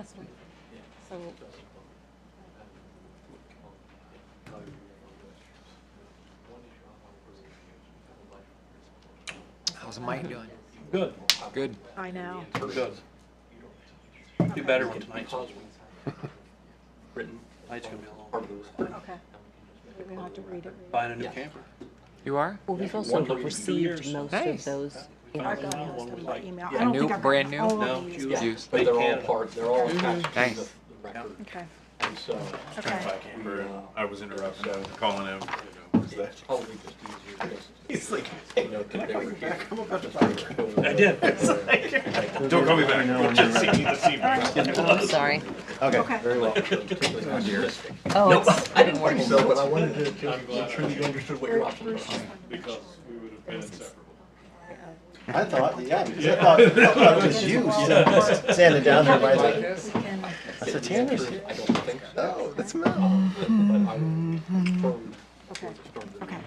That's right. So, How's Mike doing? Good. Good. I know. We're good. Do better when tonight's on. Written. Tonight's gonna be a long one. Okay. We're gonna have to read it. Buying a new camper. You are? Well, we've also One took us 2 received years. most Nice. of those. I got One most of was them by like- email. Yeah. I don't New- think I've brand gotten new? all No, of these. used. Used. But they're all Canada. part, they're all attached to Nice. the record. Okay. And so, Okay. Camper, and I was interrupting, calling him. it's probably just easier just. He's like, You know, can I call you back? I'm about to buy I did. Don't call me back. Just see me this evening. Oh, sorry. Okay. Very well. Oh, it's, I didn't work. So, but I wanted to just make sure you understood what your options are. Because we would have been inseparable. I thought, yeah, because I thought it was you standing down there by the. We can, So Tanner's here. I don't think so. No, that's Mel. But I will confirm okay, okay.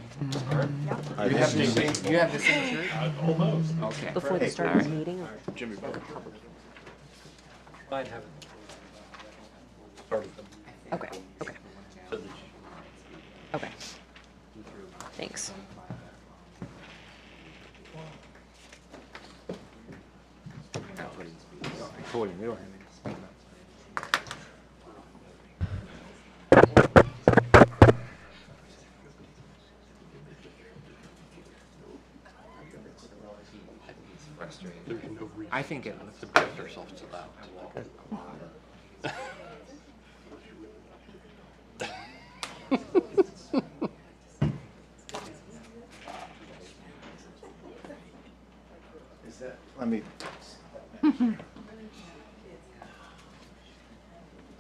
You have the same, you have the same shirt? Almost. Okay. Before the start of the meeting. Jimmy Butler. might have started them. Okay, okay, So that okay. Thanks. there's no reason I think it to subject ourselves to that. Is that, let me,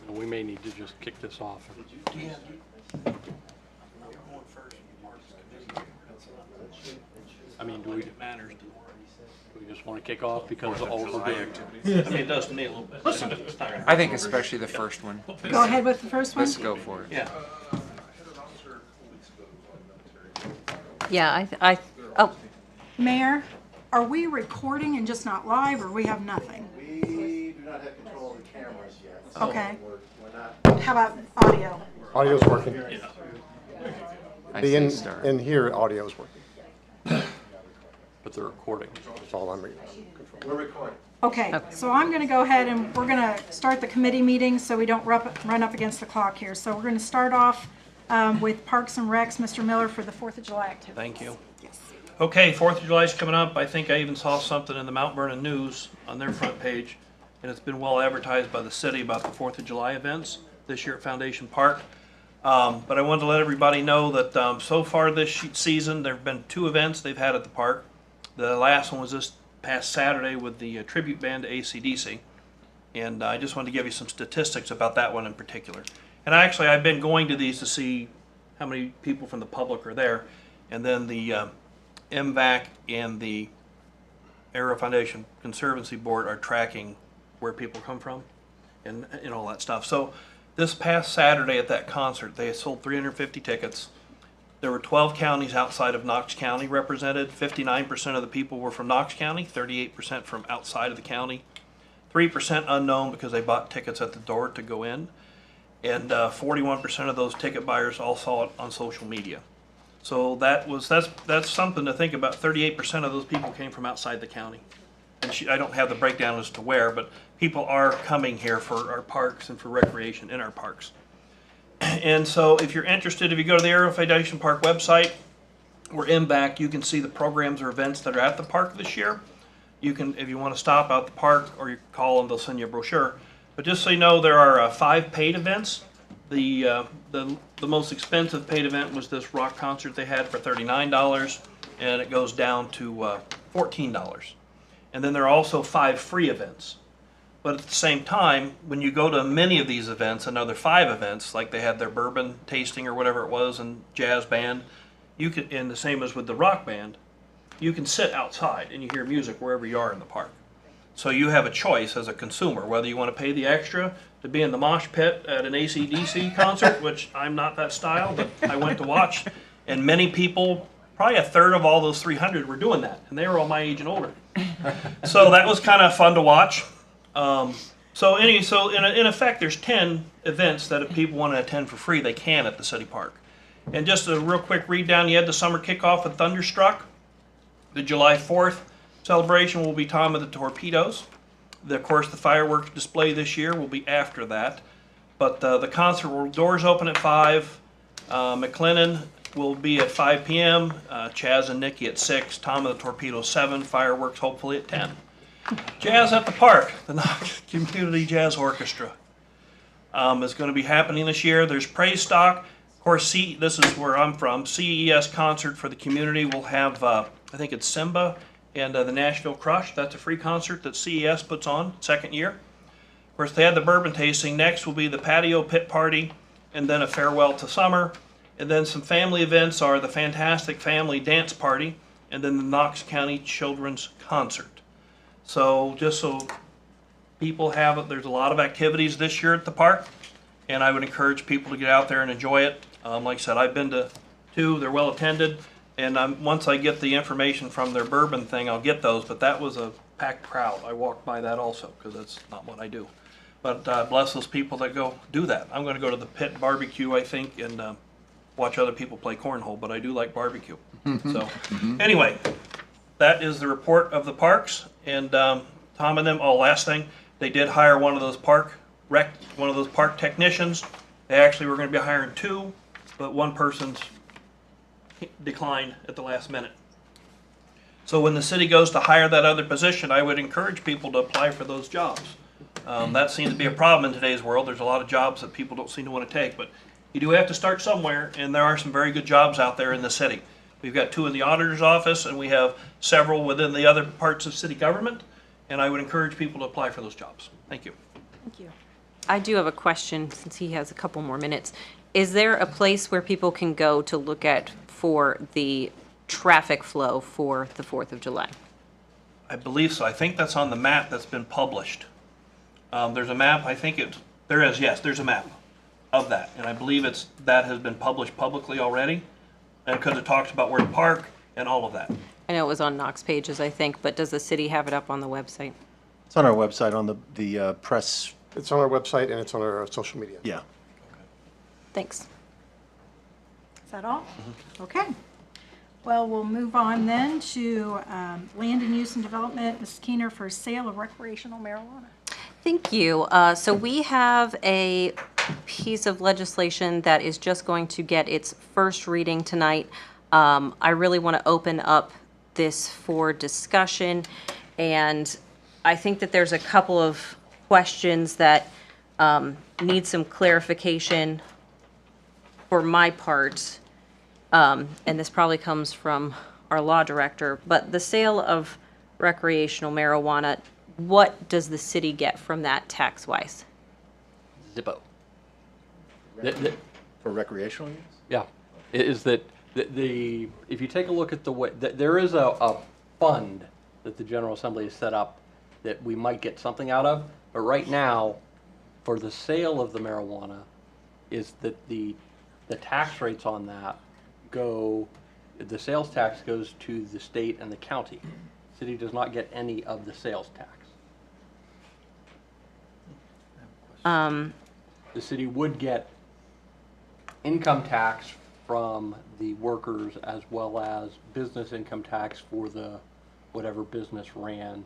We may need to just kick this off. I mean, do we, it matters. Do we just want to kick off because of all we're doing? I mean, it does to me a little bit. Listen, it's not gonna- I think especially the first one. Go ahead with the first one. Let's go for it. Yeah. Yeah, oh, Mayor, are we recording and just not live, or we have nothing? we do not have control of the cameras yet. Okay. We're not. How about audio? Audio's working. I The say in, start. in here, audio's working. But they're recording. That's all I'm reading. We're recording. Okay, so I'm gonna go ahead and we're gonna start the committee meeting so we don't run up against the clock here. So we're gonna start off with Parks and Recs, Mr. Miller, for the 4th of July activity. Thank you. Yes. Okay, 4th of July is coming up. I think I even saw something in the Mount Vernon News on their front page, and it's been well advertised by the city about the 4th of July events this year at Foundation Park. But I wanted to let everybody know that so far this season, there have been 2 events they've had at the park. The last one was this past Saturday with the tribute band to AC/DC. And I just wanted to give you some statistics about that one in particular. And I've been going to these to see how many people from the public are there. And then the MVAC and the Aero Foundation Conservancy Board are tracking where people come from and all that stuff. So this past Saturday at that concert, they sold 350 tickets. There were 12 counties outside of Knox County represented. 59% of the people were from Knox County, 38% from outside of the county, 3% unknown because they bought tickets at the door to go in, and 41% of those ticket buyers all saw it on social media. So that's something to think about. 38% of those people came from outside the county. And I don't have the breakdown as to where, but people are coming here for our parks and for recreation in our parks. And so if you're interested, if you go to the Aero Foundation Park website or MVAC, you can see the programs or events that are at the park this year. You can, if you want to stop out the park, or you call them, they'll send you a brochure. But just so you know, there are 5 paid events. The most expensive paid event was this rock concert they had for $39, and it goes down to $14. And then there are also 5 free events. But at the same time, when you go to many of these events, another 5 events, like they had their bourbon tasting or whatever it was, and jazz band, you can, and the same as with the rock band, you can sit outside and you hear music wherever you are in the park. So you have a choice as a consumer, whether you want to pay the extra to be in the mosh pit at an AC/DC concert, which I'm not that style, but I went to watch, and many people, probably a third of all those 300 were doing that, and they were all my age and older. So that was kind of fun to watch. So in effect, there's 10 events that if people want to attend for free, they can at the city park. And just a real quick read down, you had the summer kickoff with Thunderstruck. The July 4th celebration will be Tom of the Torpedoes. Of course, the fireworks display this year will be after that. But the concert will, doors open at 5. McLennan will be at 5 p.m. Chaz and Nikki at 6. Tom of the Torpedoes 7. Fireworks hopefully at 10. Jazz at the Park, the Knox Community Jazz Orchestra, is going to be happening this year. There's Praise Stock. Of course, this is where I'm from. CES concert for the community. We'll have, I think it's Simba and the Nashville Crush. That's a free concert that CES puts on, second year. Of course, they had the bourbon tasting. Next will be the patio pit party, and then a farewell to summer. And then some family events are the Fantastic Family Dance Party, and then the Knox County Children's Concert. So just so people have it, there's a lot of activities this year at the park, and I would encourage people to get out there and enjoy it. Like I said, I've been to 2, they're well attended, and once I get the information from their bourbon thing, I'll get those, but that was a packed crowd. I walked by that also, because that's not what I do. But bless those people that go do that. I'm going to go to the pit barbecue, I think, and watch other people play cornhole, but I do like barbecue. So anyway, that is the report of the parks, and Tom and them, last thing, they did hire one of those park technicians. They actually were going to be hiring 2, but one person's declined at the last minute. So when the city goes to hire that other position, I would encourage people to apply for those jobs. That seems to be a problem in today's world. There's a lot of jobs that people don't seem to want to take, but you do have to start somewhere, and there are some very good jobs out there in the city. We've got 2 in the auditor's office, and we have several within the other parts of city government, and I would encourage people to apply for those jobs. Thank you. Thank you. I do have a question, since he has a couple more minutes. Is there a place where people can go to look at for the traffic flow for the 4th of July? I believe so. I think that's on the map that's been published. There's a map, I think there is, yes, there's a map of that, and I believe that has been published publicly already, and because it talks about where to park and all of that. I know it was on Knox Pages, I think, but does the city have it up on the website? It's on our website on the press. It's on our website and it's on our social media. Yeah. Thanks. Is that all? Okay. Well, we'll move on then to Land and Use and Development. Ms. Keener for sale of recreational marijuana. Thank you. So we have a piece of legislation that is just going to get its first reading tonight. I really want to open up this for discussion, and I think that there's a couple of questions that need some clarification for my part, and this probably comes from our law director, but the sale of recreational marijuana, what does the city get from that tax-wise? Zippo. For recreational use? Yeah, is that if you take a look at the way, there is a fund that the General Assembly has set up that we might get something out of, but right now, for the sale of the marijuana, is that the tax rates on that the sales tax goes to the state and the county. City does not get any of the sales tax. The city would get income tax from the workers as well as business income tax for the whatever business ran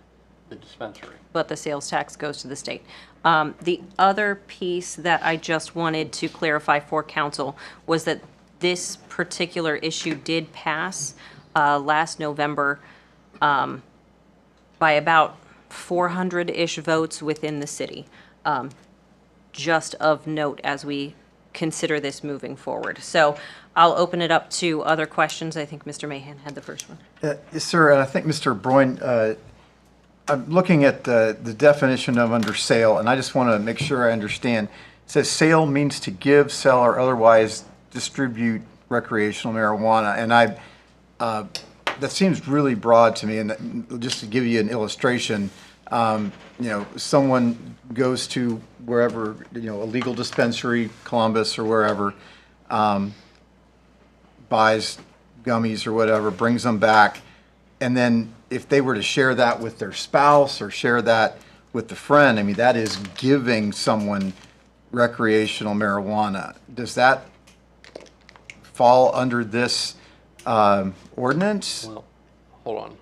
the dispensary. But the sales tax goes to the state. The other piece that I just wanted to clarify for council was that this particular issue did pass last November by about 400-ish votes within the city. Just of note as we consider this moving forward. So I'll open it up to other questions. I think Mr. Mahan had the first one. Yes, sir, and I think Mr. Broin, I'm looking at the definition of under sale, and I just want to make sure I understand. It says sale means to give, sell, or otherwise distribute recreational marijuana, and that seems really broad to me. And just to give you an illustration, someone goes to wherever, a legal dispensary, Columbus or wherever, buys gummies or whatever, brings them back, and then if they were to share that with their spouse or share that with the friend, I mean, that is giving someone recreational marijuana. Does that fall under this ordinance? Well, hold on,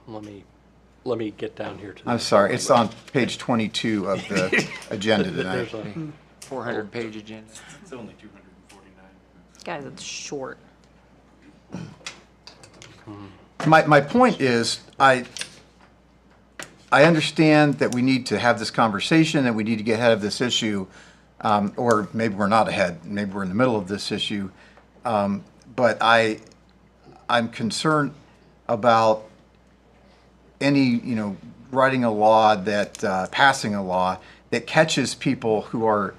let me get down here to. the- I'm sorry, it's on page 22 of the agenda There's tonight. a, 400-page agenda. It's only 249. Guys, it's short. My point is, I understand that we need to have this conversation, that we need to get ahead of this issue, or maybe we're not ahead, maybe we're in the middle of this issue. But I'm concerned about any, writing a law that, passing a law that catches people who are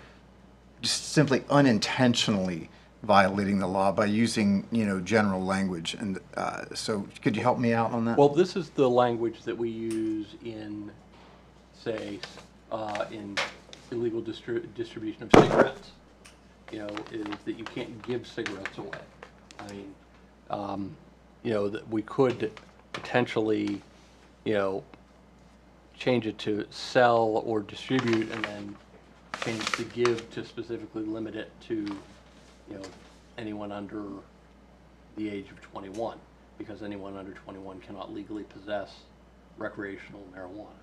just simply unintentionally violating the law by using, general language. And so could you help me out on that? well, this is the language that we use in, say, in illegal distribution of cigarettes. Is that you can't give cigarettes away. I mean, that we could potentially, change it to sell or distribute, and then change the give to specifically limit it to, anyone under the age of 21, because anyone under 21 cannot legally possess recreational marijuana.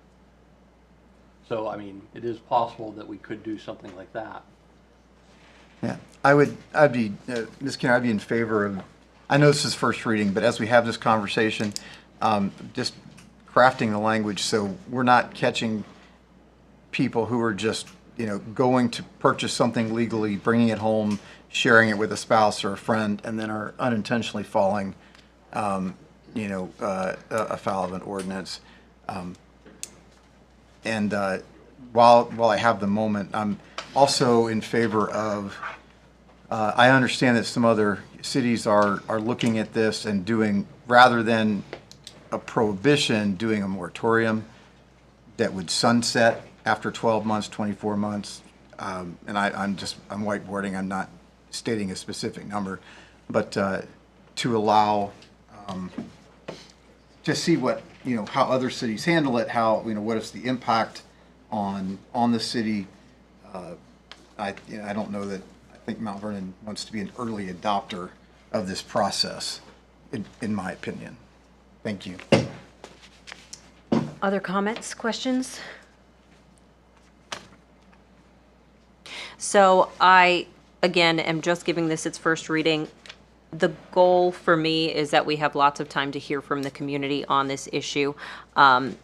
So, I mean, it is possible that we could do something like that. Yeah, Ms. Kenner, I'd be in favor of, I know this is first reading, but as we have this conversation, just crafting the language so we're not catching people who are just, going to purchase something legally, bringing it home, sharing it with a spouse or a friend, and then are unintentionally falling, afoul of an ordinance. While I have the moment, I'm also in favor of, I understand that some other cities are looking at this and doing, rather than a prohibition, doing a moratorium that would sunset after 12 months, 24 months. And I'm whiteboarding, I'm not stating a specific number, but to allow, to see what, how other cities handle it, how, what is the impact on the city. I don't know that, I think Mount Vernon wants to be an early adopter of this process, in my opinion. Thank you. Other comments, questions? So I, again, am just giving this its first reading. The goal for me is that we have lots of time to hear from the community on this issue. I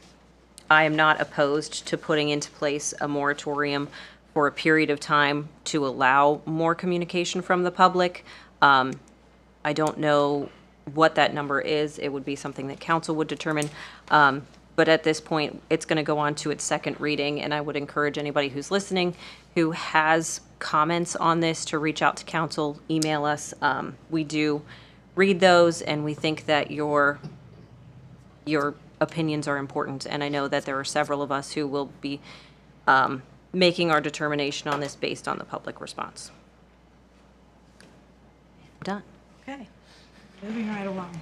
am not opposed to putting into place a moratorium for a period of time to allow more communication from the public. I don't know what that number is. It would be something that council would determine. But at this point, it's going to go on to its second reading, and I would encourage anybody who's listening who has comments on this to reach out to council, email us. We do read those, and we think that your opinions are important, and I know that there are several of us who will be making our determination on this based on the public response. Done. Okay, moving right along.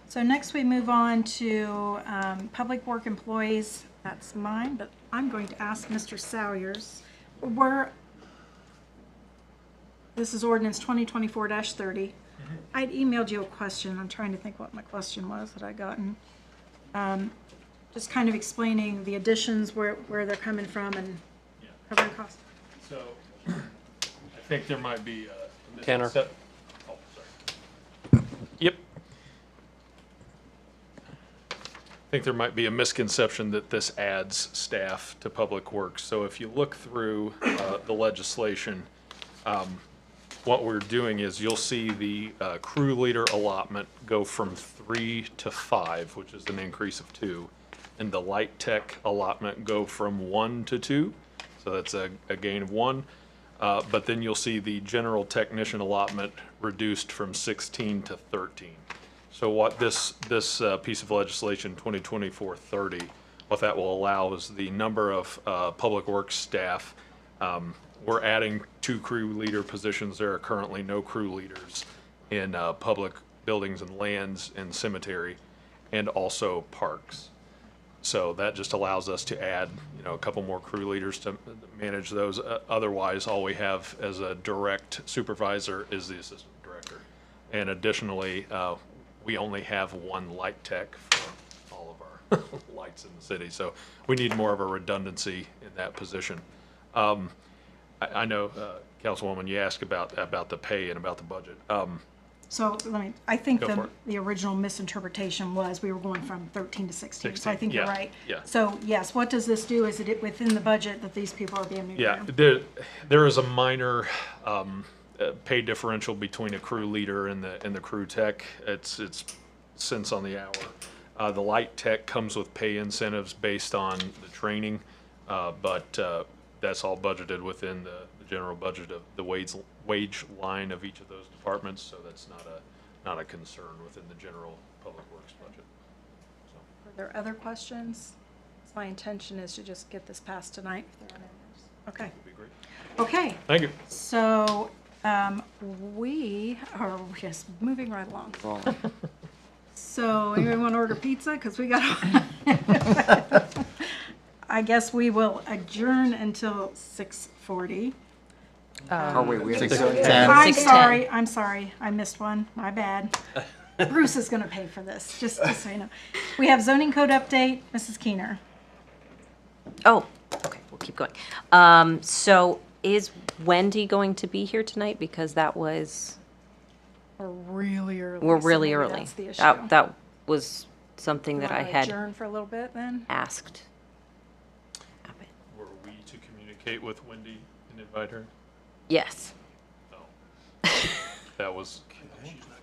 So next we move on to public work employees. That's mine, but I'm going to ask Mr. Sawyers. This is ordinance 2024-30. I'd emailed you a question. I'm trying to think what my question was that I'd gotten. Just kind of explaining the additions, where they're coming from, and covering costs. So, I think there might be a Tanner. Oh, sorry. Yep. I think there might be a misconception that this adds staff to Public Works. So if you look through the legislation, what we're doing is you'll see the crew leader allotment go from 3 to 5, which is an increase of 2, and the light tech allotment go from 1 to 2, so that's a gain of 1. But then you'll see the general technician allotment reduced from 16 to 13. So what this piece of legislation, 2024-30, what that will allow is the number of public works staff. We're adding 2 crew leader positions. There are currently no crew leaders in public buildings and lands and cemetery, and also parks. So that just allows us to add, a couple more crew leaders to manage those. Otherwise, all we have as a direct supervisor is the assistant director. And additionally, we only have one light tech for all of our lights in the city. So we need more of a redundancy in that position. I know, Councilwoman, you asked about the pay and about the budget. So I think Go for the it. original misinterpretation was we were going from 13 to 16. So I 16, think you're yeah, right. yeah. So yes, what does this do? Is it within the budget that these people are being moved Yeah, around? there is a minor pay differential between a crew leader and the crew tech. It's cents on the hour. The light tech comes with pay incentives based on the training, but that's all budgeted within the general budget of the wage line of each of those departments. So that's not a concern within the general public works budget. Are there other questions? My intention is to just get this passed tonight. If there are any others. Okay. Would be great. Okay. Thank you. So we are just moving right along. So anyone want to order pizza? Because we got. I guess we will adjourn until 6:40. Or wait, we have to 6:10. I'm sorry. I missed one. My bad. Bruce is going to pay for this, just so you know. We have zoning code update. Mrs. Keener. Oh, okay, we'll keep going. So is Wendy going to be here tonight? Because that was, We're really early. we're so really maybe early. That's the issue. That was something that I Wanna had adjourn for a little bit then. asked. Were we to communicate with Wendy and invite her? Yes. No. That was.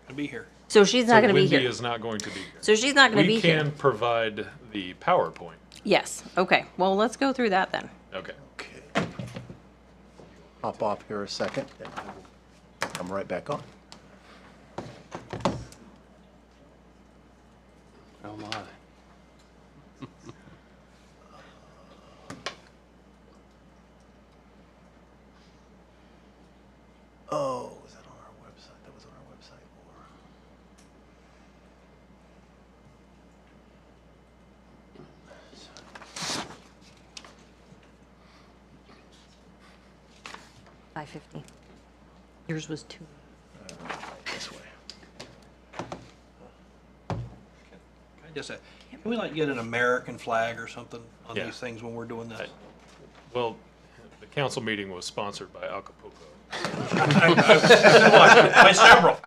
To be here. So she's not So going to be Wendy here. is not going to be here. So she's not going to be We here. can provide the PowerPoint. Yes. Okay. Well, let's go through that then. Okay. Okay. Hop off here a second, and I will come right back on. Oh my. Oh, was that on our website? That was on our website, or? $5.50. Yours was 2. This way. Just can we get an American flag or something on Yeah. these things when we're doing this? Well, the council meeting was sponsored by Acapulco. By several.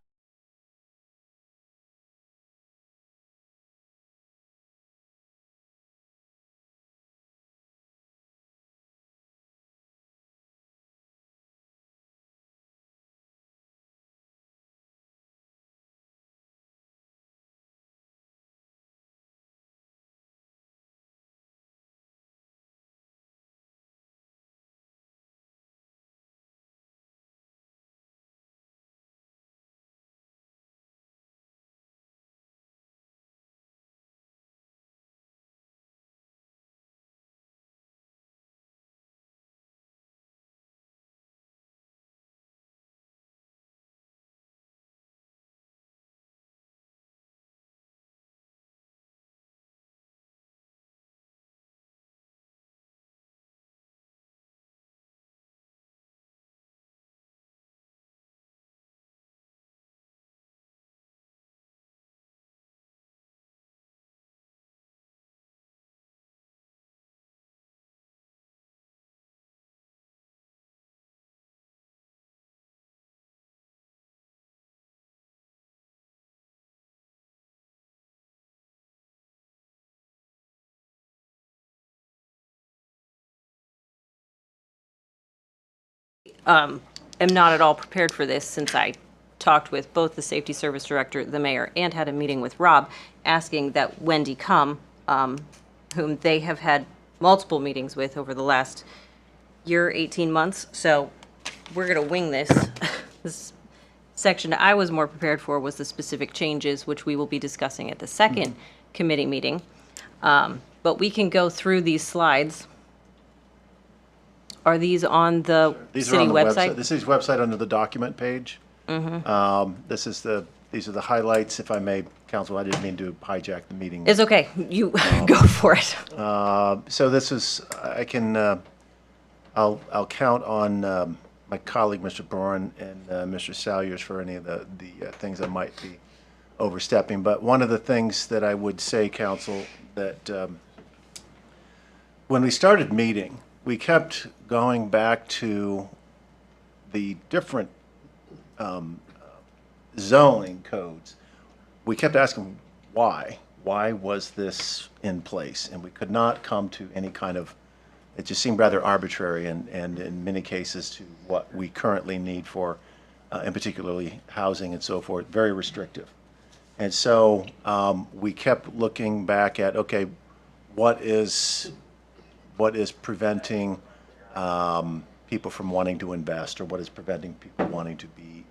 Am not at all prepared for this since I talked with both the safety service director, the mayor, and had a meeting with Rob asking that Wendy come, whom they have had multiple meetings with over the last year, 18 months. So we're going to wing this. This section I was more prepared for was the specific changes, which we will be discussing at the second committee meeting. But we can go through these slides. Are these on the These are city on the website? The city's website under the document page. These are the highlights, if I may Council, I didn't mean to hijack the meeting. It's okay. You go for it. So this is, I can, I'll count on my colleague, Mr. Braun, and Mr. Salyers for any of the things I might be overstepping. But one of the things that I would say, Council, that when we started meeting, we kept going back to the different zoning codes. We kept asking why. Why was this in place? And we could not come to any kind of, it just seemed rather arbitrary and in many cases to what we currently need for, in particularly housing and so forth, very restrictive. And so we kept looking back at, okay, what is preventing people from wanting to invest, or what is preventing people wanting to be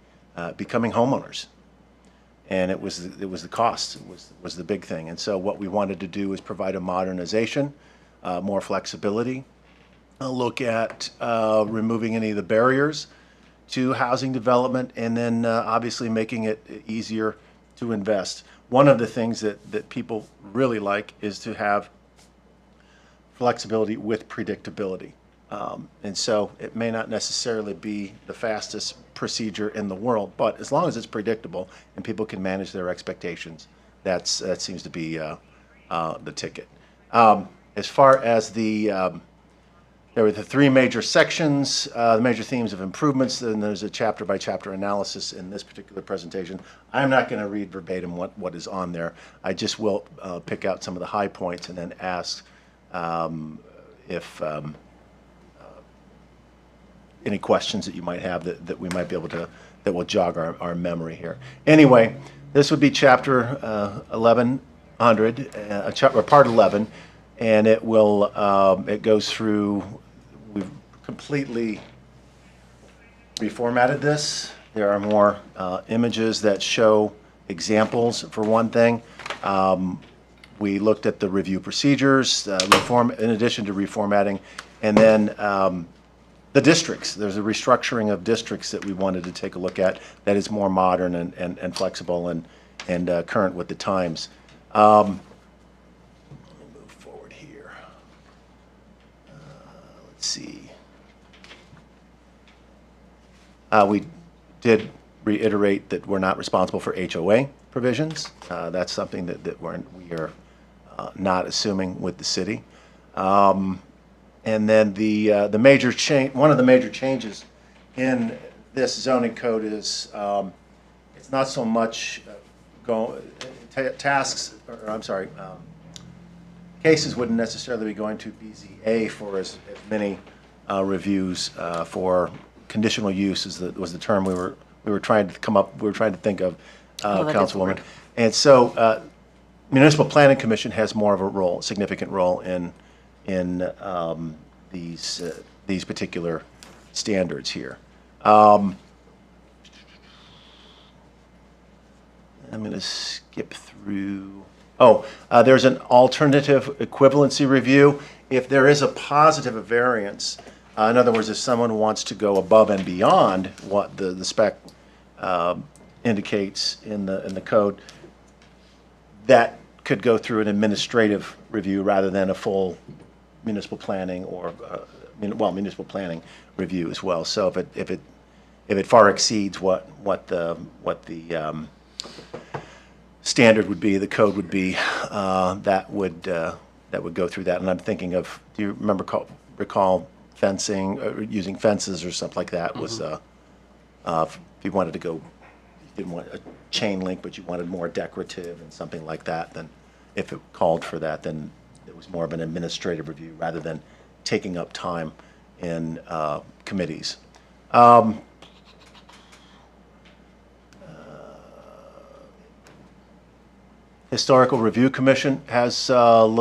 becoming homeowners? And it was the cost was the big thing. And so what we wanted to do is provide a modernization, more flexibility, a look at removing any of the barriers to housing development, and then obviously making it easier to invest. One of the things that people really like is to have flexibility with predictability. And so it may not necessarily be the fastest procedure in the world, but as long as it's predictable and people can manage their expectations, that seems to be the ticket. As far as there were the three major sections, the major themes of improvements, then there's a chapter-by-chapter analysis in this particular presentation. I'm not going to read verbatim what is on there. I just will pick out some of the high points and then ask if any questions that you might have that we might be able to, that will jog our memory here. Anyway, this would be chapter 1100, or part 11, and it will, it goes through, we've completely reformatted this. There are more images that show examples, for one thing. We looked at the review procedures, in addition to reformatting, and then the districts. There's a restructuring of districts that we wanted to take a look at that is more modern and flexible and current with the times. Let me move forward here. Let's see. We did reiterate that we're not responsible for HOA provisions. That's something that we are not assuming with the city. And then the major change, one of the major changes in this zoning code is it's not so much tasks, or I'm sorry, cases wouldn't necessarily be going to BZA for as many reviews for conditional use was the term we were trying to think of, Councilwoman. And so Municipal Planning Commission has more of a role, significant role in these particular standards here. I'm going to skip through. There's an alternative equivalency review. If there is a positive variance, in other words, if someone wants to go above and beyond what the spec indicates in the code, that could go through an administrative review rather than a full municipal planning or municipal planning review as well. So if it far exceeds what the standard would be, the code would be, that would go through that. And I'm thinking of, do you recall fencing, or using fences or something like that? Was if you wanted to go, you didn't want a chain link, but you wanted more decorative and something like that, then if it called for that, then it was more of an administrative review rather than taking up time in committees. Historical Review Commission has some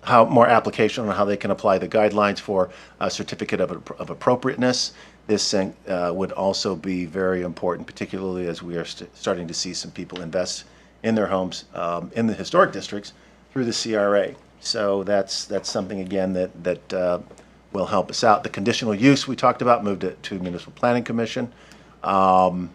more application on how they can apply the guidelines for a certificate of appropriateness. This would also be very important, particularly as we are starting to see some people invest in their homes in the historic districts through the CRA. So that's something, again, that will help us out. The conditional use we talked about, moved it to Municipal Planning Commission. And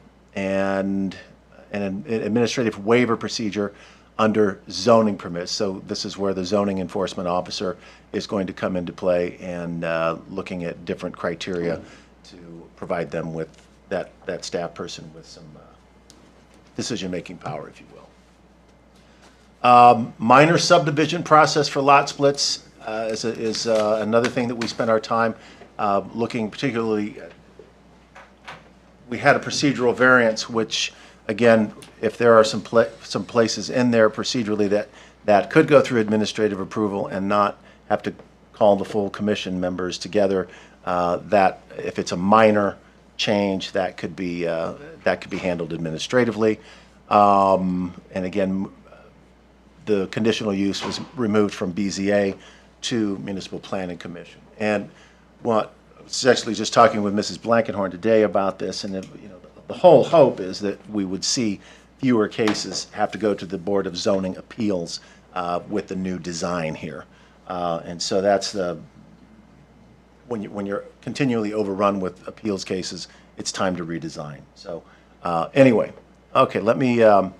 an administrative waiver procedure under zoning permits. So this is where the zoning enforcement officer is going to come into play and looking at different criteria to provide them with that staff person with some decision-making power, if you will. Minor subdivision process for lot splits is another thing that we spend our time looking particularly at. We had a procedural variance, which, again, if there are some places in there procedurally that could go through administrative approval and not have to call the full commission members together, that if it's a minor change, that could be handled administratively. And again, the conditional use was removed from BZA to Municipal Planning Commission. And what I was actually just talking with Mrs. Blankenhorn today about this, and the whole hope is that we would see fewer cases have to go to the Board of Zoning Appeals with the new design here. And so that's when you're continually overrun with appeals cases, it's time to redesign. So anyway, okay, let me. I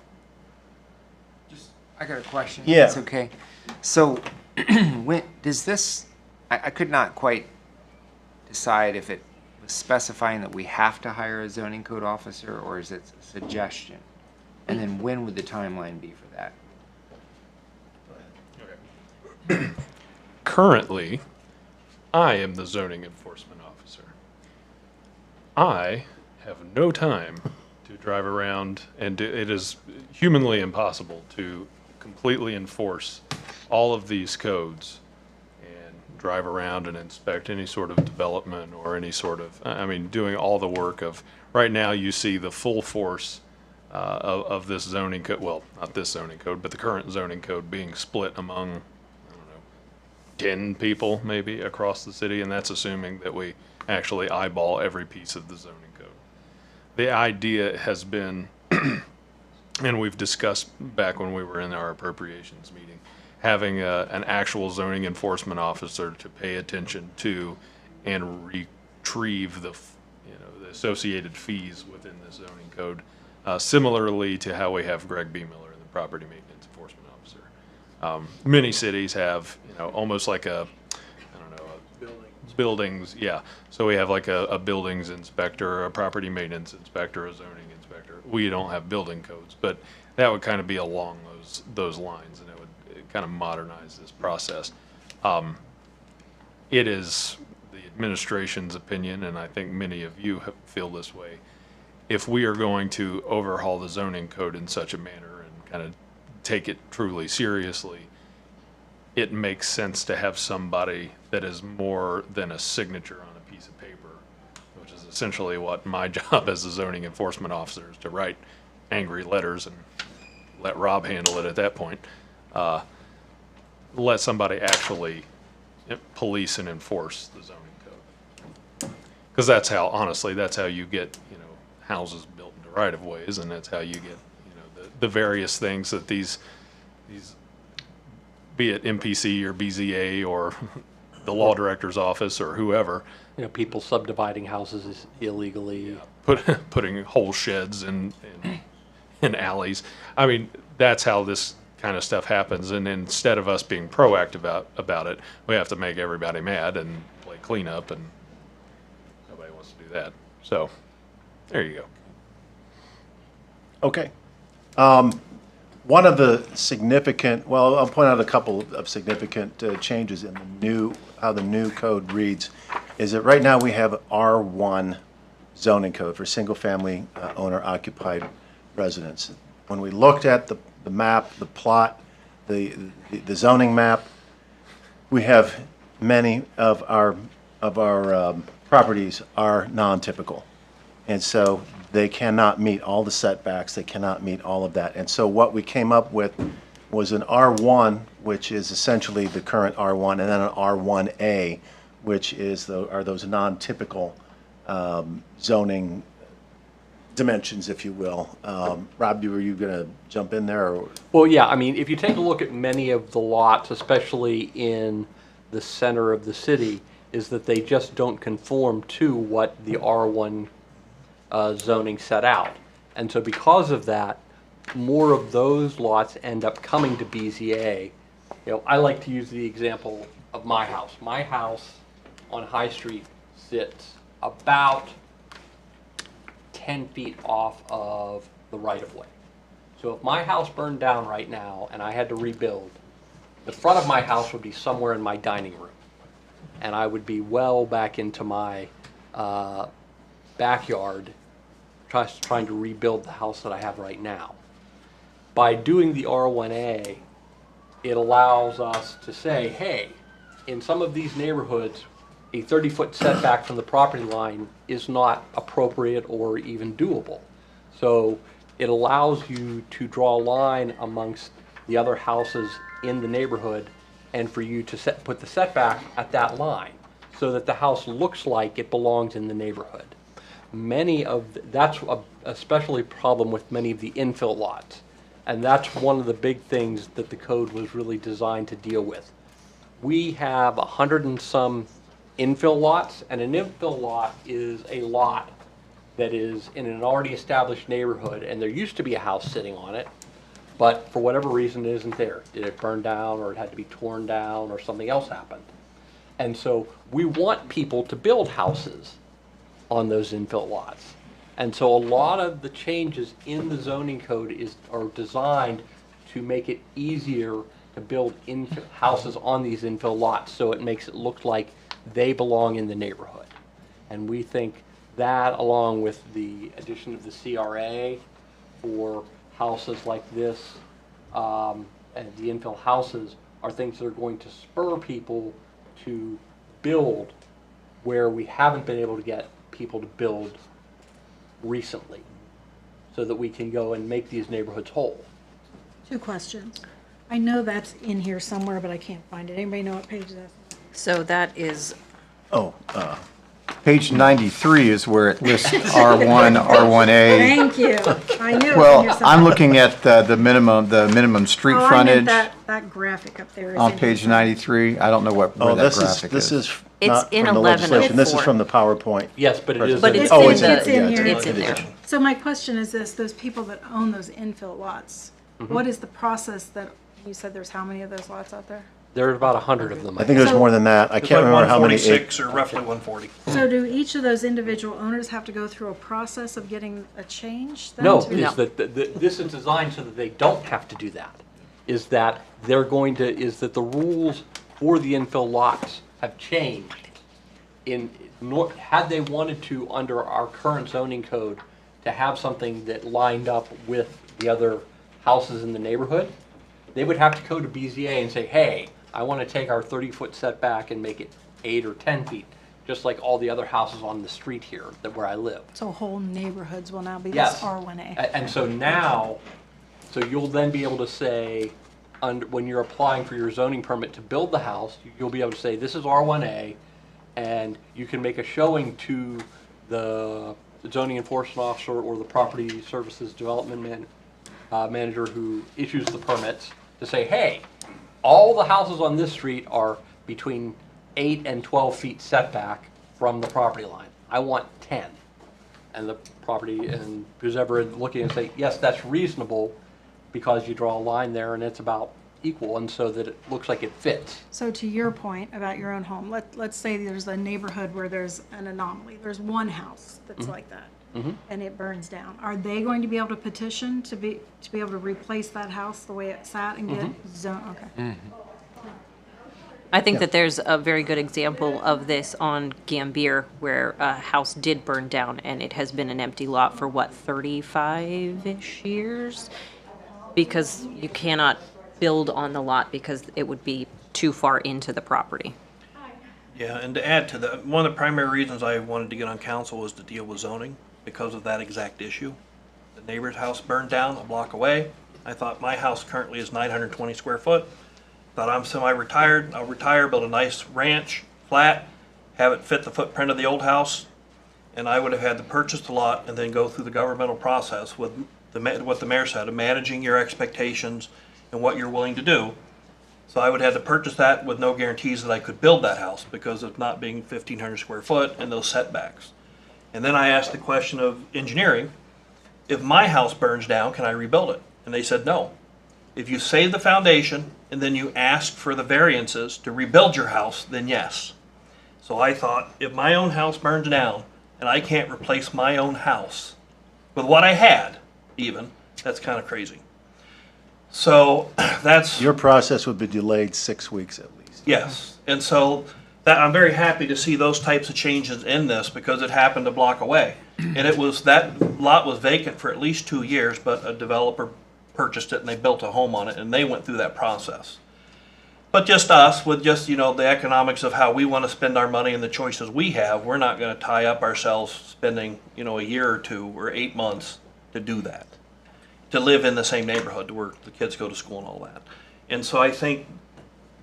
got a question. Yeah. It's okay. So when does this? I could not quite decide if it was specifying that we have to hire a zoning code officer, or is it a suggestion? And then when would the timeline be for that? Currently, I am the zoning enforcement officer. I have no time to drive around, and it is humanly impossible to completely enforce all of these codes and drive around and inspect any sort of development or any sort of, I mean, doing all the work of, right now you see the full force of this zoning code, well, not this zoning code, but the current zoning code being split among, I don't know, 10 people maybe across the city, and that's assuming that we actually eyeball every piece of the zoning code. The idea has been, and we've discussed back when we were in our appropriations meeting, having an actual zoning enforcement officer to pay attention to and retrieve the associated fees within the zoning code, similarly to how we have Greg B. Miller, the property maintenance enforcement officer. Many cities have, almost like a, I don't know, buildings, yeah. So we have like a buildings inspector, a property maintenance inspector, a zoning inspector. We don't have building codes, but that would kind of be along those lines, and it would kind of modernize this process. It is the administration's opinion, and I think many of you feel this way. If we are going to overhaul the zoning code in such a manner and kind of take it truly seriously, it makes sense to have somebody that is more than a signature on a piece of paper, which is essentially what my job as a zoning enforcement officer is, to write angry letters and let Rob handle it at that point. Let somebody actually police and enforce the zoning code. Because that's how, honestly, that's how you get, houses built into right-of-ways, and that's how you get, the various things that these, be it MPC or BZA or the law director's office or whoever. People subdividing houses illegally. Putting whole sheds in alleys. I mean, that's how this kind of stuff happens, and instead of us being proactive about it, we have to make everybody mad and play cleanup, and nobody wants to do that. So, there you go. Okay. One of the significant, well, I'll point out a couple of significant changes in how the new code reads, is that right now we have R1 zoning code for single-family owner-occupied residence. When we looked at the map, the plot, the zoning map, we have many of our properties are non-typical, and so they cannot meet all the setbacks. They cannot meet all of that. And so what we came up with was an R1, which is essentially the current R1, and then an R1A, which are those non-typical zoning dimensions, if you will. Rob, were you going to jump in there? Or? Well, yeah, I mean, if you take a look at many of the lots, especially in the center of the city, is that they just don't conform to what the R1 zoning set out. And so because of that, more of those lots end up coming to BZA. You know, I like to use the example of my house. My house on High Street sits about 10 feet off of the right-of-way. So if my house burned down right now and I had to rebuild, the front of my house would be somewhere in my dining room. And I would be well back into my backyard trying to rebuild the house that I have right now. By doing the R1A, it allows us to say, hey, in some of these neighborhoods, a 30-foot setback from the property line is not appropriate or even doable. So it allows you to draw a line amongst the other houses in the neighborhood and for you to put the setback at that line so that the house looks like it belongs in the neighborhood. That's especially a problem with many of the infill lots. And that's one of the big things that the code was really designed to deal with. We have 100 and some infill lots, and an infill lot is a lot that is in an already established neighborhood, and there used to be a house sitting on it, but for whatever reason it isn't there. Did it burn down, or it had to be torn down, or something else happened? And so we want people to build houses on those infill lots. And so a lot of the changes in the zoning code are designed to make it easier to build houses on these infill lots, so it makes it look like they belong in the neighborhood. And we think that, along with the addition of the CRA for houses like this, and the infill houses, are things that are going to spur people to build where we haven't been able to get people to build recently, so that we can go and make these neighborhoods whole. 2 questions. I know that's in here somewhere, but I can't find it. Anybody know what page that's? So that is, Page 93 is where it lists R1, R1A. Thank you. I knew it was in here Well, somewhere. I'm looking at the minimum street Oh, I frontage meant that graphic up there. is on in page here. 93. I don't know where that graphic is. This is It's not in from the 1104. legislation. This is from the PowerPoint. Yes, but it is. but it's Oh, in it's the, It's in here. it's in there. So my question is this, those people that own those infill lots, what is the process that, you said there's how many of those lots out there? There's about 100 of them. I think there's more than that. I It's can't like remember how many. 146 or roughly 140. So do each of those individual owners have to go through a process of getting a change then? No, to- is that this is designed so that they don't have to do that. Is that the rules for the infill lots have changed. Had they wanted to, under our current zoning code, to have something that lined up with the other houses in the neighborhood, they would have to go to BZA and say, hey, I want to take our 30-foot setback and make it 8 or 10 feet, just like all the other houses on the street here where I live. So whole neighborhoods will now be this Yes. R1A. And so now, you'll then be able to say, when you're applying for your zoning permit to build the house, you'll be able to say, this is R1A, and you can make a showing to the zoning enforcement officer or the property services development manager who issues the permits to say, hey, all the houses on this street are between 8 and 12 feet setback from the property line. I want 10. And the property and who's ever looking and say, yes, that's reasonable because you draw a line there and it's about equal, and so that it looks like it fits. So to your point about your own home, let's say there's a neighborhood where there's an anomaly. There's one house that's like that, and it burns down. Are they going to be able to petition to be able to replace that house the way it sat and get zone? Okay. I think that there's a very good example of this on Gambier, where a house did burn down, and it has been an empty lot for, 35-ish years? Because you cannot build on the lot because it would be too far into the property. Yeah, and to add to that, one of the primary reasons I wanted to get on council was to deal with zoning because of that exact issue. The neighbor's house burned down a block away. I thought my house currently is 920 square foot. Thought I'm semi-retired. I'll retire, build a nice ranch, flat, have it fit the footprint of the old house, and I would have had to purchase the lot and then go through the governmental process with what the mayor said, of managing your expectations and what you're willing to do. So I would have to purchase that with no guarantees that I could build that house because of not being 1,500 square foot and those setbacks. And then I asked the question of engineering, if my house burns down, can I rebuild it? And they said no. If you save the foundation and then you ask for the variances to rebuild your house, then yes. So I thought, if my own house burns down and I can't replace my own house with what I had even, that's kind of crazy. So that's... Your process would be delayed 6 weeks at least. Yes, and so that, I'm very happy to see those types of changes in this because it happened a block away. And it was, that lot was vacant for at least 2 years, but a developer purchased it and they built a home on it and they went through that process. But just us, with just, you know, the economics of how we want to spend our money and the choices we have, we're not going to tie up ourselves spending, you know, a year or 2 or 8 months to do that. To live in the same neighborhood to where the kids go to school and all that. And so I think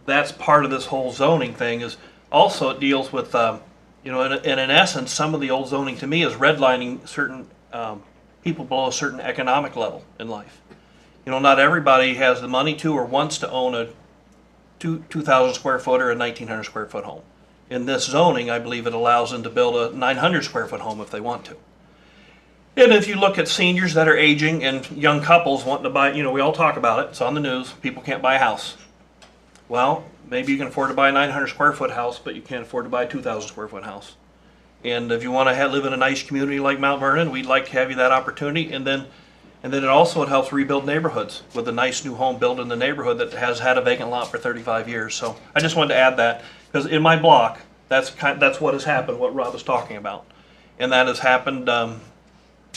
that's part of this whole zoning thing is also it deals with, you know, and in essence, some of the old zoning to me is redlining certain people below a certain economic level in life. You know, not everybody has the money to or wants to own a 2,000 square foot or a 1,900 square foot home. In this zoning, I believe it allows them to build a 900 square foot home if they want to. And if you look at seniors that are aging and young couples wanting to buy, you know, we all talk about it, it's on the news, people can't buy a house. Well, maybe you can afford to buy a 900 square foot house, but you can't afford to buy a 2,000 square foot house. And if you want to live in a nice community like Mount Vernon, we'd like to have you that opportunity. And then it also it helps rebuild neighborhoods with a nice new home built in the neighborhood that has had a vacant lot for 35 years. So I just wanted to add that because in my block, that's what has happened, what Rob is talking about. And that has happened,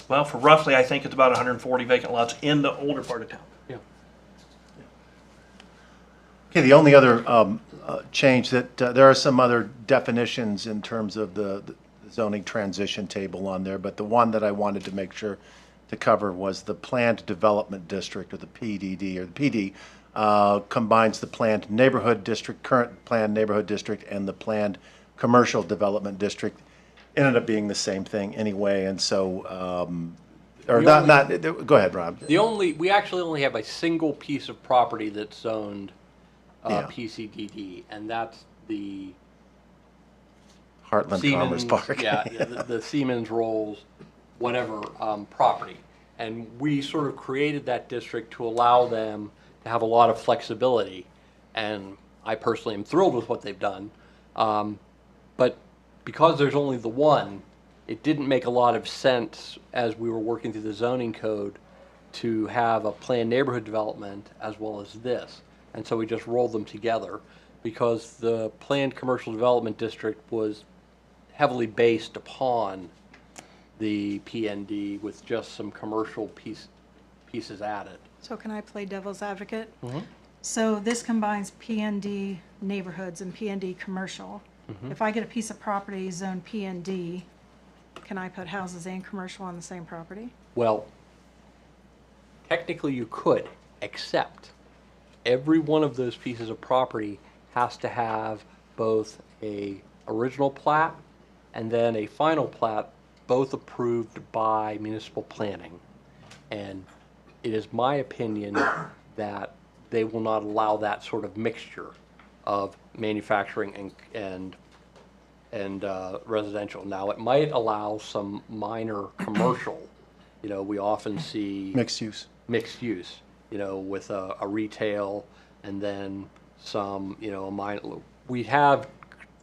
well, for roughly, I think it's about 140 vacant lots in the older part of town. Yeah. Okay, the only other change that, there are some other definitions in terms of the zoning transition table on there, but the one that I wanted to make sure to cover was the Planned Development District, or the PDD, or the PD, combines the Planned Neighborhood District, current Planned Neighborhood District, and the Planned Commercial Development District. It ended up being the same thing anyway, and so, or go ahead, Rob. We actually only have a single piece of property that's zoned Yeah. PCDD, and that's the Heartland Commerce Park. Yeah, the Siemens Rolls, whatever, property. And we sort of created that district to allow them to have a lot of flexibility. And I personally am thrilled with what they've done. But because there's only the one, it didn't make a lot of sense as we were working through the zoning code to have a planned neighborhood development as well as this. And so we just rolled them together because the planned commercial development district was heavily based upon the PND with just some commercial pieces added. So can I play devil's advocate? Mm-hmm. So this combines PND neighborhoods and PND commercial. Mm-hmm. If I get a piece of property zoned PND, can I put houses and commercial on the same property? Well, technically you could, except every one of those pieces of property has to have both a original plat and then a final plat, both approved by municipal planning. And it is my opinion that they will not allow that sort of mixture of manufacturing and residential. Now, it might allow some minor commercial. You know, we often see Mixed use. mixed use, you know, with a retail and then some, you know, a minor. We have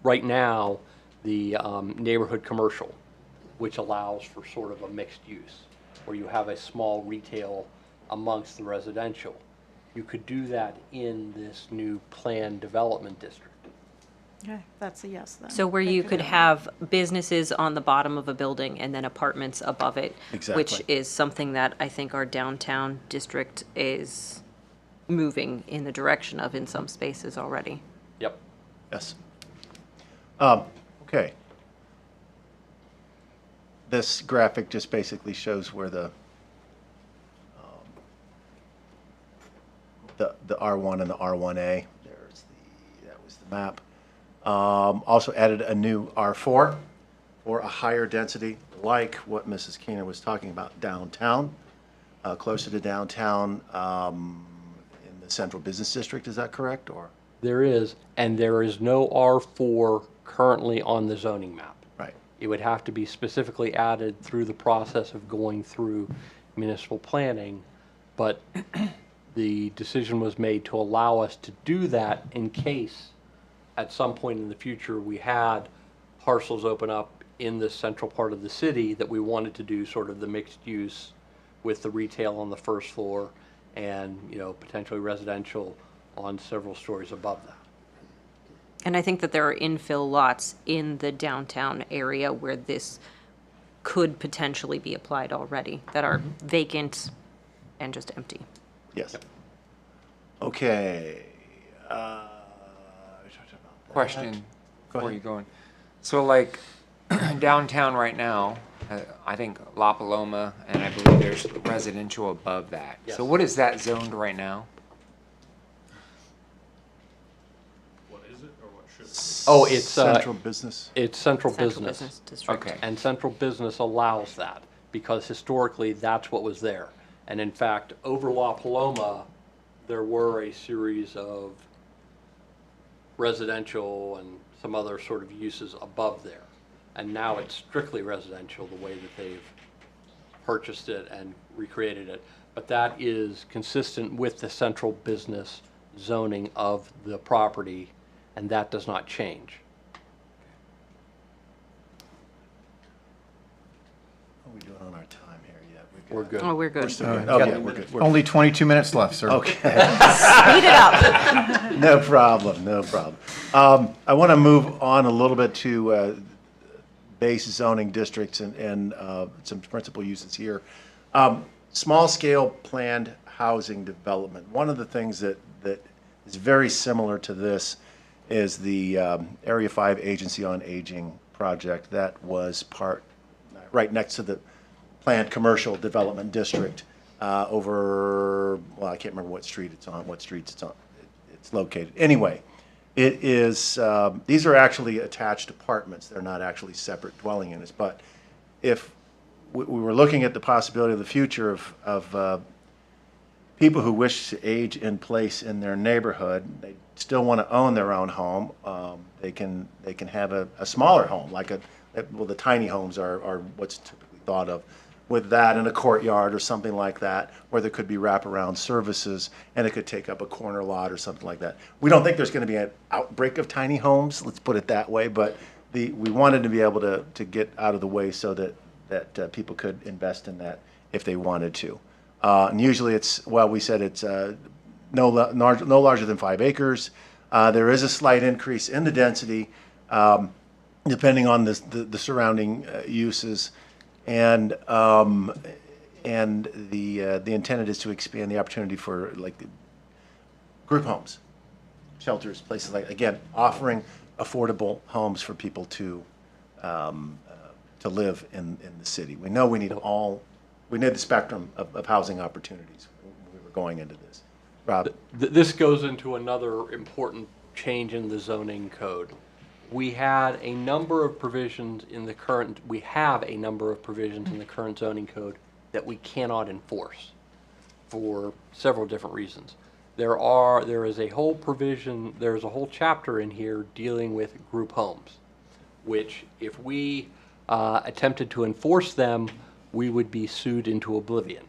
right now the neighborhood commercial, which allows for sort of a mixed use, where you have a small retail amongst the residential. You could do that in this new planned development district. Okay, that's a yes then. So where you could have businesses on the bottom of a building and then apartments above it. Exactly. Which is something that I think our downtown district is moving in the direction of in some spaces already. Yep. Yes. Okay. This graphic just basically shows where the R1 and the R1A, that was the map. Also added a new R4 for a higher density, like what Mrs. Keener was talking about downtown, closer to downtown, in the the central business district, is that correct, or? There is, and there is no R4 currently on the zoning map. Right. It would have to be specifically added through the process of going through municipal planning, but the decision was made to allow us to do that in case at some point in the future we had parcels open up in the central part of the city that we wanted to do sort of the mixed use with the retail on the first floor and, you know, potentially residential on several stories above that. And I think that there are infill lots in the downtown area where this could potentially be applied already, that are vacant and just empty. Yes. Okay. Question Go before ahead. you go in. So like downtown right now, I think La Paloma, and I believe there's residential above that. Yes. So what is that zoned right now? What is it, or what should it be? Oh, it's, Central business. It's central Central business. Business District. Okay. And central business allows that because historically that's what was there. And in fact, over La Paloma, there were a series of residential and some other sort of uses above there. And now it's strictly residential the way that they've purchased it and recreated it. But that is consistent with the central business zoning of the property, and that does not change. How are we doing on our time here yet? We're good. Oh, we're good. We're Speed still good. Got Okay, we're good. We're- Only 22 minutes left, sir. Okay. it up. No problem, no problem. I want to move on a little bit to base zoning districts and some principal uses here. Small-scale planned housing development. One of the things that is very similar to this is the Area 5 Agency on Aging project that was right next to the planned commercial development district over, well, I can't remember what street it's on, it's located. Anyway, it is, these are actually attached apartments. They're not actually separate dwelling units. But if we were looking at the possibility of the future of people who wish to age in place in their neighborhood, they still want to own their own home. They can have a smaller home, the tiny homes are what's typically thought of, with that in a courtyard or something like that, where there could be wraparound services, and it could take up a corner lot or something like that. We don't think there's going to be an outbreak of tiny homes, let's put it that way, but we wanted to be able to get out of the way so that people could invest in that if they wanted to. And usually it's, well, we said it's no larger than 5 acres. There is a slight increase in the density depending on the surrounding uses. And the intent is to expand the opportunity for like group homes, shelters, places like, again, offering affordable homes for people to live in the city. We know we need the spectrum of housing opportunities when we were going into this. Rob? This goes into another important change in the zoning code. We have a number of provisions in the current zoning code that we cannot enforce for several different reasons. There's a whole chapter in here dealing with group homes, which if we attempted to enforce them, we would be sued into oblivion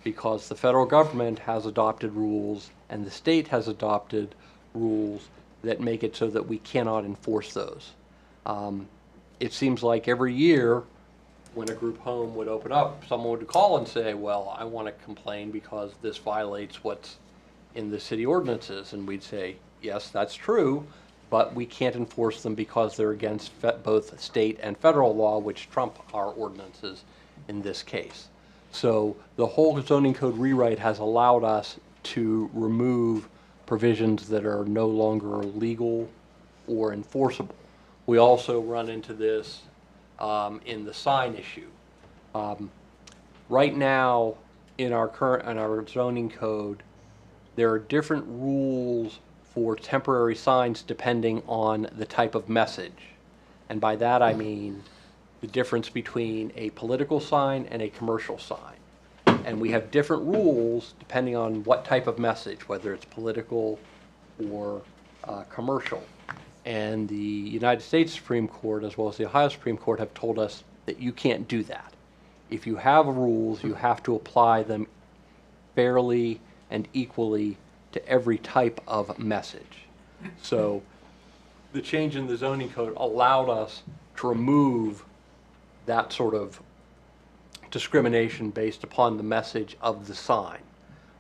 because the federal government has adopted rules and the state has adopted rules that make it so that we cannot enforce those. It seems like every year when a group home would open up, someone would call and say, well, I want to complain because this violates what's in the city ordinances. And we'd say, yes, that's true, but we can't enforce them because they're against both state and federal law, which trump our ordinances in this case. So the whole zoning code rewrite has allowed us to remove provisions that are no longer legal or enforceable. We also run into this in the sign issue. Right now, in our zoning code, there are different rules for temporary signs depending on the type of message. And by that I mean the difference between a political sign and a commercial sign. And we have different rules depending on what type of message, whether it's political or commercial. And the United States Supreme Court, as well as the Ohio Supreme Court, have told us that you can't do that. If you have rules, you have to apply them fairly and equally to every type of message. So the change in the zoning code allowed us to remove that sort of discrimination based upon the message of the sign.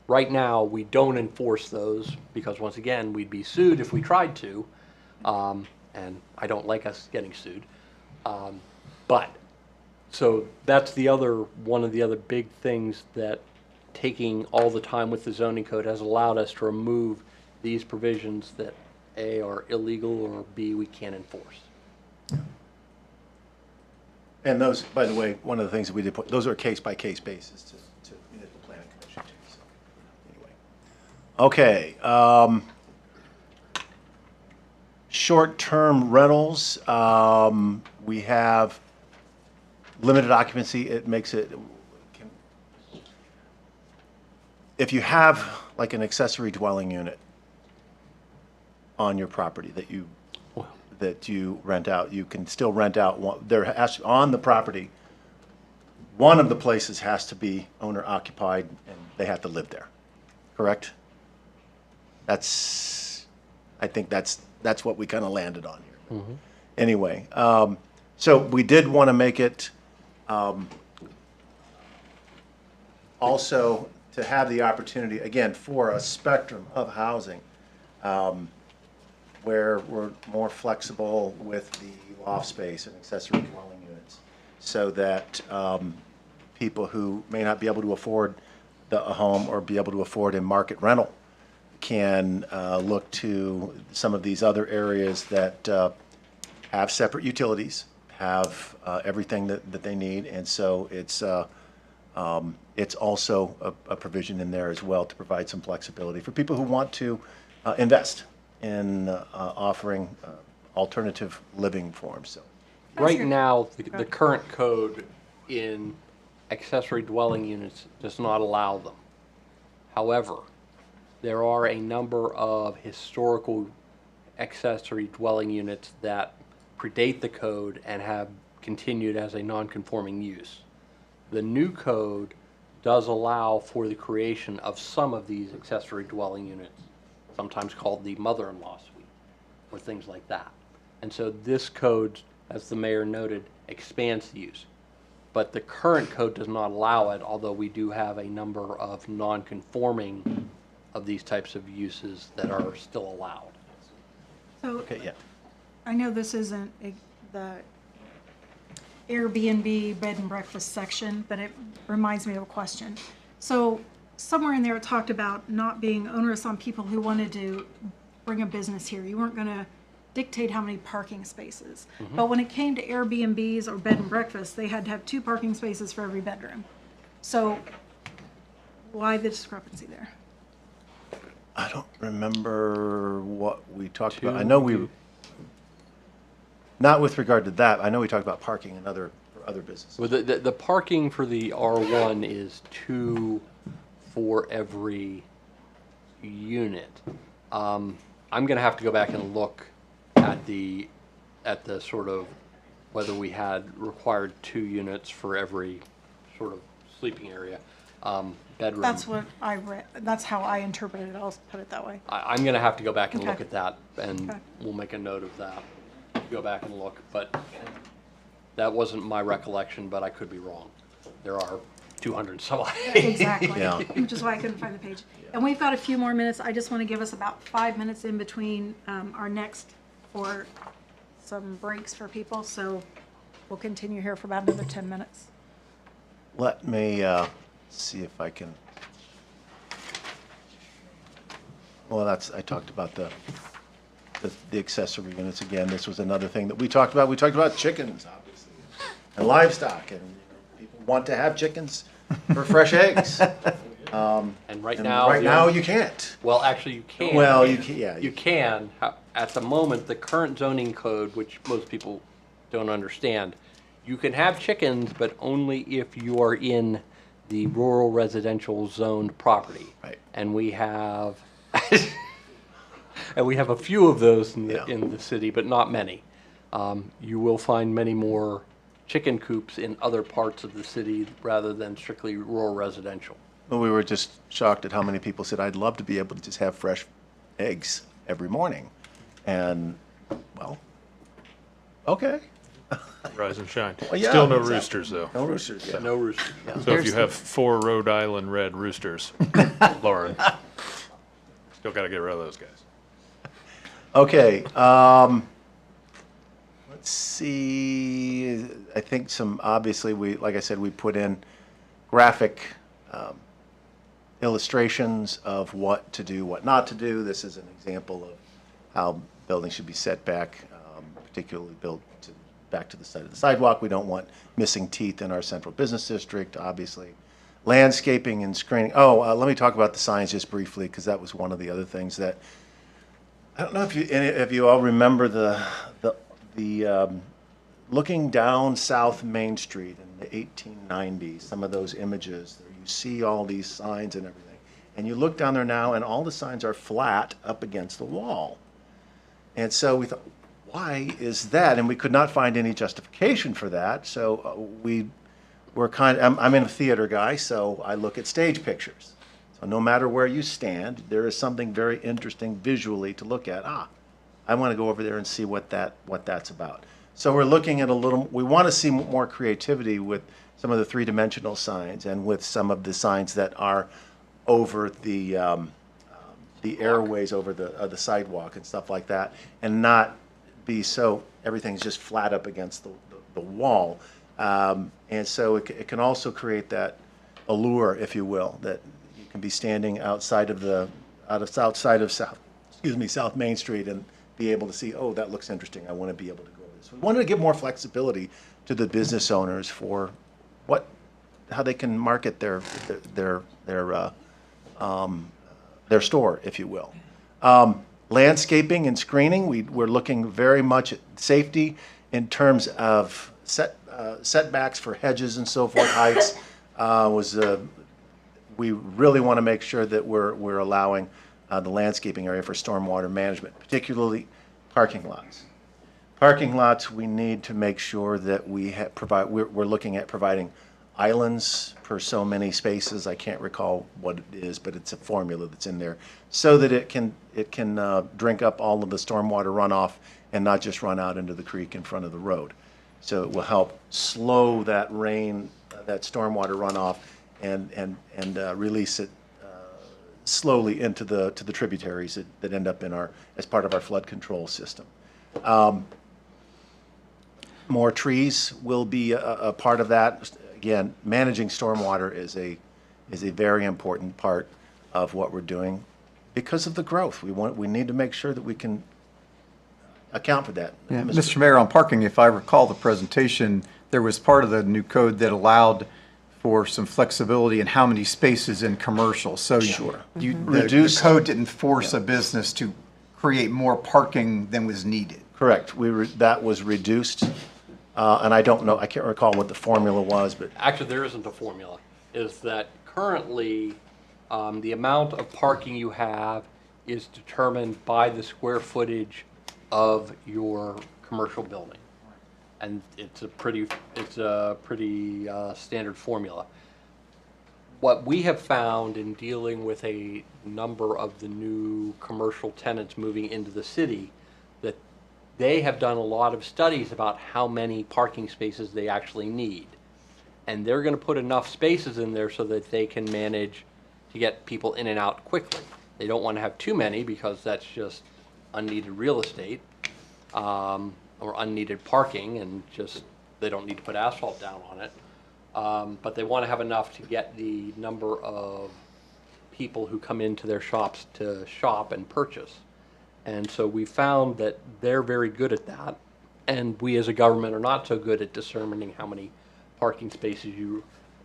Right now, we don't enforce those because, once again, we'd be sued if we tried to, and I don't like us getting sued. But so that's one of the other big things that taking all the time with the zoning code has allowed us to remove these provisions that A, are illegal, or B, we can't enforce. And those, by the way, one of the things that we did put, those are case-by-case basis to municipal planning commission too, so, anyway. Okay, short-term rentals, we have limited occupancy. It makes it, if you have like an accessory dwelling unit on your property that you rent out, you can still rent out on the property. One of the places has to be owner occupied and they have to live there, correct? I think that's what we kind of landed on here. Mm-hmm. Anyway, so we did want to make it also to have the opportunity, again, for a spectrum of housing, where we're more flexible with the loft space and accessory dwelling units, so that people who may not be able to afford a home or be able to afford a market rental can look to some of these other areas that have separate utilities, have everything that they need, and so it's also a provision in there as well to provide some flexibility for people who want to invest in offering alternative living forms. So, Right now, the current code in accessory dwelling units does not allow them. However, there are a number of historical accessory dwelling units that predate the code and have continued as a non-conforming use. The new code does allow for the creation of some of these accessory dwelling units, sometimes called the mother-in-law suite, or things like that. And so this code, as the mayor noted, expands the use. But the current code does not allow it, although we do have a number of non-conforming of these types of uses that are still allowed. So okay, yeah. I know this isn't the Airbnb bed and breakfast section, but it reminds me of a question. So somewhere in there it talked about not being onerous on people who wanted to bring a business here. You weren't going to dictate how many parking spaces. Mm-hmm. But when it came to Airbnbs or bed and breakfast, they had to have 2 parking spaces for every bedroom. So why the discrepancy there? I don't remember what we talked about. I know not with regard to that. I know we talked about parking and other businesses. Well, the parking for the R1 is 2 for every unit. I'm going to have to go back and look at the sort of whether we had required 2 units for every sort of sleeping area. Bedroom. That's what I read. That's how I interpreted it. I'll put it that way. I'm going to have to go back and Okay. look at that, and Okay. we'll make a note of that. Go back and look, but that wasn't my recollection, but I could be wrong. There are 200 some odd. Exactly. Yeah. Which is why I couldn't find the page. And we've got a few more minutes. I just want to give us about 5 minutes in between our next for some breaks for people. So we'll continue here for about another 10 minutes. Let me see if I can. Well, I talked about the accessory units again. This was another thing that we talked about. We talked about chickens, obviously, and livestock, and people want to have chickens for fresh eggs. And right now, now you can't. well, actually, you can. Well, you can. Yeah, You can. At the moment, the current zoning code, which most people don't understand, you can have chickens, but only if you are in the rural residential zoned property. Right. And we have, and we have a few of those in Yeah. the city, but not many. You will find many more chicken coops in other parts of the city rather than strictly rural residential. Well, we were just shocked at how many people said, I'd love to be able to just have fresh eggs every morning. And, well, okay. Rise and shine. Well, yeah, Still no exactly. roosters, though. No roosters, yeah. No roosters. Yeah. So if you have 4 Rhode Island red roosters, Lauren, still got to get rid of those guys. Okay, let's see, I think obviously, like I said, we put in graphic illustrations of what to do, what not to do. This is an example of how buildings should be set back, particularly built back to the side of the sidewalk. We don't want missing teeth in our central business district, obviously. Landscaping and screening. Let me talk about the signs just briefly, because that was one of the other things that, I don't know if you all remember the looking down South Main Street in the 1890s, some of those images, you see all these signs and everything. And you look down there now, and all the signs are flat up against the wall. And so we thought, why is that? And we could not find any justification for that. So I'm a theater guy, so I look at stage pictures. So no matter where you stand, there is something very interesting visually to look at. I want to go over there and see what that's about. So we're looking at we want to see more creativity with some of the three-dimensional signs and with some of the signs that are over the airways, over the sidewalk and stuff like that, and not be so everything's just flat up against the wall. And so it can also create that allure, if you will, that you can be standing outside of South Main Street and be able to see, oh, that looks interesting. I want to be able to go over this. We wanted to give more flexibility to the business owners for how they can market their store, if you will. Landscaping and screening, we're looking very much at safety in terms of setbacks for hedges and so forth, heights. We really want to make sure that we're allowing the landscaping area for stormwater management, particularly parking lots. Parking lots, we need to make sure that we're looking at providing islands per so many spaces. I can't recall what it is, but it's a formula that's in there, so that it can drink up all of the stormwater runoff and not just run out into the creek in front of the road. So it will help slow that that stormwater runoff, and release it slowly into the tributaries that end up as part of our flood control system. More trees will be a part of that. Again, managing stormwater is a very important part of what we're doing because of the growth. We need to make sure that we can account for that. Yeah, Mr. Mayor, on parking, if I recall the presentation, there was part of the new code that allowed for some flexibility in how many spaces in commercial. So Sure. The code didn't force a business to create more parking than was needed. Correct. That was reduced, and I can't recall what the formula was, but Actually, there isn't a formula. Is that currently the amount of parking you have is determined by the square footage of your commercial building, and it's a pretty standard formula. What we have found in dealing with a number of the new commercial tenants moving into the city, that they have done a lot of studies about how many parking spaces they actually need. And they're going to put enough spaces in there so that they can manage to get people in and out quickly. They don't want to have too many because that's just unneeded real estate, or unneeded parking, and just they don't need to put asphalt down on it. But they want to have enough to get the number of people who come into their shops to shop and purchase. And so we found that they're very good at that, and we as a government are not so good at determining how many parking spaces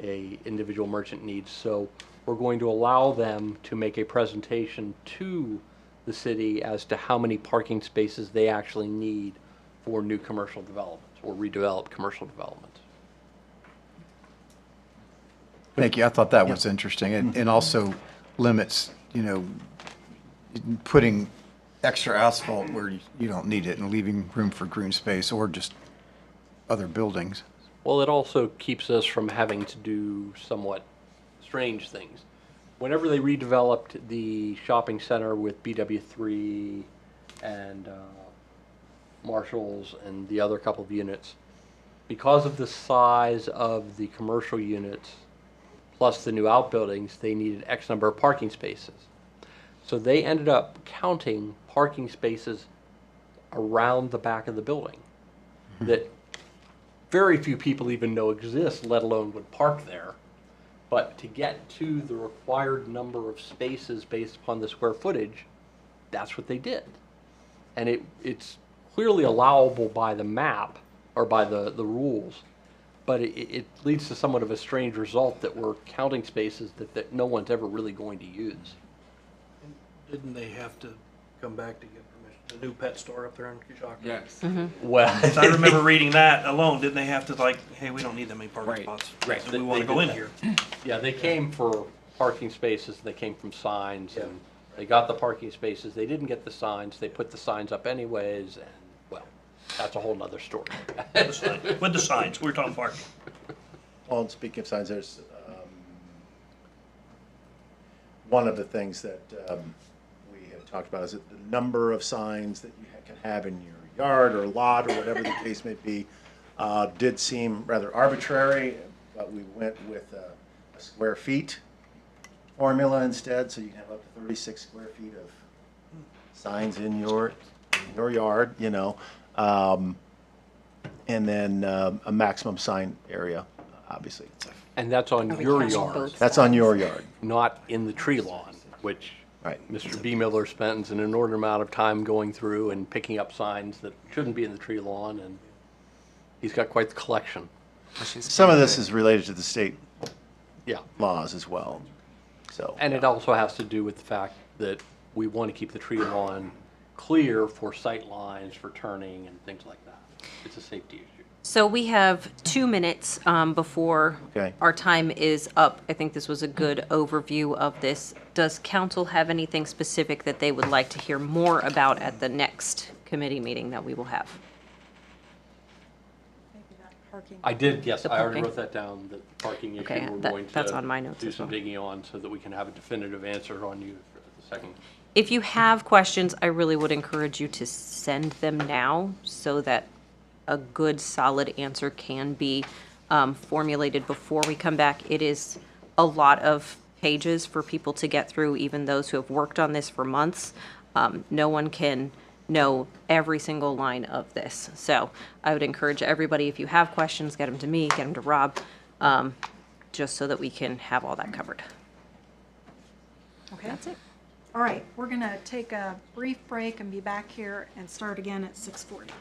a individual merchant needs. So we're going to allow them to make a presentation to the city as to how many parking spaces they actually need for new commercial developments or redeveloped commercial developments. Thank you. I thought that was interesting, and also limits, putting extra asphalt where you don't need it and leaving room for green space or just other buildings. Well, it also keeps us from having to do somewhat strange things. Whenever they redeveloped the shopping center with BW3 and Marshalls and the other couple of units, because of the size of the commercial units plus the new outbuildings, they needed X number of parking spaces. So they ended up counting parking spaces around the back of the building that very few people even know exist, let alone would park there. But to get to the required number of spaces based upon the square footage, that's what they did. And it's clearly allowable by the map or by the rules, but it leads to somewhat of a strange result that we're counting spaces that no one's ever really going to use. Didn't they have to come back to get permission? The new pet store up there in Cushaka? Yes. Well, I remember reading that alone. Didn't they have to like, hey, we don't need that many parking Right. spots. Right. We want to go in here. yeah, they came for parking spaces, they came from signs, and they got the parking spaces. They didn't get the signs, they put the signs up anyways, and, well, that's a whole nother story. With the signs, we're talking parking. Well, and speaking of signs, there's one of the things that we have talked about is that the number of signs that you can have in your yard or lot or whatever the case may be did seem rather arbitrary, but we went with a square feet formula instead, so you can have up to 36 square feet of signs in your yard, and then a maximum sign area, obviously. And that's on your yard, That's on your yard. not in the tree lawn, which Right. Mr. B. Miller spends an inordinate amount of time going through and picking up signs that shouldn't be in the tree lawn, and he's got quite the collection. Some of this is related to the state Yeah. laws as well, so. And it also has to do with the fact that we want to keep the tree lawn clear for sight lines, for turning and things like that. It's a safety issue. So we have 2 minutes before Okay. our time is up. I think this was a good overview of this. Does council have anything specific that they would like to hear more about at the next committee meeting that we will have? Maybe that parking. I did, yes, The I already parking? wrote that down, the parking issue. Okay, We're that- going to that's on my notes do as some well. digging on so that we can have a definitive answer on you for the second. If you have questions, I really would encourage you to send them now so that a good, solid answer can be formulated before we come back. It is a lot of pages for people to get through, even those who have worked on this for months. No one can know every single line of this. So I would encourage everybody, if you have questions, get them to me, get them to Rob, just so that we can have all that covered. Okay. That's it. All right, we're going to take a brief break and be back here and start again at 6:40.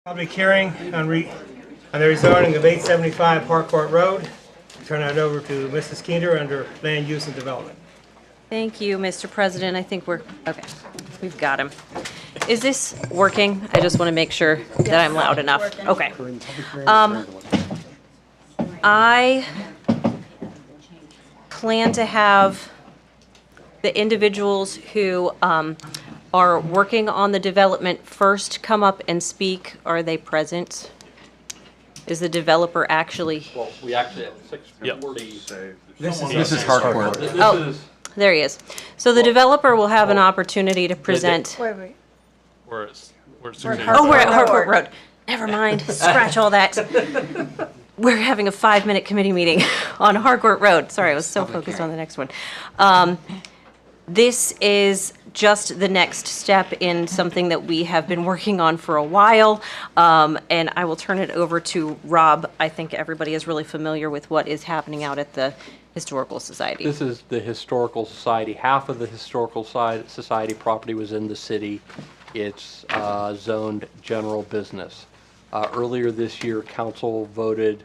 Public hearing on the rezoning of 875 Harcourt Road. Turn that over to Mrs. Keener under Land Use and Development. Thank you, Mr. President. I think we're, okay, we've got him. Is this working? I just want to make sure that I'm loud enough. Okay. I plan to have the individuals who are working on the development first come up and speak. Are they present? Is the developer actually? Well, we actually have 6:40. This is Harcourt. This Oh. is, There he is. So the developer will have an opportunity to present. Wait. Where's Oh, we're at Harcourt Road. Never mind, scratch all that. We're having a 5-minute committee meeting on Harcourt Road. Sorry, I was so focused on the next one. This is just the next step in something that we have been working on for a while. And I will turn it over to Rob. I think everybody is really familiar with what is happening out at the Historical Society. this is the Historical Society. Half of the Historical Society property was in the city. It's zoned general business. Earlier this year, council voted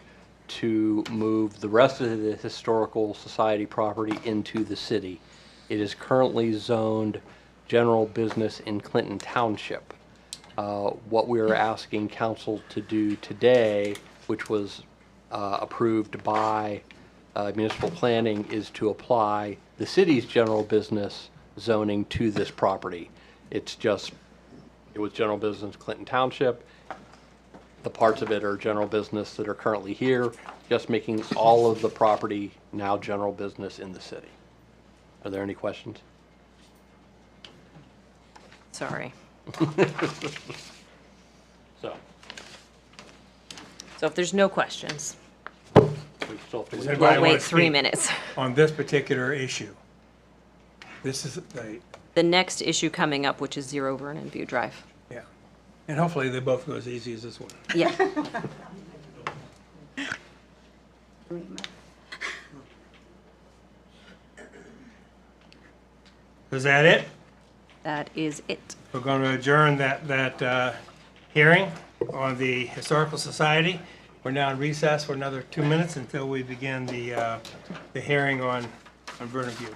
to move the rest of the Historical Society property into the city. It is currently zoned general business in Clinton Township. What we are asking council to do today, which was approved by municipal planning, is to apply the city's general business zoning to this property. It was general business Clinton Township. The parts of it are general business that are currently here, just making all of the property now general business in the city. Are there any questions? Sorry. So, So if there's no questions, we still have to Does wait. anybody we'll wanna wait 3 speak minutes. on this particular issue? This is, The next issue coming up, which is 0 Vernon View Drive. yeah. And hopefully they both go as easy as this one. Yeah. Is that it? That is it. We're going to adjourn that hearing on the Historical Society. We're now in recess for another 2 minutes until we begin the hearing on Vernon View.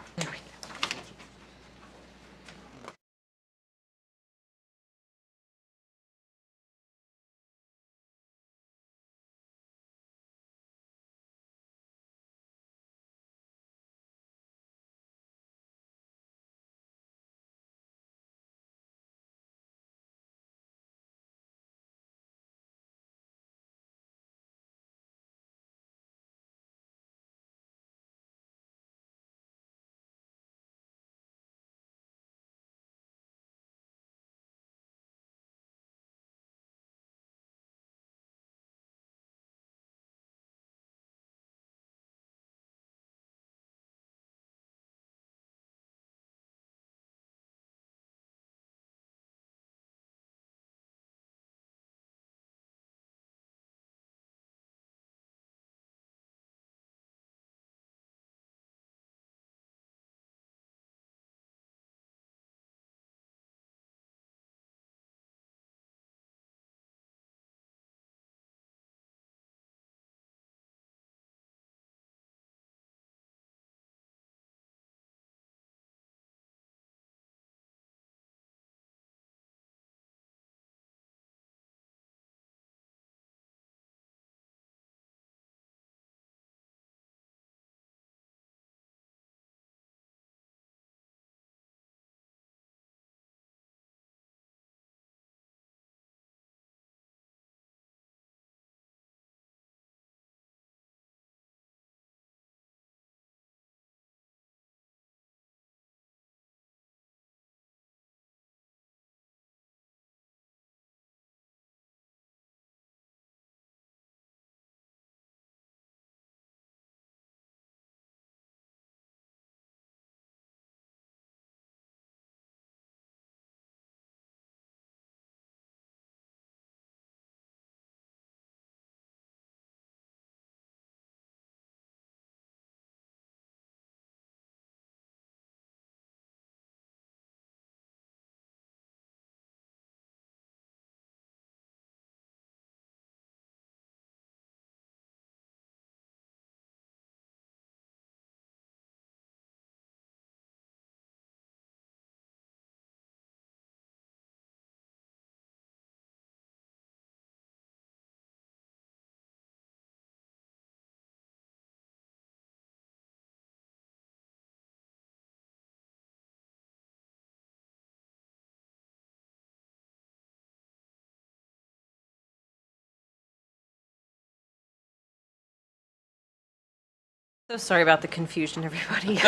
So sorry about the confusion, everybody.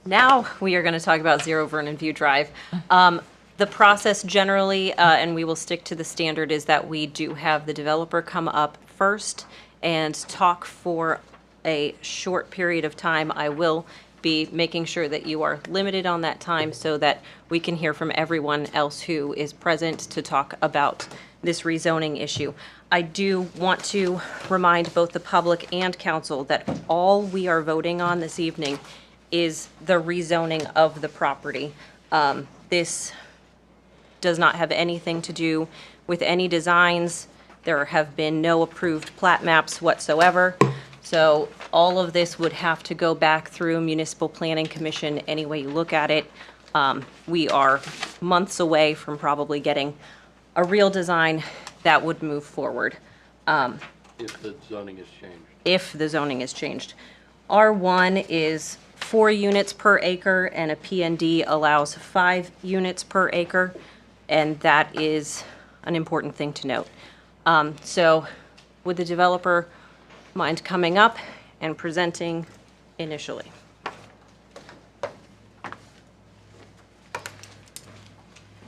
Now we are going to talk about Zero Vernon View Drive. The process generally, and we will stick to the standard, is that we do have the developer come up first and talk for a short period of time. I will be making sure that you are limited on that time so that we can hear from everyone else who is present to talk about this rezoning issue. I do want to remind both the public and council that all we are voting on this evening is the rezoning of the property. This does not have anything to do with any designs. There have been no approved plat maps whatsoever. So all of this would have to go back through Municipal Planning Commission any way you look at it. We are months away from probably getting a real design that would move forward. If the zoning is changed. If the zoning is changed. R1 is 4 units per acre and a PND allows 5 units per acre. And that is an important thing to note. So would the developer mind coming up and presenting initially?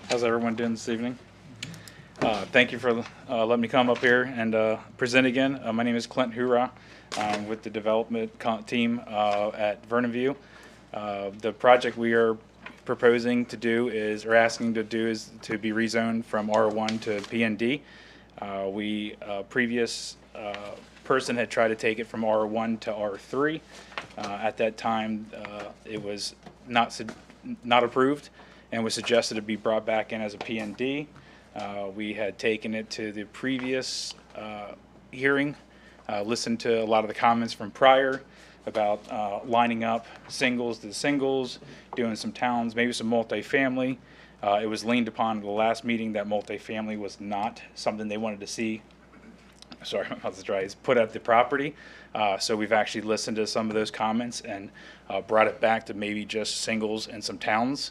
How's everyone doing this evening? Thank you for letting me come up here and present again. My name is Clint Hoorah. I'm with the development team at Vernon View. The project we are proposing to do is, or asking to do, is to be rezoned from R1 to PND. Previous person had tried to take it from R1 to R3. At that time, it was not approved and was suggested to be brought back in as a PND. We had taken it to the previous hearing, listened to a lot of the comments from prior about lining up singles to singles, doing some towns, maybe some multifamily. It was leaned upon at the last meeting that multifamily was not something they wanted to see. Sorry, my mouth is dry. Is put at the property. So we've actually listened to some of those comments and brought it back to maybe just singles and some towns.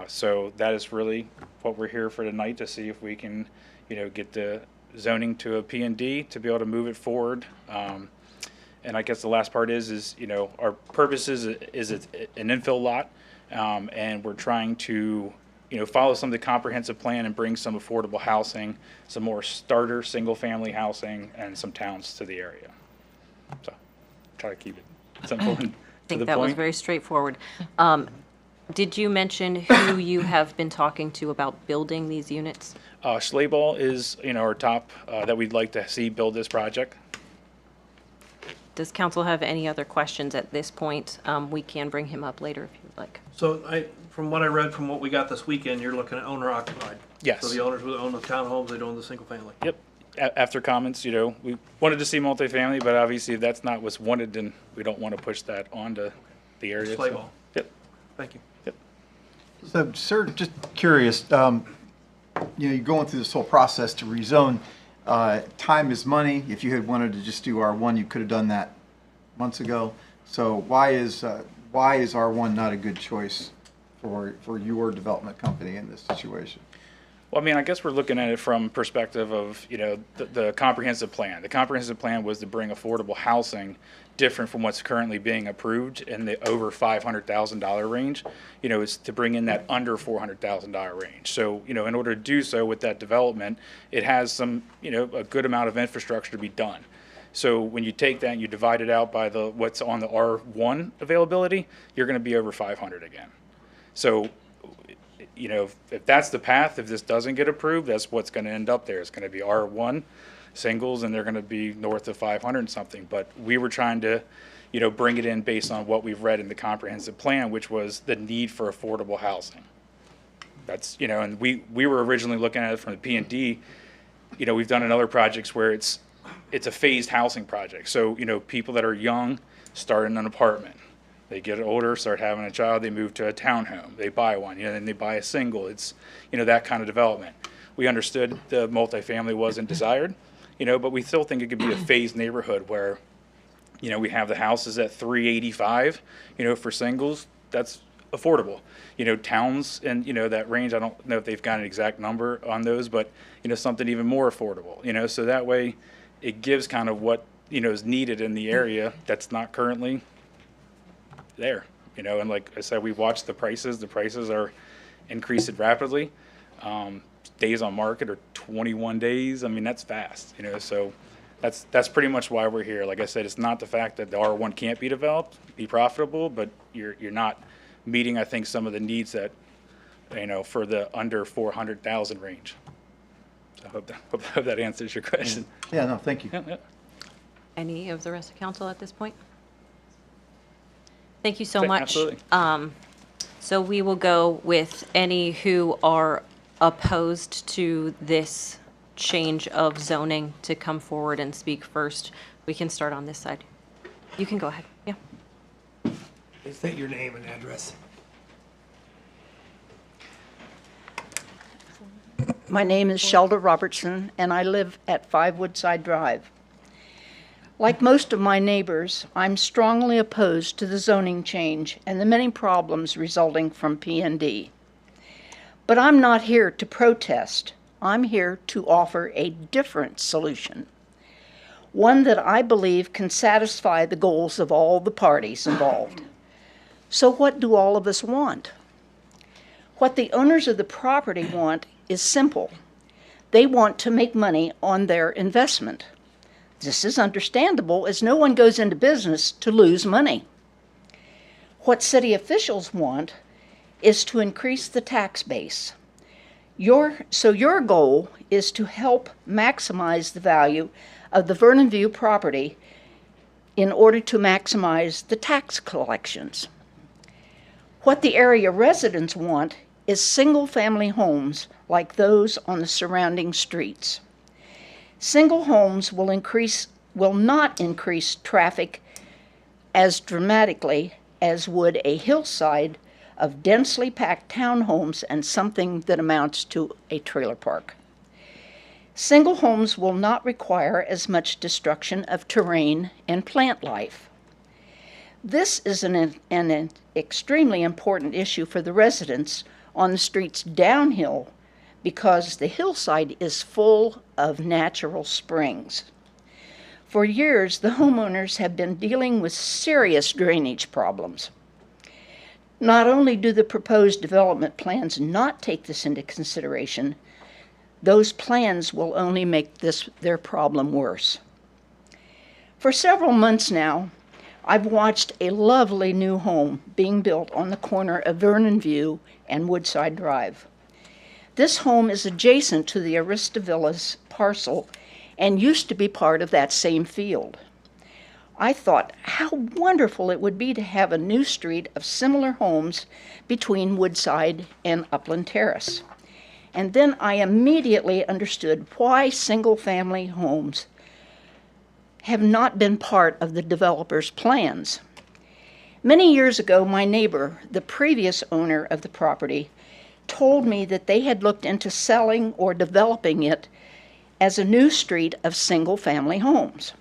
So that is really what we're here for tonight, to see if we can, get the zoning to a P&D to be able to move it forward. And I guess the last part is our purpose is an infill lot, and we're trying to, follow some of the comprehensive plan and bring some affordable housing, some more starter single-family housing, and some towns to the area. So, try to keep it simple and to the point. I think that was very straightforward. Did you mention who you have been talking to about building these units? Schlabel is, our top that we'd like to see build this project. Does council have any other questions at this point? We can bring him up later if you would like. So from what I read from what we got this weekend, you're looking at owner occupied. Yes. So the owners would own the townhomes, they'd own the single family. Yep. After comments, we wanted to see multifamily, but obviously if that's not what's wanted, then we don't want to push that onto the area. Slay So, ball. yep. Thank you. Yep. So, sir, just curious, you're going through this whole process to rezone. Time is money. If you had wanted to just do R1, you could have done that months ago. So why is R1 not a good choice for your development company in this situation? Well, I mean, I guess we're looking at it from perspective of, the comprehensive plan. The comprehensive plan was to bring affordable housing different from what's currently being approved in the over $500,000 range. It's to bring in that under $400,000 range. So, in order to do so with that development, it has some, a good amount of infrastructure to be done. So when you take that and you divide it out by what's on the R1 availability, you're going to be over 500 again. So, if that's the path, if this doesn't get approved, that's what's going to end up there. It's going to be R1 singles, and they're going to be north of 500 and something. But we were trying to, bring it in based on what we've read in the comprehensive plan, which was the need for affordable housing. That's, and we were originally looking at it from the P&D. We've done in other projects where it's a phased housing project. So, people that are young start in an apartment. They get older, start having a child, they move to a townhome, they buy one, then they buy a single. It's, that kind of development. We understood the multifamily wasn't desired, but we still think it could be a phased neighborhood where, we have the houses at 385, for singles, that's affordable. Towns and, that range, I don't know if they've got an exact number on those, but, something even more affordable, so that way it gives kind of what is needed in the area that's not currently there, and like I said, we've watched the prices are increasing rapidly. Days on market are 21 days. I mean, that's fast, so that's pretty much why we're here. Like I said, it's not the fact that the R1 can't be developed, be profitable, but you're not meeting, I think, some of the needs that, for the under 400,000 range. So I hope that answers your question. Yeah, no, thank you. Yeah. Any of the rest of council at this point? Thank you so much. Absolutely. So we will go with any who are opposed to this change of zoning to come forward and speak first. We can start on this side. You can go ahead. Yeah. State your name and address. My name is Shelda Robertson, and I live at 5 Woodside Drive. Like most of my neighbors, I'm strongly opposed to the zoning change and the many problems resulting from P&D. But I'm not here to protest. I'm here to offer a different solution, one that I believe can satisfy the goals of all the parties involved. So what do all of us want? What the owners of the property want is simple. They want to make money on their investment. This is understandable, as no one goes into business to lose money. What city officials want is to increase the tax base. Your goal is to help maximize the value of the Vernon View property in order to maximize the tax collections. What the area residents want is single-family homes like those on the surrounding streets. Single homes will not increase traffic as dramatically as would a hillside of densely packed townhomes and something that amounts to a trailer park. Single homes will not require as much destruction of terrain and plant life. This is an extremely important issue for the residents on the streets downhill because the hillside is full of natural springs. For years, the homeowners have been dealing with serious drainage problems. Not only do the proposed development plans not take this into consideration, those plans will only make their problem worse. For several months now, I've watched a lovely new home being built on the corner of Vernon View and Woodside Drive. This home is adjacent to the Arista Villas parcel and used to be part of that same field. I thought how wonderful it would be to have a new street of similar homes between Woodside and Upland Terrace. And then I immediately understood why single-family homes have not been part of the developer's plans. Many years ago, my neighbor, the previous owner of the property, told me that they had looked into selling or developing it as a new street of single-family homes.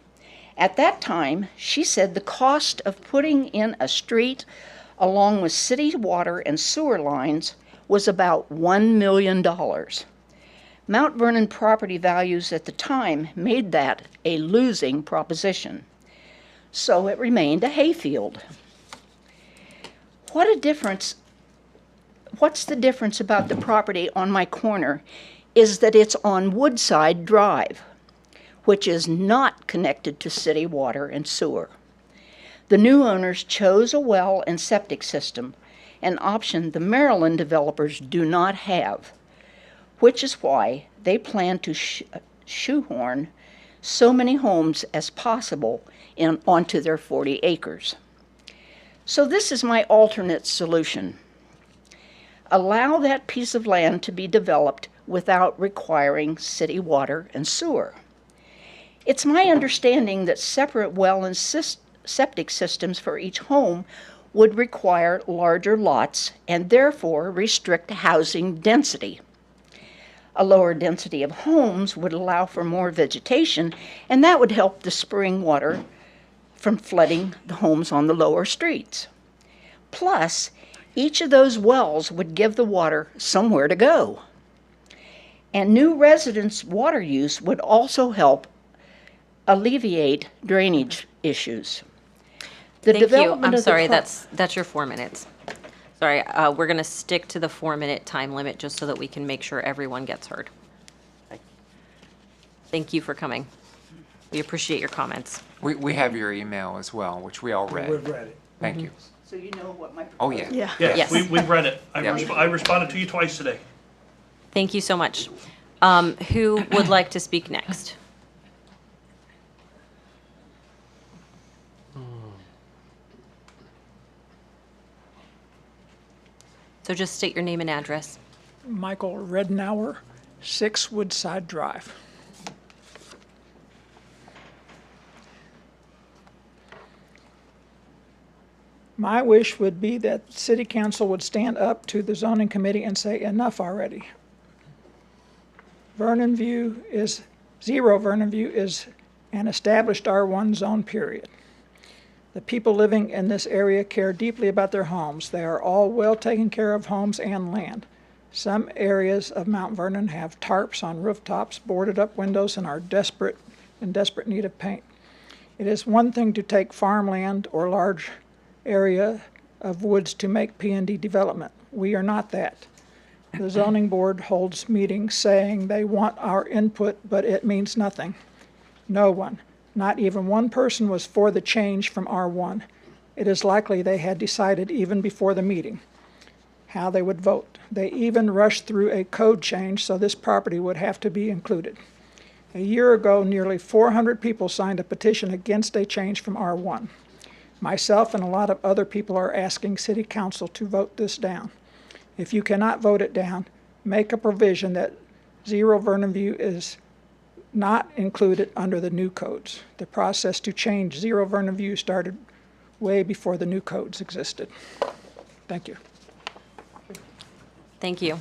At that time, she said the cost of putting in a street along with city water and sewer lines was about $1 million. Mount Vernon property values at the time made that a losing proposition. So it remained a hayfield. What's the difference about the property on my corner is that it's on Woodside Drive, which is not connected to city water and sewer. The new owners chose a well and septic system, an option the Maryland developers do not have, which is why they plan to shoehorn so many homes as possible onto their 40 acres. So this is my alternate solution. Allow that piece of land to be developed without requiring city water and sewer. It's my understanding that separate well and septic systems for each home would require larger lots and therefore restrict housing density. A lower density of homes would allow for more vegetation, and that would help the spring water from flooding the homes on the lower streets. Plus, each of those wells would give the water somewhere to go. And new residents' water use would also help alleviate drainage issues. The Thank you. development I'm of the sorry, pro- that's your 4 minutes. Sorry, we're going to stick to the 4-minute time limit just so that we can make sure everyone gets heard. Thank you for coming. We appreciate your comments. We have your email as well, which we all read. We've read it. Thank you. So you know what my. Oh, yeah. Yeah. Yes, Yes. we've read it. Yeah. I responded to you twice today. Thank you so much. Who would like to speak next? So just state your name and address. Michael Rednauer, 6 Woodside Drive. My wish would be that city council would stand up to the zoning committee and say enough already. Vernon View is, 0 Vernon View is an established R1 zone, period. The people living in this area care deeply about their homes. They are all well taken care of homes and land. Some areas of Mount Vernon have tarps on rooftops, boarded up windows, and are in desperate need of paint. It is one thing to take farmland or large area of woods to make P&D development. We are not that. The zoning board holds meetings saying they want our input, but it means nothing. No one, not even one person, was for the change from R1. It is likely they had decided even before the meeting how they would vote. They even rushed through a code change so this property would have to be included. A year ago, nearly 400 people signed a petition against a change from R1. Myself and a lot of other people are asking City Council to vote this down. If you cannot vote it down, make a provision that 0 Vernon View is not included under the new codes. The process to change 0 Vernon View started way before the new codes existed. Thank you. Thank you.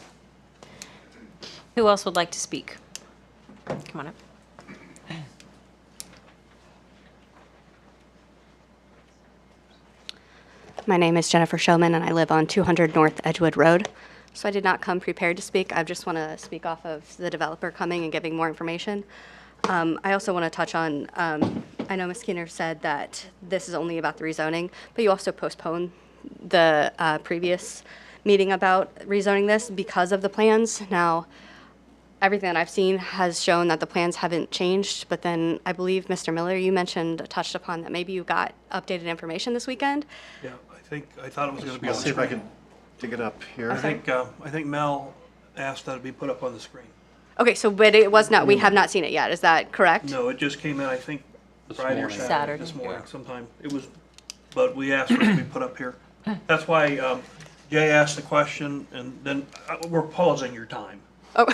Who else would like to speak? Come on up. My name is Jennifer Showman, and I live on 200 North Edgewood Road. So I did not come prepared to speak. I just want to speak off of the developer coming and giving more information. I also want to touch on, I know Ms. Keener said that this is only about the rezoning, but you also postponed the previous meeting about rezoning this because of the plans. Now, everything that I've seen has shown that the plans haven't changed, but then I believe, Mr. Miller, you touched upon that maybe you got updated information this weekend. Yeah, I thought it was going to be on Let's the see if I screen. can dig it up here. I think Mel asked that it be put up on the screen. Okay, so but it was not, we have not seen it yet, is that correct? No, it just came in, I think, This Friday or morning. Saturday, this morning sometime. It was, but we asked for it to be put up here. That's why Jay asked the question, and then we're pausing your time. Oh,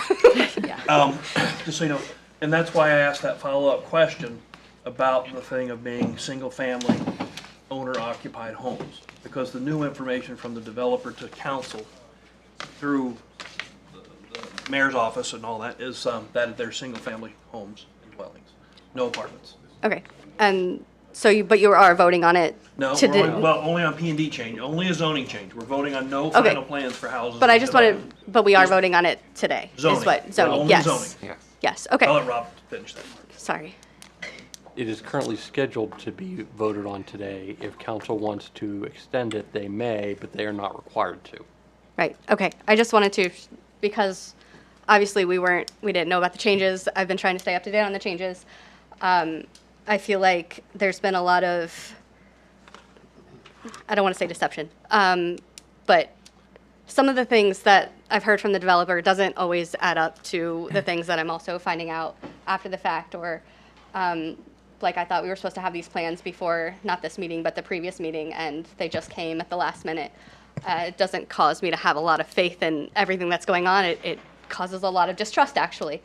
Just so you know, and that's why I asked that follow-up question about the thing of being single-family owner-occupied homes. Because the new information from the developer to council through the mayor's office and all that is that they're single-family homes and dwellings, no apartments. okay, and so but you are voting on it? No, to we're do- only on P&D change, only a zoning change. We're voting on no Okay. final plans for houses. But I and just wanted, development. but we are voting on it today, Zoning. is what, zoning, Only yes. zoning. Yes. Yes, okay, I'll let Rob finish that part. sorry. It is currently scheduled to be voted on today. If council wants to extend it, they may, but they are not required to. Right, okay, I just wanted to, because obviously we didn't know about the changes. I've been trying to stay up to date on the changes. I feel like there's been a lot of, I don't want to say deception, but some of the things that I've heard from the developer doesn't always add up to the things that I'm also finding out after the fact, or like I thought we were supposed to have these plans before, not this meeting, but the previous meeting, and they just came at the last minute. It doesn't cause me to have a lot of faith in everything that's going on. It causes a lot of distrust, actually,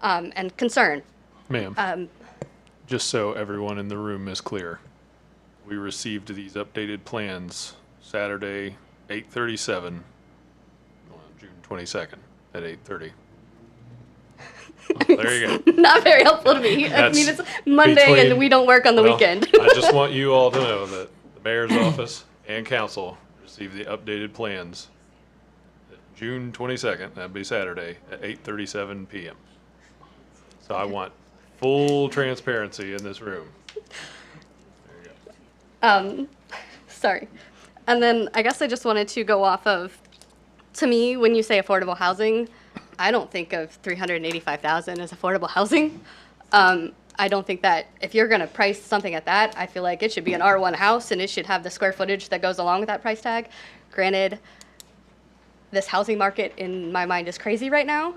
and concern. Ma'am, just so everyone in the room is clear, we received these updated plans Saturday, 8:37, June 22nd at 8:30. There you go. Not very helpful to me. I mean, it's Monday and we don't work on the weekend. I just want you all to know that the mayor's office and council received the updated plans June 22nd, that'd be Saturday, at 8:37 p.m. So I want Full transparency in this room. Sorry. And then I guess I just wanted to go off of, to me, when you say affordable housing, I don't think of 385,000 as affordable housing. I don't think that if you're going to price something at that, I feel like it should be an R1 house and it should have the square footage that goes along with that price tag. Granted, this housing market in my mind is crazy right now.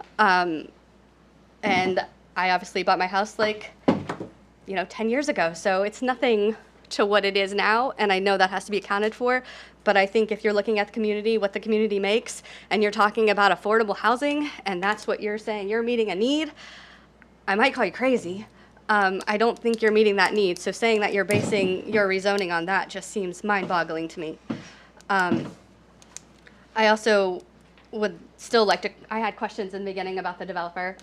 And I obviously bought my house 10 years ago. So it's nothing to what it is now. And I know that has to be accounted for. But I think if you're looking at the community, what the community makes, and you're talking about affordable housing, and that's what you're saying, you're meeting a need, I might call you crazy. I don't think you're meeting that need. So saying that you're basing your rezoning on that just seems mind-boggling to me. I also would still like to, I had questions in the beginning about the developer,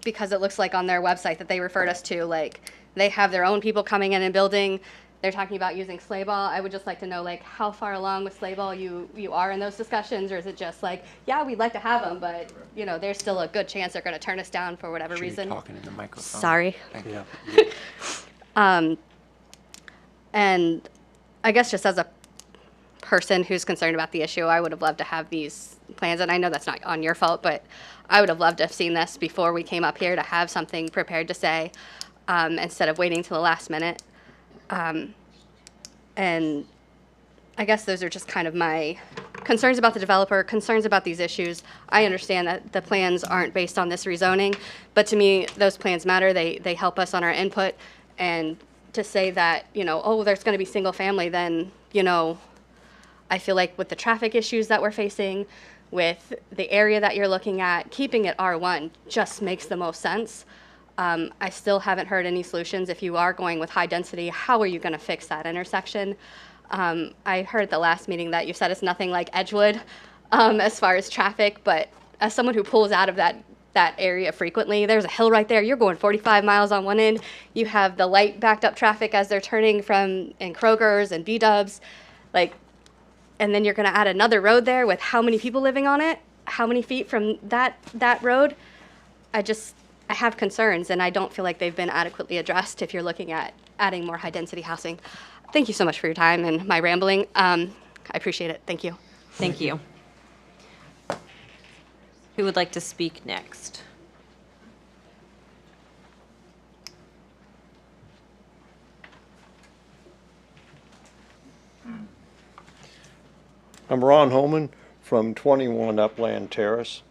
because it looks like on their website that they referred us to, they have their own people coming in and building. They're talking about using sleigh ball. I would just like to know, how far along with sleigh ball you are in those discussions, or is it just yeah, we'd like to have them, but, there's still a good chance they're going to turn us down for whatever reason. Talking in the microphone. Sorry. Yeah. And I guess just as a person who's concerned about the issue, I would have loved to have these plans, and I know that's not on your fault, but I would have loved to have seen this before we came up here to have something prepared to say, instead of waiting till the last minute. And I guess those are just kind of my concerns about the developer, concerns about these issues. I understand that the plans aren't based on this rezoning, but to me, those plans matter. They help us on our input. And to say that, oh, there's going to be single family, then, I feel like with the traffic issues that we're facing, with the area that you're looking at, keeping it R1 just makes the most sense. I still haven't heard any solutions. If you are going with high density, how are you going to fix that intersection? I heard at the last meeting that you said it's nothing like Edgewood as far as traffic, but as someone who pulls out of that area frequently, there's a hill right there. You're going 45 miles on one end. You have the light backed up traffic as they're turning from in Kroger's and B-dubs. And then you're going to add another road there with how many people living on it? How many feet from that road? I have concerns, and I don't feel like they've been adequately addressed if you're looking at adding more high-density housing. Thank you so much for your time and my rambling. I appreciate it. Thank you. Thank you. Who would like to speak next? I'm Ron Homan from 21 Upland Terrace.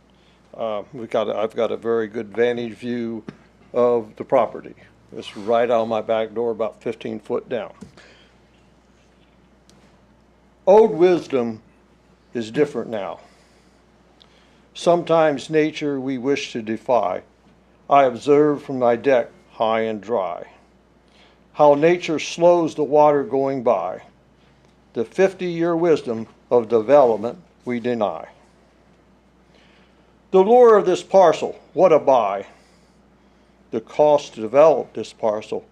I've got a very good vantage view of the property. It's right out of my back door, about 15 foot down. Old wisdom is different now. Sometimes nature we wish to defy. I observe from my deck high and dry how nature slows the water going by. The 50-year wisdom of development we deny. The lure of this parcel, what a buy. The cost to develop this parcel,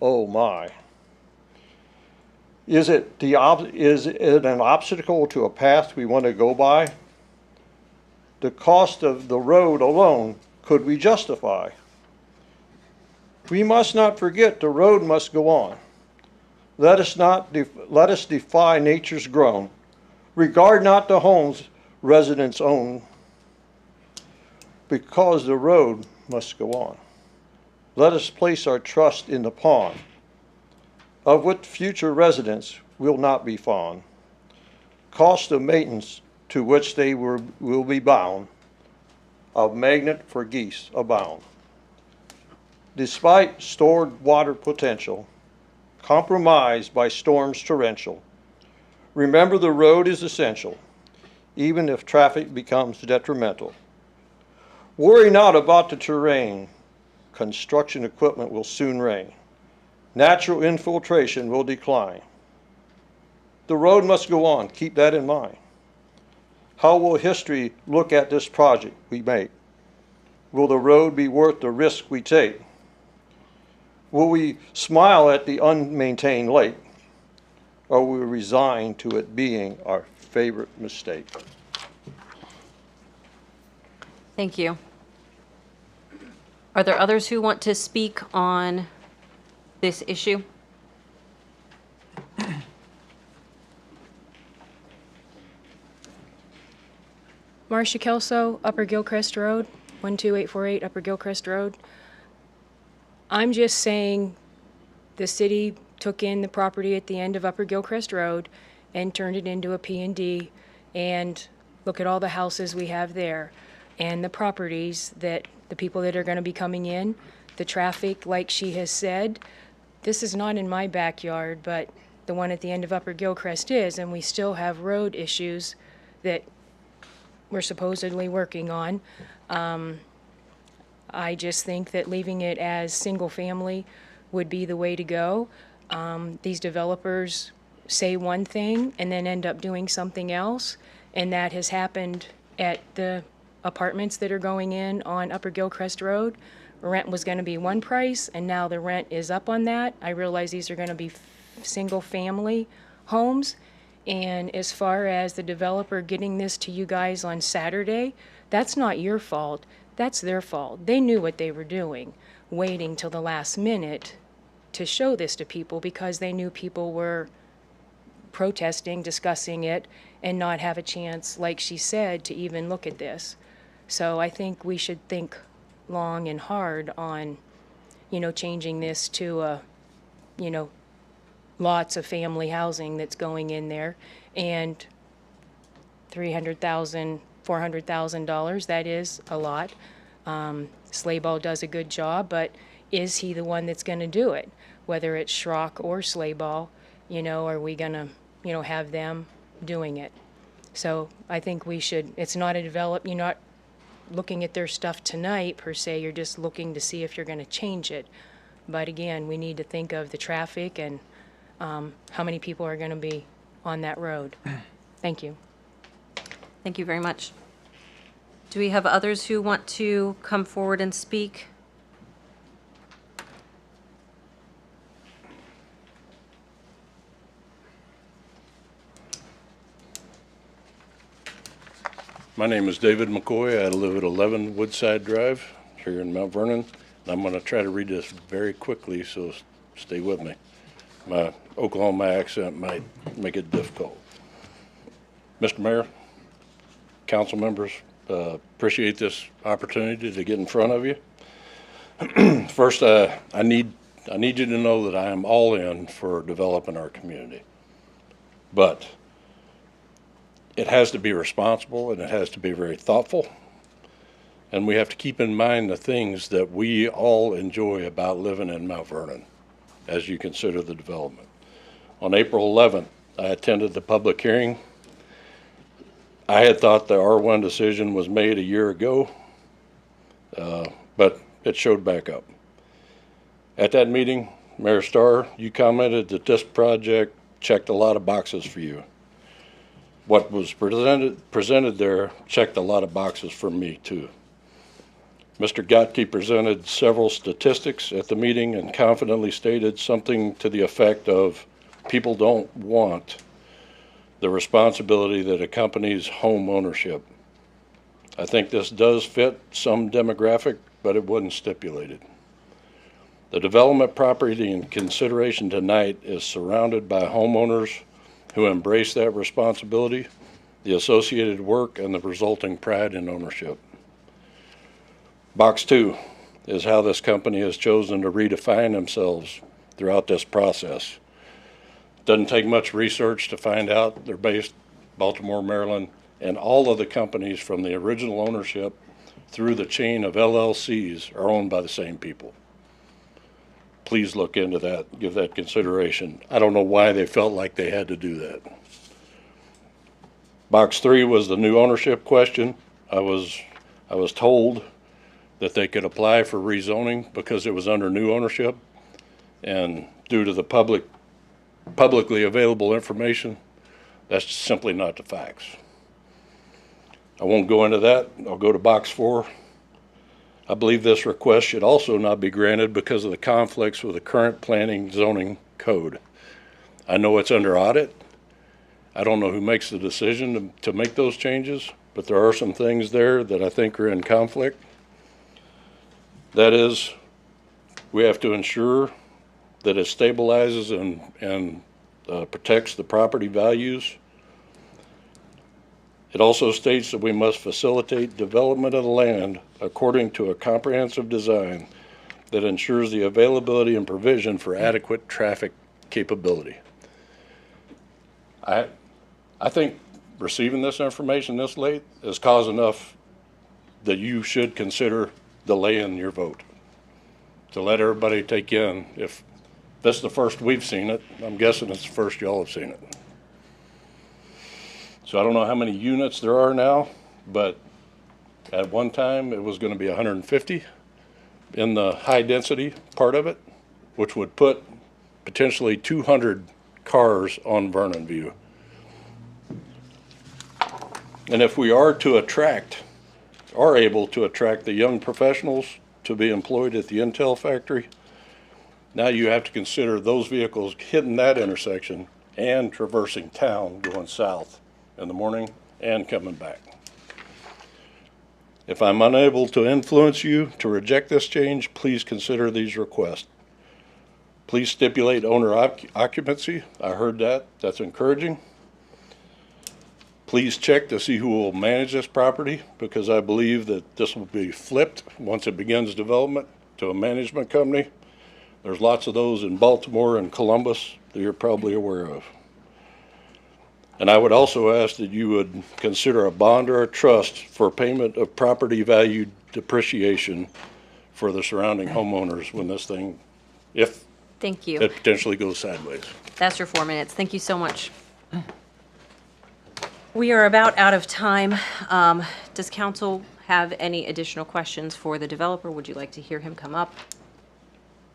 oh my. Is it an obstacle to a path we want to go by? The cost of the road alone, could we justify? We must not forget the road must go on. Let us defy nature's groan. Regard not the homes residents own, because the road must go on. Let us place our trust in the pond, of which future residents will not be fond. Cost of maintenance to which they will be bound, of magnet for geese abound. Despite stored water potential, compromised by storms torrential, remember the road is essential, even if traffic becomes detrimental. Worry not about the terrain. Construction equipment will soon rain. Natural infiltration will decline. The road must go on. Keep that in mind. How will history look at this project we make? Will the road be worth the risk we take? Will we smile at the unmaintained lake? Or will we resign to it being our favorite mistake? Thank you. Are there others who want to speak on this issue? Marcia Kelso, Upper Gilchrist Road, 12848 Upper Gilchrist Road. I'm just saying the city took in the property at the end of Upper Gilchrist Road and turned it into a P&D, and look at all the houses we have there and the properties that the people that are going to be coming in, the traffic, like she has said. This is not in my backyard, but the one at the end of Upper Gilchrist is, and we still have road issues that we're supposedly working on. I just think that leaving it as single family would be the way to go. These developers say one thing and then end up doing something else, and that has happened at the apartments that are going in on Upper Gilchrist Road. Rent was going to be one price, and now the rent is up on that. I realize these are going to be single family homes. And as far as the developer getting this to you guys on Saturday, that's not your fault. That's their fault. They knew what they were doing, waiting till the last minute to show this to people because they knew people were protesting, discussing it, and not have a chance, like she said, to even look at this. So I think we should think long and hard on, changing this to a, lots of family housing that's going in there, and $300,000, $400,000, that is a lot. Slayball does a good job, but is he the one that's going to do it? Whether it's Schrock or Slayball, are we going to, have them doing it? So I think we should, it's not a you're not looking at their stuff tonight per se, you're just looking to see if you're going to change it. But again, we need to think of the traffic and how many people are going to be on that road. Thank you. Thank you very much. Do we have others who want to come forward and speak? My name is David McCoy. I live at 11 Woodside Drive here in Mount Vernon. And I'm going to try to read this very quickly, so stay with me. My Oklahoma accent might make it difficult. Mr. Mayor, council members, appreciate this opportunity to get in front of you. First, I need you to know that I am all in for developing our community. But it has to be responsible and it has to be very thoughtful. And we have to keep in mind the things that we all enjoy about living in Mount Vernon as you consider the development. On April 11th, I attended the public hearing. I had thought the R1 decision was made a year ago, but it showed back up. At that meeting, Mayor Starr, you commented that this project checked a lot of boxes for you. What was presented there checked a lot of boxes for me too. Mr. Gotke presented several statistics at the meeting and confidently stated something to the effect of people don't want the responsibility that accompanies home ownership. I think this does fit some demographic, but it wasn't stipulated. The development property in consideration tonight is surrounded by homeowners who embrace that responsibility, the associated work, and the resulting pride in ownership. Box 2 is how this company has chosen to redefine themselves throughout this process. Doesn't take much research to find out they're based Baltimore, Maryland, and all of the companies from the original ownership through the chain of LLCs are owned by the same people. Please look into that, give that consideration. I don't know why they felt like they had to do that. Box 3 was the new ownership question. I was told that they could apply for rezoning because it was under new ownership, and due to the publicly available information, that's simply not the facts. I won't go into that. I'll go to box 4. I believe this request should also not be granted because of the conflicts with the current planning zoning code. I know it's under audit. I don't know who makes the decision to make those changes, but there are some things there that I think are in conflict. That is, we have to ensure that it stabilizes and protects the property values. It also states that we must facilitate development of the land according to a comprehensive design that ensures the availability and provision for adequate traffic capability. I think receiving this information this late is cause enough that you should consider delaying your vote, to let everybody take in. If this is the first we've seen it, I'm guessing it's the first y'all have seen it. So I don't know how many units there are now, but at one time it was going to be 150 in the high density part of it, which would put potentially 200 cars on Vernon View. And if we are able to attract the young professionals to be employed at the Intel factory, now you have to consider those vehicles hitting that intersection and traversing town going south in the morning and coming back. If I'm unable to influence you to reject this change, please consider these requests. Please stipulate owner occupancy. I heard that. That's encouraging. Please check to see who will manage this property, because I believe that this will be flipped once it begins development to a management company. There's lots of those in Baltimore and Columbus that you're probably aware of. And I would also ask that you would consider a bond or a trust for payment of property value depreciation for the surrounding homeowners when this thing, if Thank you. it potentially goes sideways. That's your 4 minutes. Thank you so much. We are about out of time. Does council have any additional questions for the developer? Would you like to hear him come up?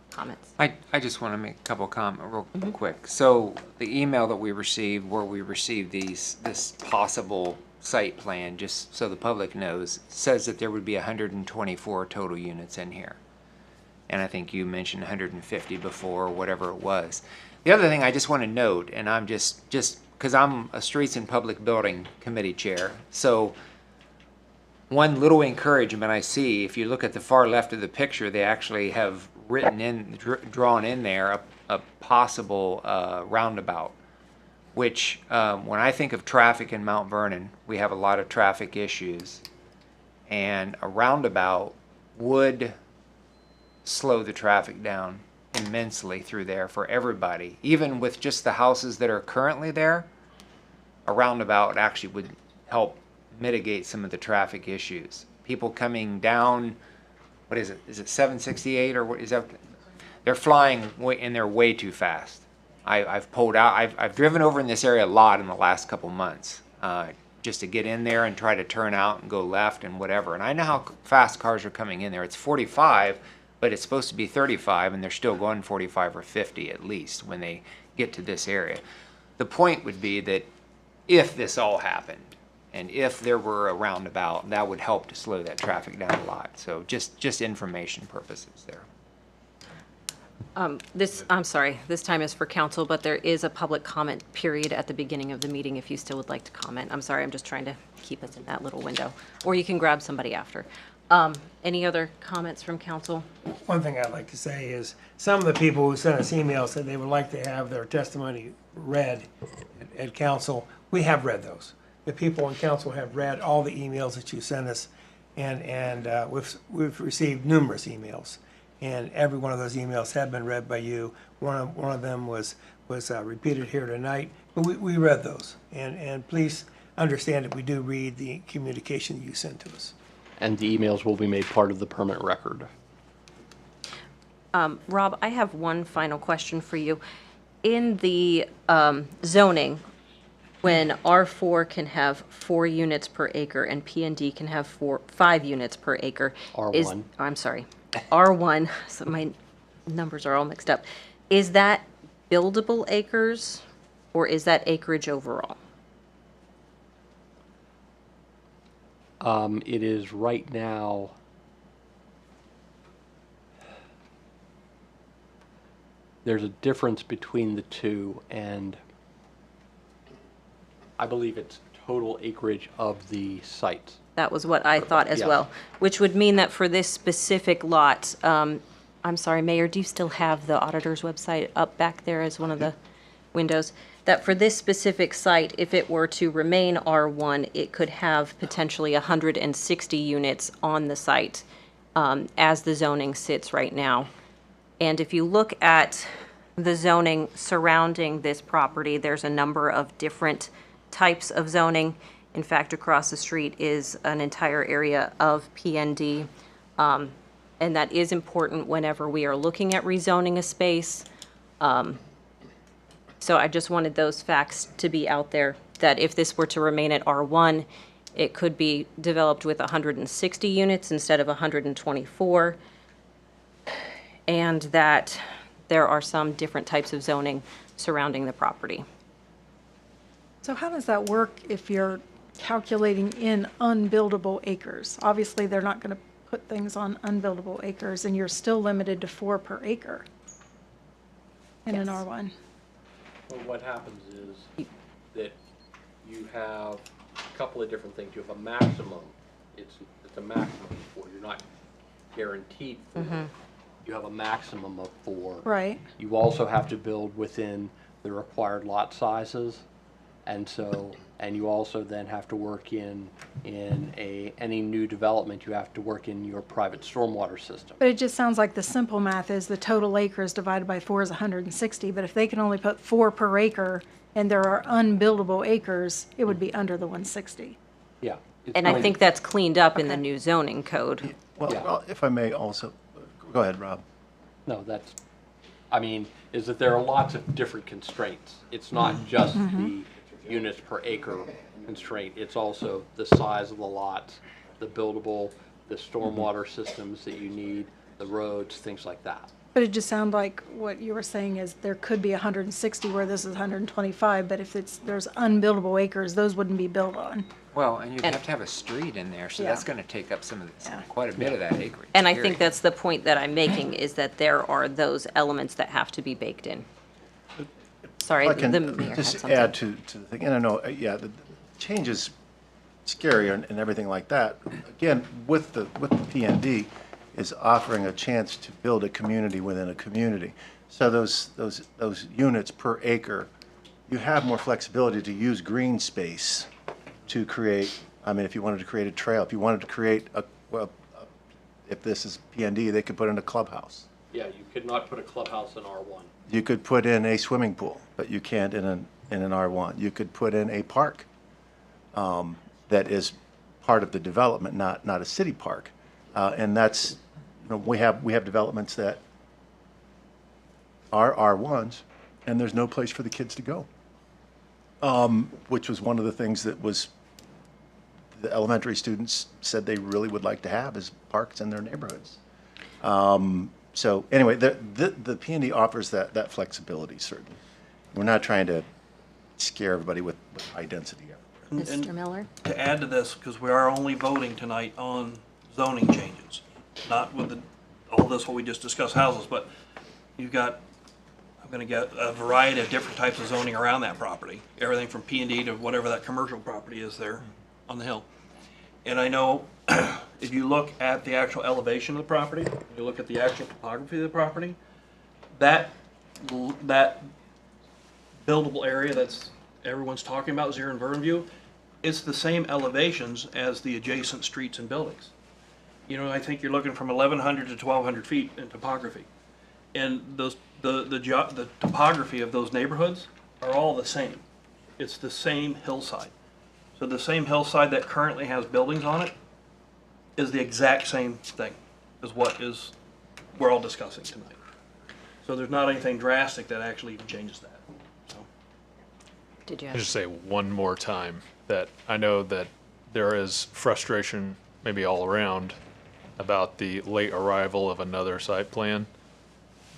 Comments? I just want to make a couple comments real quick. So the email that we received, where we received this possible site plan, just so the public knows, says that there would be 124 total units in here. And I think you mentioned 150 before, whatever it was. The other thing I just want to note, and I'm just because I'm a Streets and Public Building Committee Chair, so one little encouragement I see, if you look at the far left of the picture, they actually have drawn in there a possible roundabout, which when I think of traffic in Mount Vernon, we have a lot of traffic issues, and a roundabout would slow the traffic down immensely through there for everybody. Even with just the houses that are currently there, a roundabout actually would help mitigate some of the traffic issues. People coming down, what is it? Is it 768 or what is that? They're flying in there way too fast. I've pulled out. I've driven over in this area a lot in the last couple months, just to get in there and try to turn out and go left and whatever. And I know how fast cars are coming in there. It's 45, but it's supposed to be 35, and they're still going 45 or 50 at least when they get to this area. The point would be that if this all happened, and if there were a roundabout, that would help to slow that traffic down a lot. So just information purposes there. I'm sorry, this time is for council, but there is a public comment period at the beginning of the meeting if you still would like to comment. I'm sorry, I'm just trying to keep us in that little window. Or you can grab somebody after. Any other comments from council? One thing I'd like to say is some of the people who sent us emails said they would like to have their testimony read at council. We have read those. The people in council have read all the emails that you sent us, and we've received numerous emails, and every one of those emails have been read by you. One of them was repeated here tonight, but we read those, and please understand that we do read the communication that you send to us. And the emails will be made part of the permit record. Rob, I have one final question for you. In the zoning, when R4 can have 4 units per acre and P&D can have 5 units per acre. R1. I'm sorry, R1, so my numbers are all mixed up. Is that buildable acres or is that acreage overall? It is right now, there's a difference between the two, and I believe it's total acreage of the sites. That was what I thought as Yeah. well, which would mean that for this specific lot, I'm sorry, Mayor, do you still have the auditor's website up back there as one of the windows? That for this specific site, if it were to remain R1, it could have potentially 160 units on the site as the zoning sits right now. And if you look at the zoning surrounding this property, there's a number of different types of zoning. In fact, across the street is an entire area of PND. And that is important whenever we are looking at rezoning a space. So I just wanted those facts to be out there, that if this were to remain at R1, it could be developed with 160 units instead of 124. And that there are some different types of zoning surrounding the property. So how does that work if you're calculating in unbuildable acres? Obviously, they're not going to put things on unbuildable acres, and you're still limited to 4 per acre in an R1. Well, what happens is that you have a couple of different things. You have a maximum. It's a maximum of 4. You're not guaranteed 4. You have a maximum of 4. Right. You also have to build within the required lot sizes, and you also then have to work in any new development. You have to work in your private stormwater system. But it just sounds like the simple math is the total acres divided by 4 is 160, but if they can only put 4 per acre and there are unbuildable acres, it would be under the 160. Yeah. And I think that's cleaned up in the new zoning code. Well, if I may also, go ahead, Rob. No, is that there are lots of different constraints. It's not just the units per acre constraint. It's also the size of the lots, the buildable, the stormwater systems that you need, the roads, things like that. But it just sounded like what you were saying is there could be 160 where this is 125, but if there's unbuildable acres, those wouldn't be built on. Well, and you'd have to have a street in there, so that's going to take up quite a bit of that acreage. And I think that's the point that I'm making, is that there are those elements that have to be baked in. Sorry, I can the mayor had just something. add to the thing, and I know, the change is scary and everything like that. Again, with the PND is offering a chance to build a community within a community. So those units per acre, you have more flexibility to use green space to create. If you wanted to create a trail, if you wanted to create if this is PND, they could put in a clubhouse. Yeah, you could not put a clubhouse in R1. You could put in a swimming pool, but you can't in an R1. You could put in a park that is part of the development, not a city park. And that's, we have developments that are R1s, and there's no place for the kids to go. Which was one of the things that the elementary students said they really would like to have, is parks in their neighborhoods. So anyway, the PND offers that flexibility, certainly. We're not trying to scare everybody with high density. Mr. Miller? To add to this, because we are only voting tonight on zoning changes, not with all this what we just discussed houses, but I'm going to get a variety of different types of zoning around that property. Everything from P&D to whatever that commercial property is there on the hill. And I know if you look at the actual elevation of the property, you look at the actual topography of the property, that buildable area that's everyone's talking about, here in Vernon View, it's the same elevations as the adjacent streets and buildings. I think you're looking from 1,100 to 1,200 feet in topography. And the topography of those neighborhoods are all the same. It's the same hillside. So the same hillside that currently has buildings on it is the exact same thing as what we're all discussing tonight. So there's not anything drastic that actually even changes that. Did you I'll just say one more time that I know that there is frustration, maybe all around, about the late arrival of another site plan.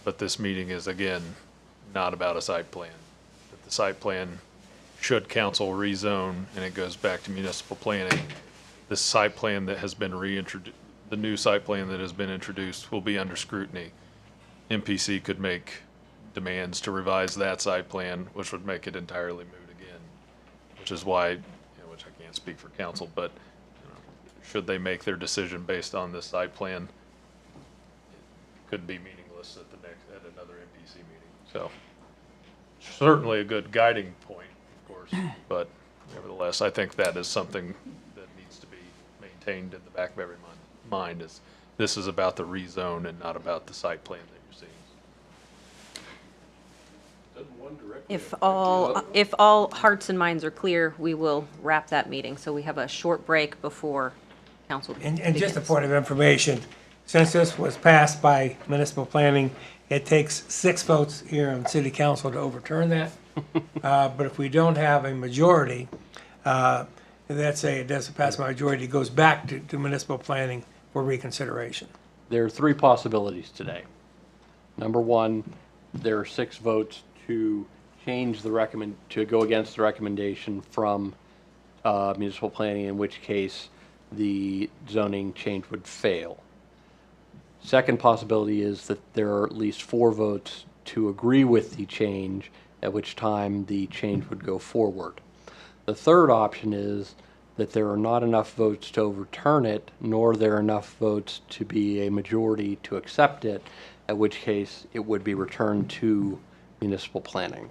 But this meeting is, again, not about a site plan. The site plan, should council rezone, and it goes back to municipal planning, the site plan that has been reintroduced, the new site plan that has been introduced will be under scrutiny. MPC could make demands to revise that site plan, which would make it entirely moot again, which is why, which I can't speak for council, but should they make their decision based on this site plan, could be meaningless at another MPC meeting. So certainly a good guiding point, of course, but nevertheless, I think that is something that needs to be maintained in the back of every mind is this is about the rezone and not about the site plan that you're seeing. If all hearts and minds are clear, we will wrap that meeting. So we have a short break before council And just a begins. point of information, since this was passed by municipal planning, it takes 6 votes here on city council to overturn that. But if we don't have a majority, let's say it doesn't pass by majority, it goes back to municipal planning for reconsideration. There are 3 possibilities today. Number 1, there are 6 votes to change to go against the recommendation from municipal planning, in which case the zoning change would fail. Second possibility is that there are at least 4 votes to agree with the change, at which time the change would go forward. The third option is that there are not enough votes to overturn it, nor there are enough votes to be a majority to accept it, at which case it would be returned to municipal planning.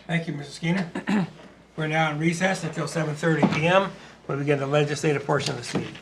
Thank you, Mr. Skeeter. We're now in recess until 7:30 PM. We'll begin the legislative portion of this meeting.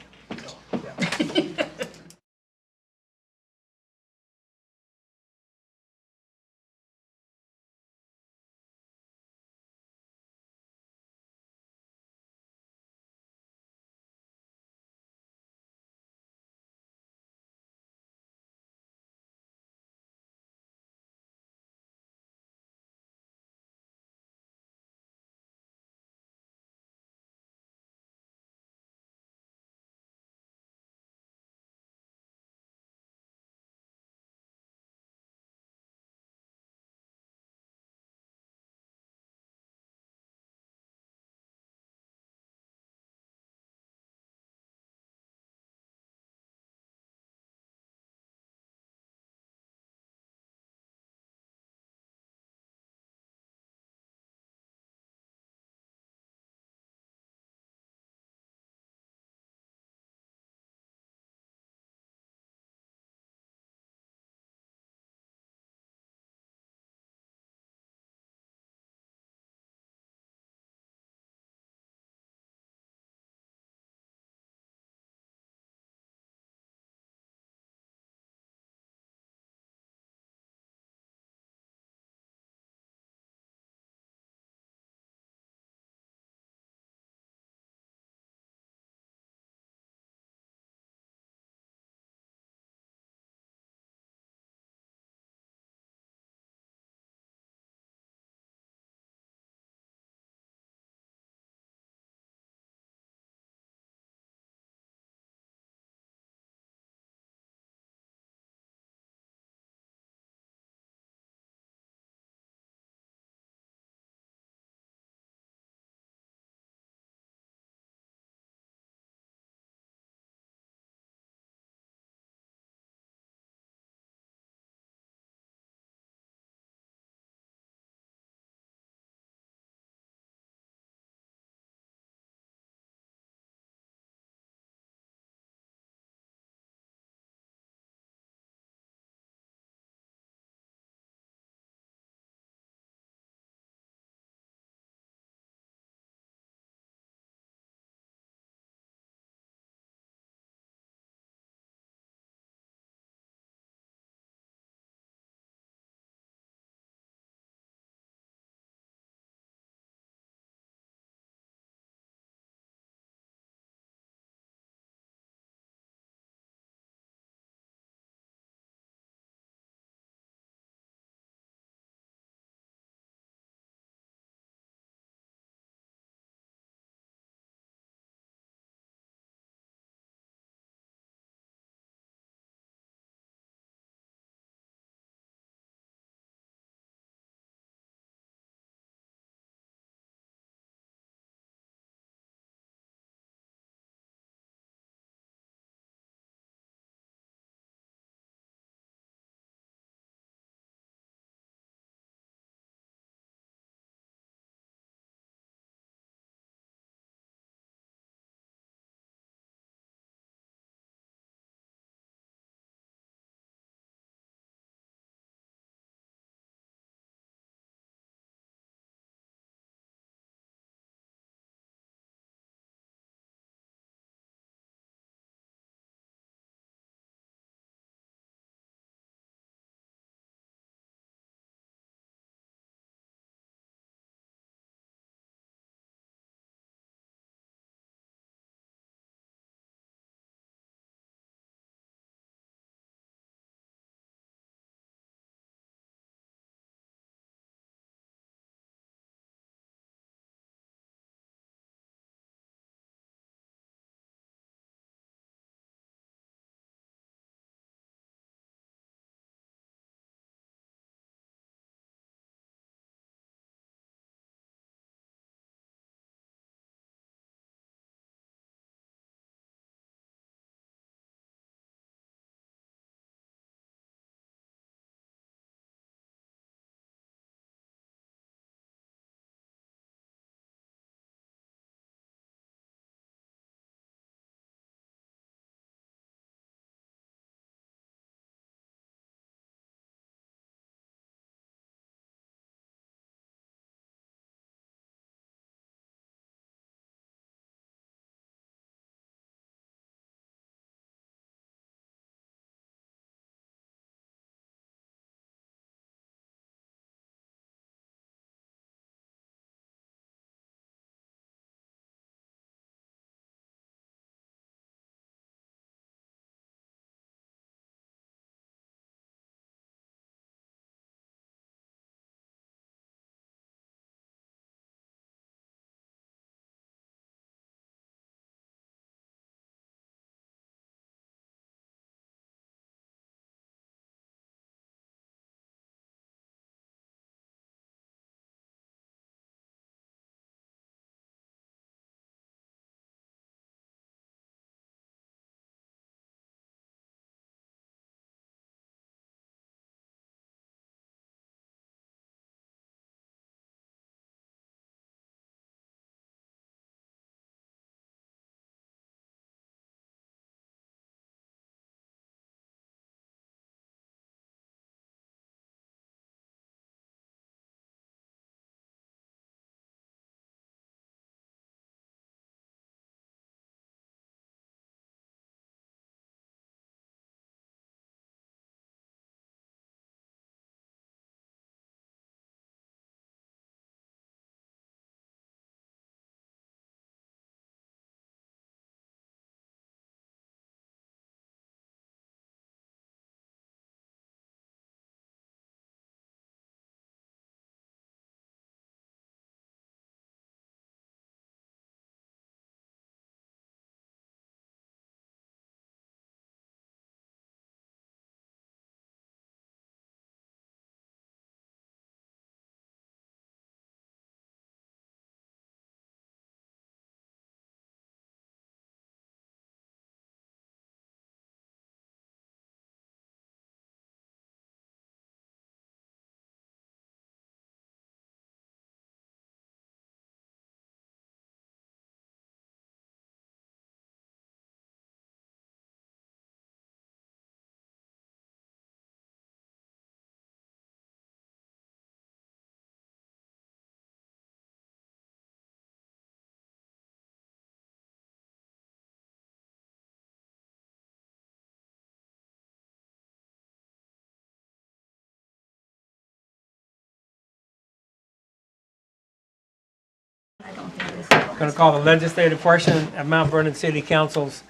Going to call the legislative portion of Mount Vernon City Council's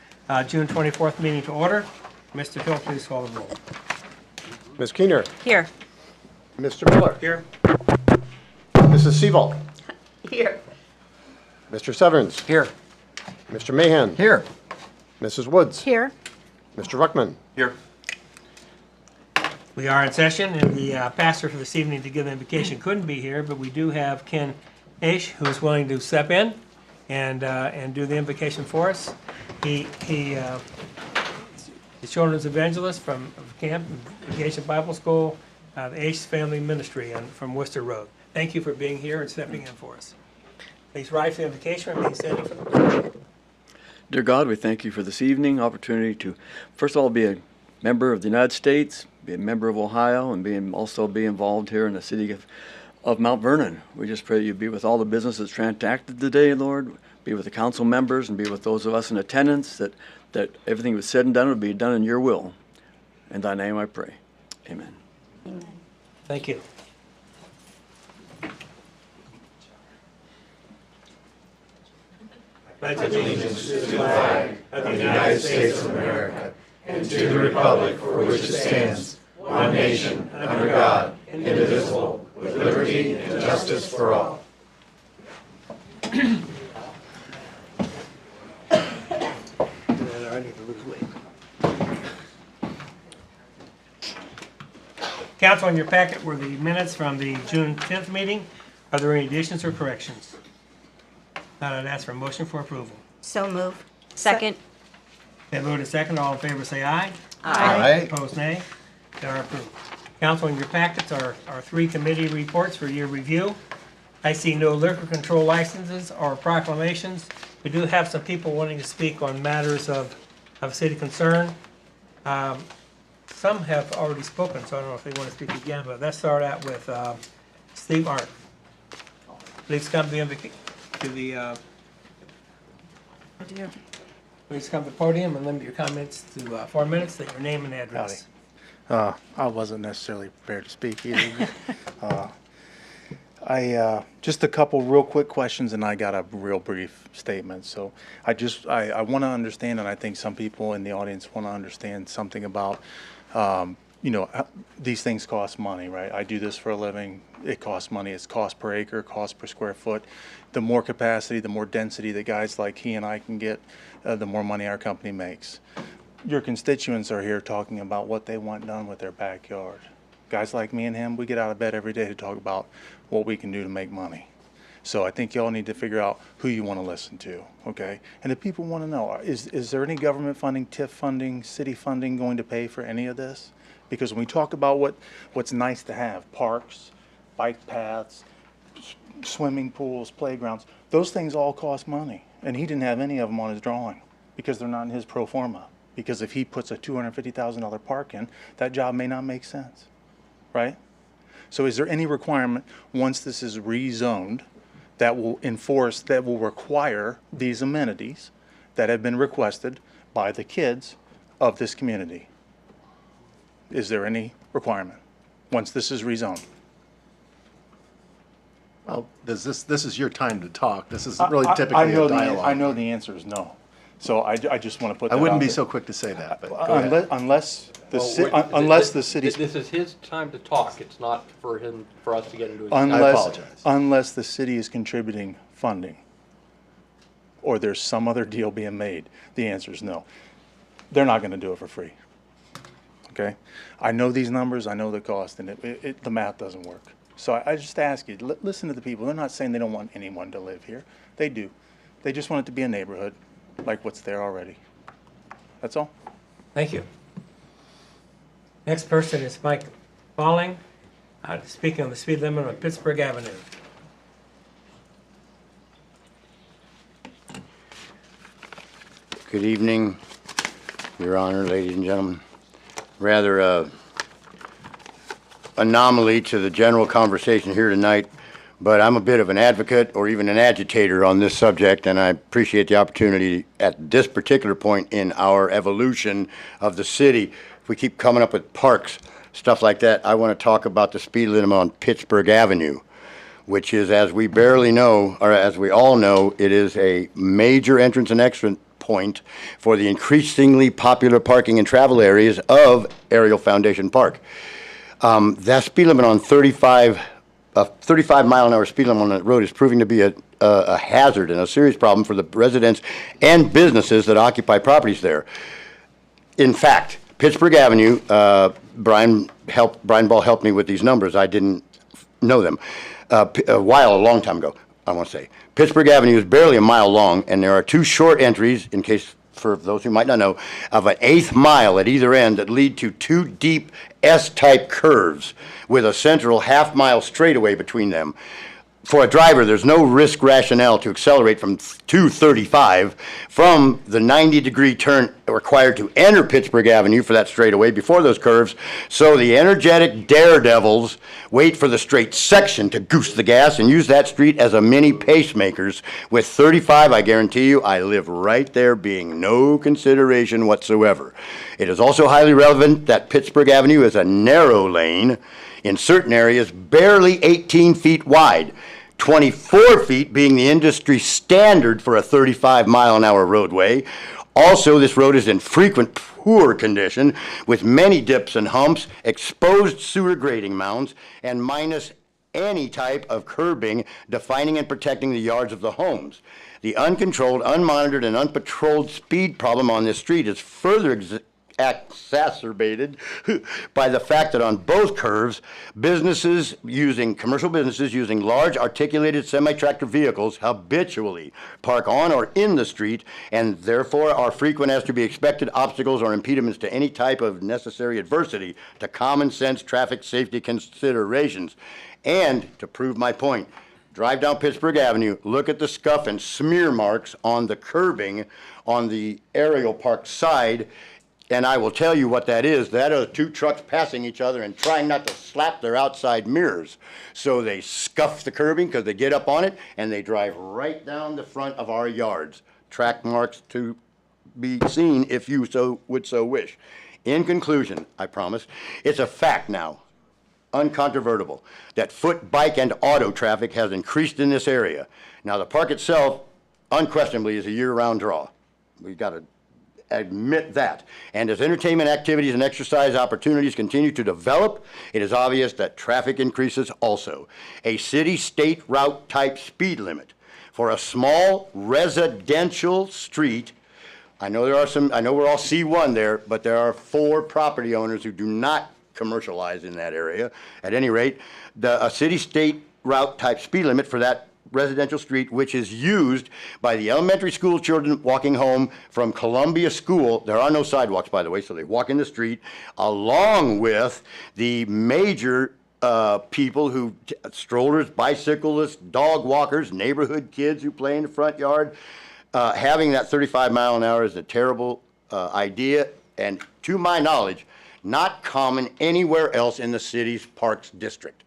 June 24th meeting to order. Mr. Hill, please call the roll. Ms. Keener. Here. Mr. Miller. Here. Mrs. Seaval. Here. Mr. Severns. Here. Mr. Mahan. Here. Mrs. Woods. Here. Mr. Ruckman. Here. We are in session, and the pastor for this evening to give the invocation couldn't be here, but we do have Ken Aish, who is willing to step in and do the invocation for us. He is children's evangelist from Camp Vacation Bible School, the Aish Family Ministry from Worcester Road. Thank you for being here and stepping in for us. Please rise for the invocation and remain standing for the pledge. Dear God, we thank you for this evening, opportunity to, first of all, be a member of the United States, be a member of Ohio, and also be involved here in the city of Mount Vernon. We just pray that you be with all the businesses transacted today, Lord, be with the council members, and be with those of us in attendance, that everything was said and done would be done in your will. In thy name I pray. Amen. Amen. Thank you. Pledge allegiance to the flag of the United States of America and to the republic for which it stands, one nation, under God, indivisible, with liberty and justice for all. Council, in your packet were the minutes from the June 10th meeting. Are there any additions or corrections? Not, I'd ask for a motion for approval. So moved. Second. Then moved and second. All in favor say aye. Aye. Opposed, nay. They are approved. Council, in your packets are 3 committee reports for your review. I see no liquor control licenses or proclamations. We do have some people wanting to speak on matters of city concern. Some have already spoken, so I don't know if they want to speak again, but let's start out with Steve Arndt. Please come to the please come to the podium and limit your comments to 4 minutes. State your name and address. I wasn't necessarily prepared to speak either. I just a couple real quick questions, and I got a real brief statement. So I want to understand, and I think some people in the audience want to understand something about, these things cost money, right? I do this for a living. It costs money. It's cost per acre, cost per square foot. The more capacity, the more density that guys like he and I can get, the more money our company makes. Your constituents are here talking about what they want done with their backyard. Guys like me and him, we get out of bed every day to talk about what we can do to make money. So I think y'all need to figure out who you want to listen to, okay? And if people want to know, is there any government funding, TIF funding, city funding going to pay for any of this? Because when we talk about what's nice to have, parks, bike paths, swimming pools, playgrounds, those things all cost money. And he didn't have any of them on his drawing because they're not in his pro forma. Because if he puts a $250,000 park in, that job may not make sense, right? So is there any requirement, once this is rezoned, that will require these amenities that have been requested by the kids of this community? Is there any requirement, once this is rezoned? Well, this is your time to talk. This is really typically a dialogue. I know the answer is no. So I just want to put that I wouldn't out be there. so quick to say that, but go ahead. Unless the city's... This is his time to talk. It's not for us to get into his... I apologize. Unless the city is contributing funding or there's some other deal being made, the answer is no. They're not going to do it for free. Okay? I know these numbers. I know the cost, and the math doesn't work. So I just ask you, listen to the people. They're not saying they don't want anyone to live here. They do. They just want it to be a neighborhood like what's there already. That's all. Thank you. Next person is Mike Falling, speaking on the speed limit on Pittsburgh Avenue. Good evening, Your Honor, ladies and gentlemen. Rather anomaly to the general conversation here tonight, but I'm a bit of an advocate or even an agitator on this subject, and I appreciate the opportunity at this particular point in our evolution of the city. If we keep coming up with parks, stuff like that, I want to talk about the speed limit on Pittsburgh Avenue. which is, as we barely know, or as we all know, it is a major entrance and exit point for the increasingly popular parking and travel areas of Ariel Foundation Park. That speed limit on 35 mile an hour speed limit on that road is proving to be a hazard and a serious problem for the residents and businesses that occupy properties there. In fact, Pittsburgh Avenue, Brian Ball helped me with these numbers. I didn't know them. A long time ago, I want to say. Pittsburgh Avenue is barely a mile long, and there are two short entries, in case for those who might not know, of an 1/8 mile at either end that lead to two deep S-type curves with a central half-mile straightaway between them. For a driver, there's no risk rationale to accelerate from 235 from the 90-degree turn required to enter Pittsburgh Avenue for that straightaway before those curves. So the energetic daredevils wait for the straight section to goose the gas and use that street as a mini pacemakers. With 35, I guarantee you, I live right there, being no consideration whatsoever. It is also highly relevant that Pittsburgh Avenue is a narrow lane, in certain areas barely 18 feet wide, 24 feet being the industry standard for a 35 mile an hour roadway. Also, this road is in frequent poor condition with many dips and humps, exposed sewer grading mounds, and minus any type of curbing defining and protecting the yards of the homes. The uncontrolled, unmonitored, and unpatrolled speed problem on this street is further exacerbated by the fact that on both curves, commercial businesses using large articulated semi-tractor vehicles habitually park on or in the street, and therefore are frequent as to be expected obstacles or impediments to any type of necessary adversity to common sense traffic safety considerations. And to prove my point, drive down Pittsburgh Avenue, look at the scuff and smear marks on the curbing on the Ariel Park side, and I will tell you what that is. That are two trucks passing each other and trying not to slap their outside mirrors. So they scuff the curbing because they get up on it and they drive right down the front of our yards. Track marks to be seen if you would so wish. In conclusion, I promise, it's a fact now, uncontrovertible, that foot, bike, and auto traffic has increased in this area. Now, the park itself, unquestionably, is a year-round draw. We've got to admit that. And as entertainment activities and exercise opportunities continue to develop, it is obvious that traffic increases also. A city-state route type speed limit for a small residential street. I know we're all C1 there, but there are 4 property owners who do not commercialize in that area. At any rate, a city-state route type speed limit for that residential street, which is used by the elementary school children walking home from Columbia School. There are no sidewalks, by the way, so they walk in the street, along with the major people who, strollers, bicyclists, dog walkers, neighborhood kids who play in the front yard. Having that 35 mile an hour is a terrible idea, and to my knowledge, not common anywhere else in the city's parks district.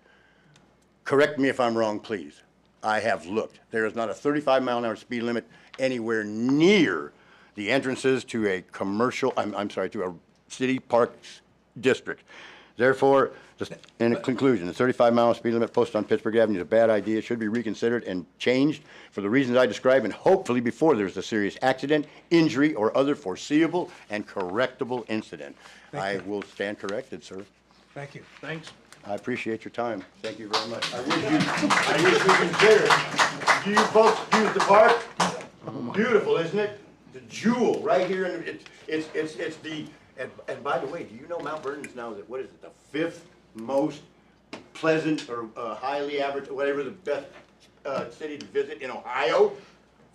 Correct me if I'm wrong, please. I have looked. There is not a 35 mile an hour speed limit anywhere near the entrances to a to a city parks district. Therefore, in conclusion, the 35 mile speed limit posted on Pittsburgh Avenue is a bad idea. It should be reconsidered and changed for the reasons I described, and hopefully before there's a serious accident, injury, or other foreseeable and correctable incident. I will stand corrected, sir. Thank you. Thanks. I appreciate your time. Thank you very much. I wish you considered. Do you folks use the park? Beautiful, isn't it? The jewel right here, and it's the. And by the way, do you know Mount Vernon is now what is it? The 5th most pleasant or highly average, whatever the best city to visit in Ohio.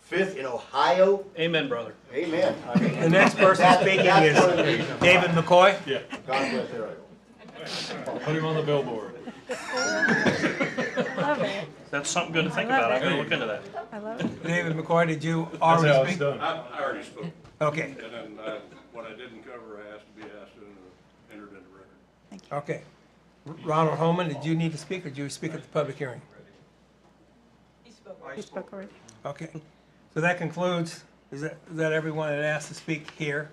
5th in Ohio. Amen, brother. Amen. The next person speaking is David McCoy. Yeah. God bless Ariel. Put him on the billboard. Love it. That's something good to think I love about. I'm it. going to look into that. I love it. David McCoy, did you That's how already it's speak? done. I already spoke. Okay, And then what I didn't cover, I asked to be asked and entered into record. okay. Ronald Holman, did you need to speak, or did you speak at the public hearing? He spoke already. Okay, so that concludes, is that everyone that asked to speak here?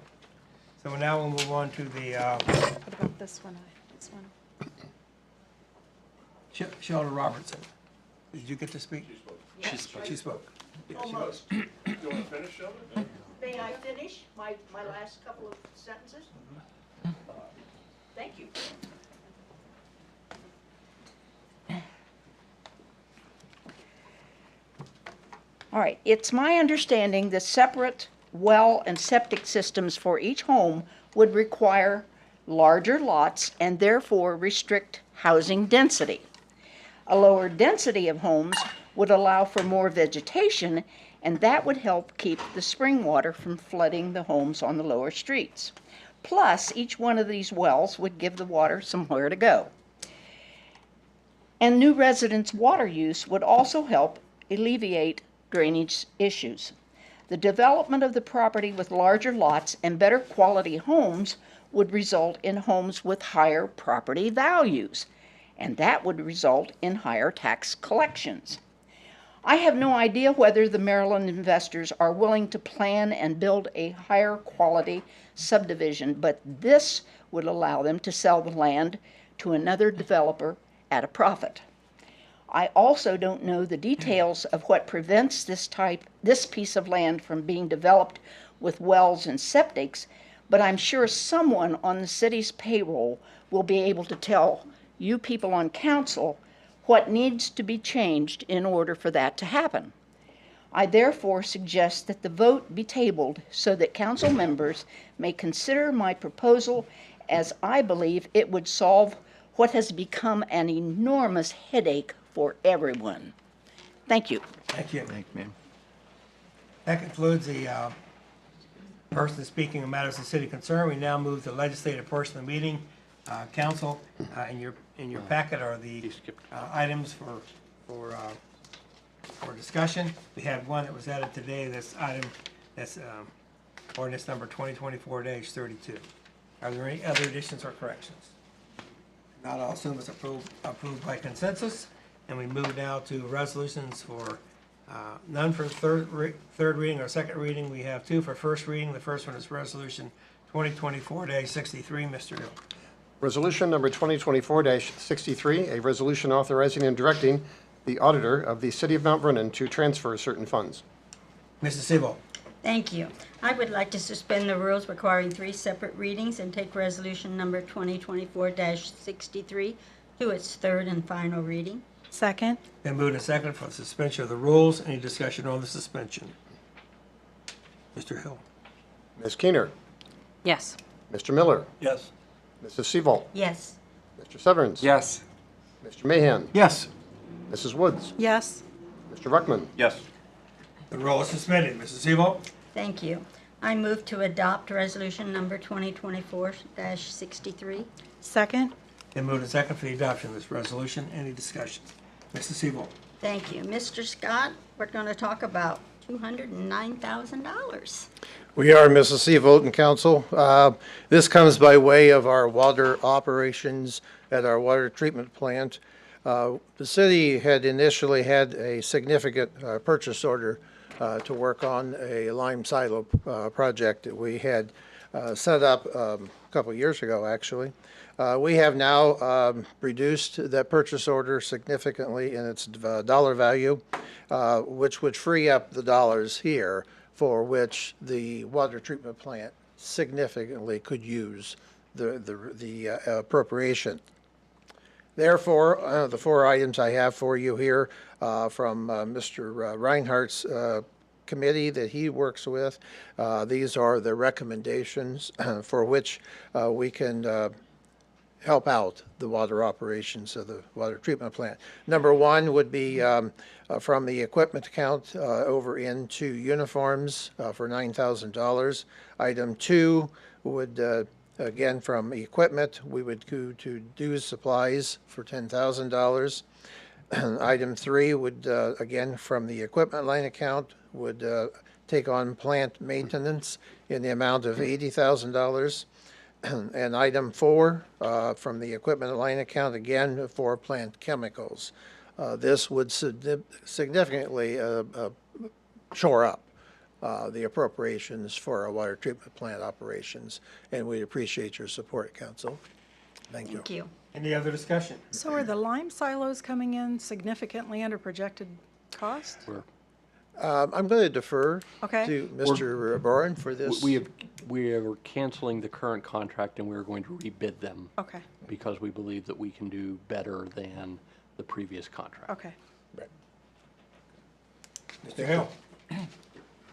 So now we'll move on to the, What about this one? This one? Shelter Robertson. Did you get to speak? She spoke. She spoke. Yeah, she Almost. was. You want to finish, Sheldon? May I finish my last couple of sentences? Thank you. All right, it's my understanding that separate well and septic systems for each home would require larger lots and therefore restrict housing density. A lower density of homes would allow for more vegetation, and that would help keep the spring water from flooding the homes on the lower streets. Plus, each one of these wells would give the water somewhere to go. And new residents' water use would also help alleviate drainage issues. The development of the property with larger lots and better quality homes would result in homes with higher property values, and that would result in higher tax collections. I have no idea whether the Maryland investors are willing to plan and build a higher quality subdivision, but this would allow them to sell the land to another developer at a profit. I also don't know the details of what prevents this piece of land from being developed with wells and septics, but I'm sure someone on the city's payroll will be able to tell you people on council what needs to be changed in order for that to happen. I therefore suggest that the vote be tabled so that council members may consider my proposal, as I believe it would solve what has become an enormous headache for everyone. Thank you. Thank you. Thank you, ma'am. That concludes the person speaking on matters of city concern. We now move to the legislative portion of the meeting. Council, in your packet are the items for discussion. We have one that was added today. This item, that's ordinance number 2024-32. Are there any other additions or corrections? Not, I'll assume it's approved by consensus. And we move now to resolutions for none for third reading or second reading. We have two for first reading. The first one is resolution 2024-63. Mr. Hill. Resolution number 2024-63, a resolution authorizing and directing the auditor of the City of Mount Vernon to transfer certain funds. Mrs. Sebo. Thank you. I would like to suspend the rules requiring 3 separate readings and take resolution number 2024-63 to its third and final reading. Second. Then moved and second for suspension of the rules. Any discussion on the suspension? Mr. Hill. Ms. Keener. Yes. Mr. Miller. Yes. Mrs. Seaval. Yes. Mr. Severns. Yes. Mr. Mahan. Yes. Mrs. Woods. Yes. Mr. Ruckman. Yes. The roll is suspended. Mrs. Sebo. Thank you. I move to adopt resolution number 2024-63. Second. Then moved and second for the adoption of this resolution. Any discussion? Mrs. Sebo. Thank you. Mr. Scott, we're going to talk about $209,000. We are, Mrs. Seavolt and Council. This comes by way of our water operations at our water treatment plant. The city had initially had a significant purchase order to work on a lime silo project that we had set up a couple of years ago, actually. We have now reduced that purchase order significantly in its dollar value, which would free up the dollars here for which the water treatment plant significantly could use the appropriation. Therefore, the 4 items I have for you here from Mr. Reinhardt's committee that he works with, these are the recommendations for which we can help out the water operations of the water treatment plant. Number 1 would be from the equipment account over into uniforms for $9,000. Item 2 would, again, from equipment, we would go to dues supplies for $10,000. Item 3 would, again, from the equipment line account, would take on plant maintenance in the amount of $80,000. And item 4 from the equipment line account, again, for plant chemicals. This would significantly shore up the appropriations for our water treatment plant operations, and we appreciate your support, Council. Thank Thank you. Any other discussion? So are the lime silos coming in significantly under projected cost? I'm going to defer Okay. to Mr. Barron for this. We are canceling the current contract and we're going to rebid them. Okay. Because we believe that we can do better than the previous contract. Okay. Mr. Hill?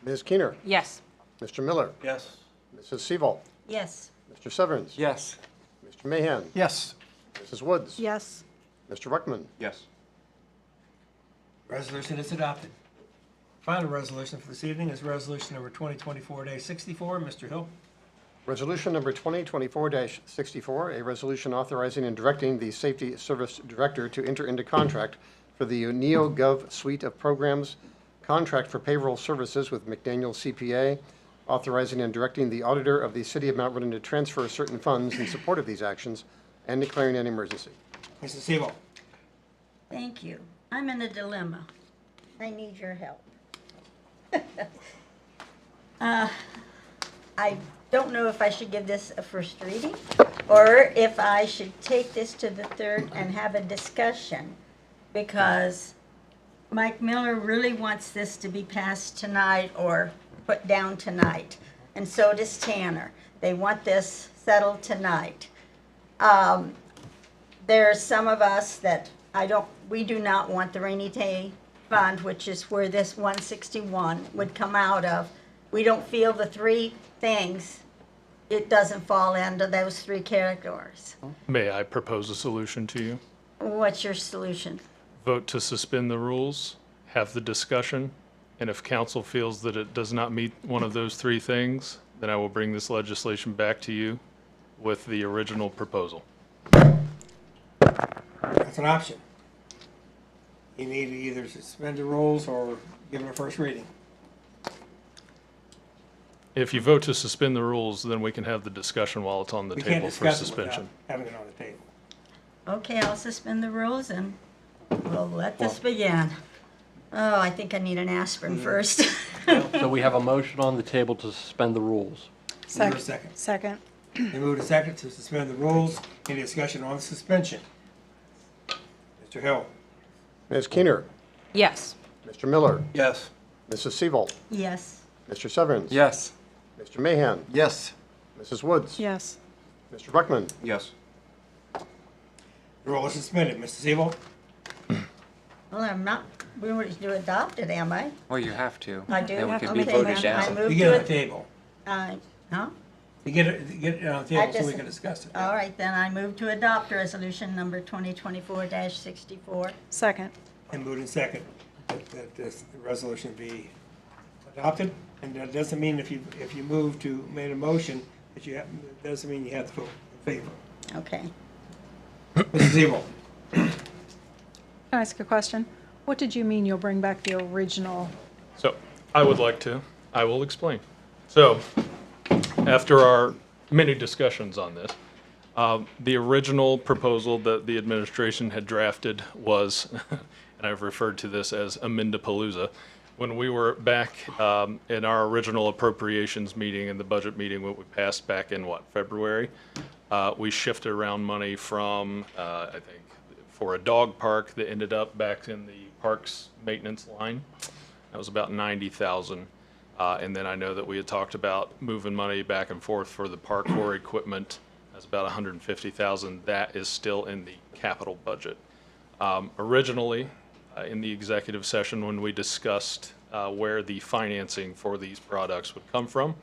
Ms. Keener. Yes. Mr. Miller. Yes. Mrs. Seaval. Yes. Mr. Severns. Yes. Mr. Mahan. Yes. Mrs. Woods. Yes. Mr. Ruckman. Yes. Resolution is adopted. Final resolution for this evening is resolution number 2024-64. Mr. Hill? Resolution number 2024-64, a resolution authorizing and directing the Safety Service Director to enter into contract for the NeoGov suite of programs, contract for payroll services with McDaniel CPA, authorizing and directing the auditor of the City of Mount Vernon to transfer certain funds in support of these actions, and declaring an emergency. Mrs. Seaval? Thank you. I'm in a dilemma. I need your help. I don't know if I should give this a first reading or if I should take this to the third and have a discussion, because Mike Miller really wants this to be passed tonight or put down tonight, and so does Tanner. They want this settled tonight. There's some of us that we do not want the rainy day fund, which is where this 161 would come out of. We don't feel the three things, it doesn't fall into those three categories. May I propose a solution to you? What's your solution? Vote to suspend the rules, have the discussion, and if council feels that it does not meet one of those three things, then I will bring this legislation back to you with the original proposal. That's an option. You need to either suspend the rules or give it a first reading. If you vote to suspend the rules, then we can have the discussion while it's on the We can't table for discuss it without suspension. having it on the table. Okay, I'll suspend the rules and we'll let this begin. Oh, I think I need an aspirin first. So we have a motion on the table to suspend the rules. Is there a second? Second. They moved a second to suspend the rules. Any discussion on the suspension? Mr. Hill? Ms. Keener. Yes. Mr. Miller. Yes. Mrs. Seaval. Yes. Mr. Severns. Yes. Mr. Mahan. Yes. Mrs. Woods. Yes. Mr. Ruckman. Yes. The rule is suspended. Mr. Seaval? Well, I'm not willing to adopt it, am I? Well, you have to. I do Then we have can to be take voted it. down. I You moved get it to on the it. table. Huh? You get it on the I table so we just- can discuss it. All right, then I move to adopt resolution number 2024-64. Second. And moved in second that this resolution be adopted. And that doesn't mean if you move to, made a motion, that you have, doesn't mean you have to vote in favor. Okay. Mr. Seaval? Can I ask a question? What did you mean you'll bring back the original? So I would like to. I will explain. So after our many discussions on this, the original proposal that the administration had drafted was, and I've referred to this as Amendapalooza. When we were back in our original appropriations meeting and the budget meeting, what we passed back in February, we shifted around money from, I think, for a dog park that ended up back in the parks maintenance line. That was about 90,000. And then I know that we had talked about moving money back and forth for the parkour equipment. That's about 150,000. That is still in the capital budget. Originally, in the executive session when we discussed where the financing for these products would come from,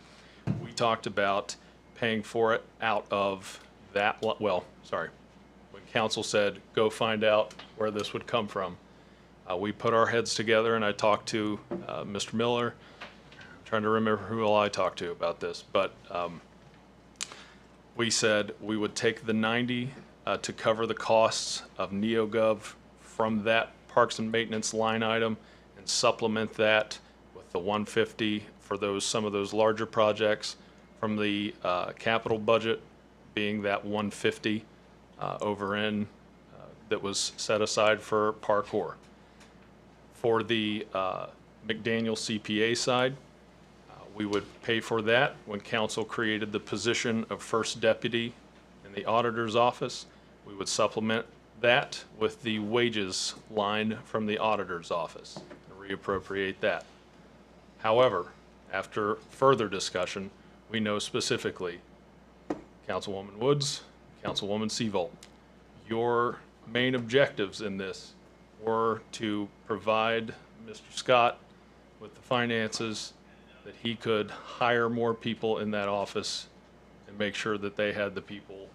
we talked about paying for it out of that, when council said, go find out where this would come from. We put our heads together and I talked to Mr. Miller. I'm trying to remember who all I talked to about this, but we said we would take the 90 to cover the costs of NeoGov from that Parks and Maintenance line item and supplement that with the 150 for some of those larger projects from the capital budget, being that 150 over in that was set aside for parkour. For the McDaniel CPA side, we would pay for that when council created the position of first deputy in the auditor's office. We would supplement that with the wages line from the auditor's office and reappropriate that. However, after further discussion, we know specifically, Councilwoman Woods, Councilwoman Seavolt, your main objectives in this were to provide Mr. Scott with the finances that he could hire more people in that office and make sure that they had the people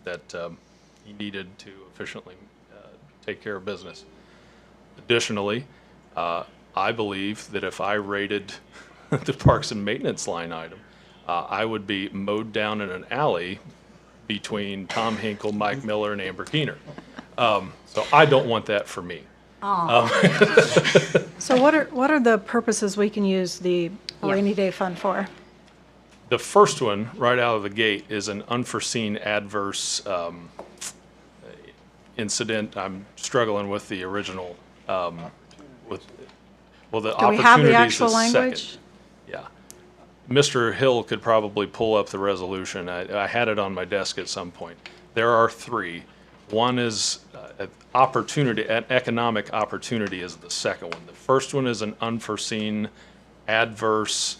that he needed to efficiently take care of business. Additionally, I believe that if I rated the Parks and Maintenance line item, I would be mowed down in an alley between Tom Hinkle, Mike Miller, and Amber Keener. So I don't want that for me. So what are the purposes we can use the rainy day fund for? The first one, right out of the gate, is an unforeseen adverse incident. I'm struggling with the original, the Do we have the opportunities actual is language? second. Yeah. Mr. Hill could probably pull up the resolution. I had it on my desk at some point. There are three. One is opportunity, an economic opportunity is the second one. The first one is an unforeseen adverse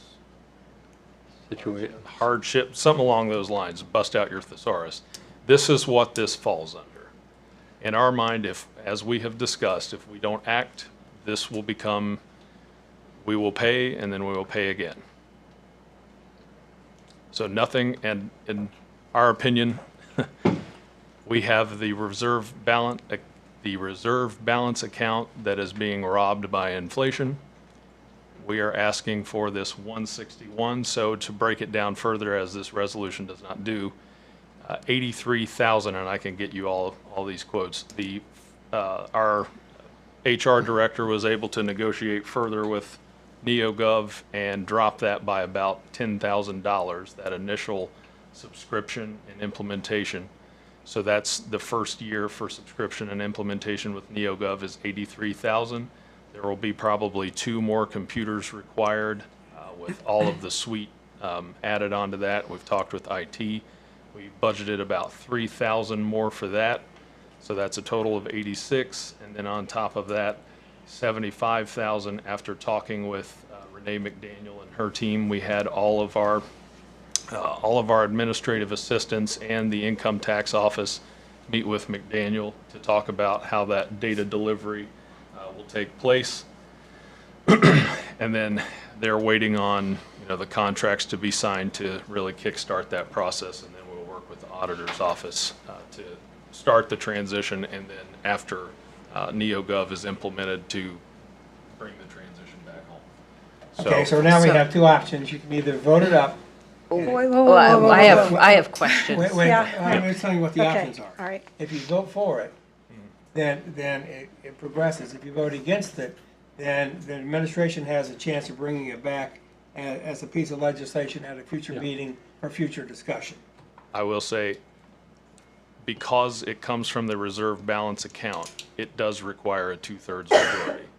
Situation. hardship, something along those lines, bust out your thesaurus. This is what this falls under. In our mind, if, as we have discussed, if we don't act, this will become, we will pay and then we will pay again. So nothing, and in our opinion, we have the reserve balance account that is being robbed by inflation. We are asking for this 161, so to break it down further, as this resolution does not do, 83,000, and I can get you all these quotes. Our HR director was able to negotiate further with NeoGov and drop that by about $10,000, that initial subscription and implementation. So that's the first year for subscription and implementation with NeoGov is 83,000. There will be probably 2 more computers required with all of the suite added onto that. We've talked with IT. We budgeted about 3,000 more for that. So that's a total of 86. And then on top of that, 75,000 after talking with Renee McDaniel and her team. We had all of our administrative assistants and the income tax office meet with McDaniel to talk about how that data delivery will take place. And then they're waiting on, the contracts to be signed to really kickstart that process. And then we'll work with the auditor's office to start the transition. And then after NeoGov is implemented, to bring the transition back home. Okay, so now we have two options. You can either vote it up. I have questions. Wait, Yeah. I'm just telling you what the Okay, options are. all right. If you vote for it, then it progresses. If you vote against it, then the administration has a chance of bringing it back as a piece of legislation at a future meeting for future discussion. I will say, because it comes from the reserve balance account, it does require a 2/3 majority.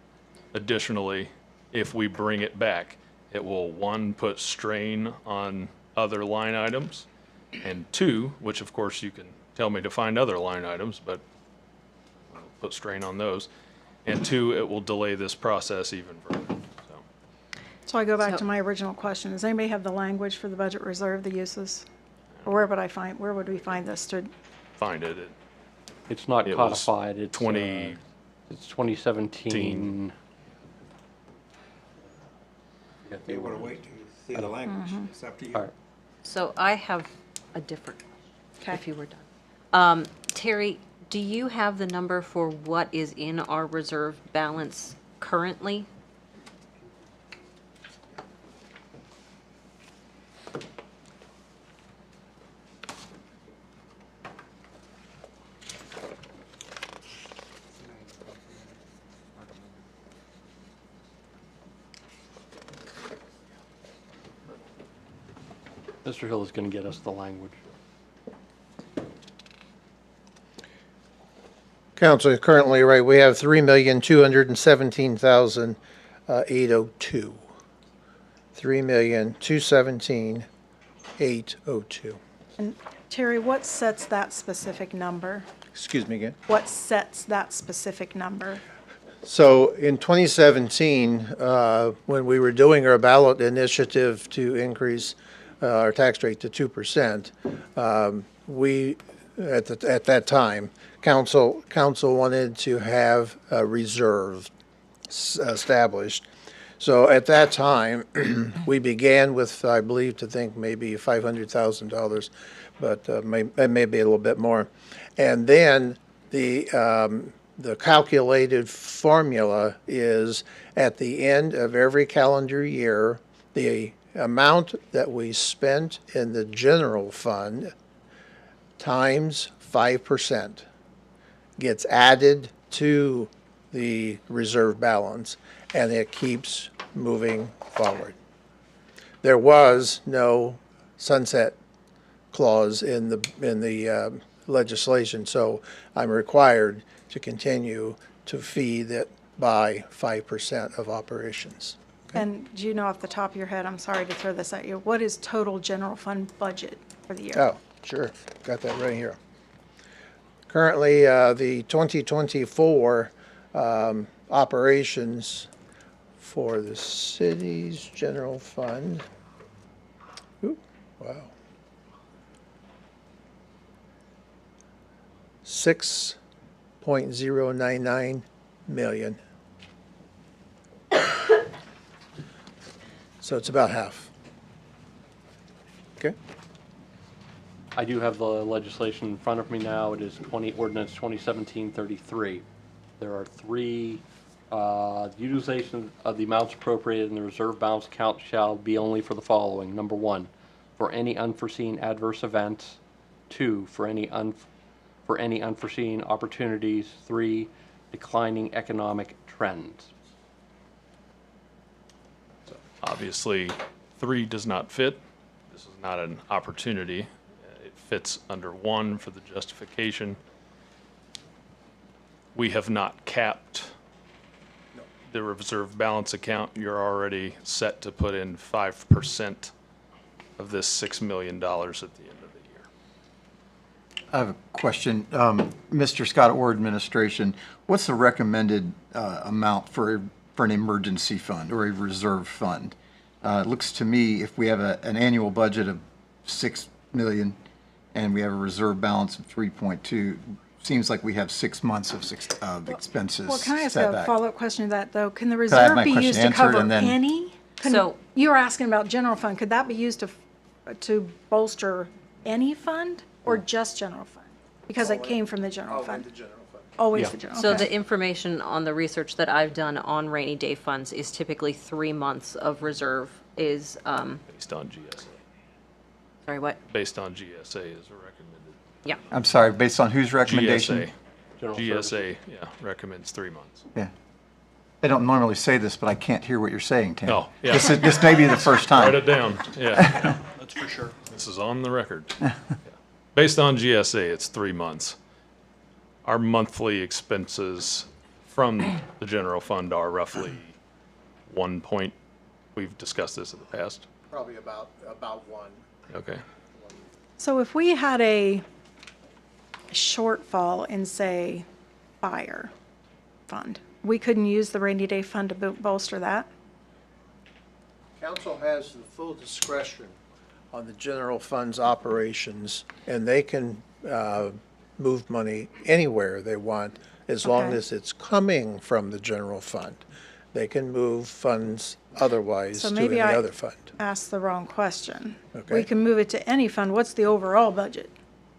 Additionally, if we bring it back, it will, 1, put strain on other line items, and 2, which of course you can tell me to find other line items, but we'll put strain on those, and 2, it will delay this process even further. So I go back to my original question. Does anybody have the language for the budget reserve, the uses? Or where would we find this to? Find it. It's not It was codified. It's 20 It's 2017. You want to wait to see the language. It's up to you. All right. So I have a different, if you were done. Terry, do you have the number for what is in our reserve balance currently? Mr. Hill is going to get us the language. Council, currently, right, we have 3,217,802. 3,217,802. And Terry, what sets that specific number? Excuse me again. What sets that specific number? So in 2017, when we were doing our ballot initiative to increase our tax rate to 2%, we, at that time, council wanted to have a reserve established. So at that time, we began with, I believe, to think maybe $500,000, but it may be a little bit more. And then the calculated formula is at the end of every calendar year, the amount that we spent in the general fund times 5% gets added to the reserve balance, and it keeps moving forward. There was no sunset clause in the legislation, so I'm required to continue to feed it by 5% of operations. And do you know off the top of your head, I'm sorry to throw this at you, what is total general fund budget for the year? Oh, sure, got that right here. Currently, the 2024 operations for the city's general fund. Ooh, wow. $6.099 million. So it's about half. Okay. I do have the legislation in front of me now. It is ordinance 2017-33. There are three, utilization of the amounts appropriated in the reserve balance account shall be only for the following. Number one, for any unforeseen adverse events. Two, for any unforeseen opportunities. Three, declining economic trends. So obviously, 3 does not fit. This is not an opportunity. It fits under 1 for the justification. We have not capped the reserve balance account. You're already set to put in 5% of this $6 million at the end of the year. I have a question. Mr. Scott or administration, what's the recommended amount for an emergency fund or a reserve fund? It looks to me if we have an annual budget of $6 million and we have a reserve balance of 3.2, seems like we have 6 months of expenses. Well, can I ask set a back. follow-up question to that, though? Can the Could I have reserve my be question used to answered cover and then- any? So- You were asking about general fund. Could that be used to bolster any fund or just general fund? Because it came from the general fund. Always the general. So okay. the information on the research that I've done on rainy day funds is typically 3 months of reserve is, Based on GSA. sorry, what? Based on GSA is recommended. Yeah. I'm sorry, based on whose recommendation? GSA, yeah, recommends 3 months. Yeah. They don't normally say this, but I can't hear what you're saying, Tim. Oh, yeah. This may be the first time. Write it down, yeah. That's for sure. This is on the record. Yeah. Based on GSA, it's 3 months. Our monthly expenses from the general fund are roughly 1 point. We've discussed this in the past. Probably about 1. Okay. So if we had a shortfall in, say, fire fund, we couldn't use the rainy day fund to bolster that? Council has the full discretion on the general fund's operations, and they can move money anywhere they want as long Okay. as it's coming from the general fund. They can move funds otherwise So to maybe any I other fund. asked the wrong question. Okay. We can move it to any fund. What's the overall budget?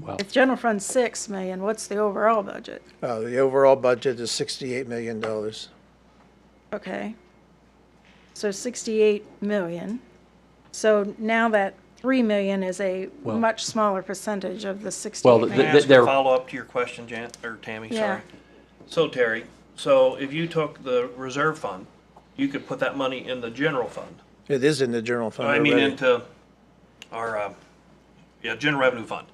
Well, If general fund 6 million, what's the overall budget? The overall budget is $68 million. Okay. So 68 million. So now that 3 million is a Well- much smaller percentage of the 68 Well, million. Can I ask They're- a follow-up to your question, or Tammy, Yeah. sorry. So Terry, so if you took the reserve fund, you could put that money in the general fund. It is in the general fund I mean already. into our, general revenue fund.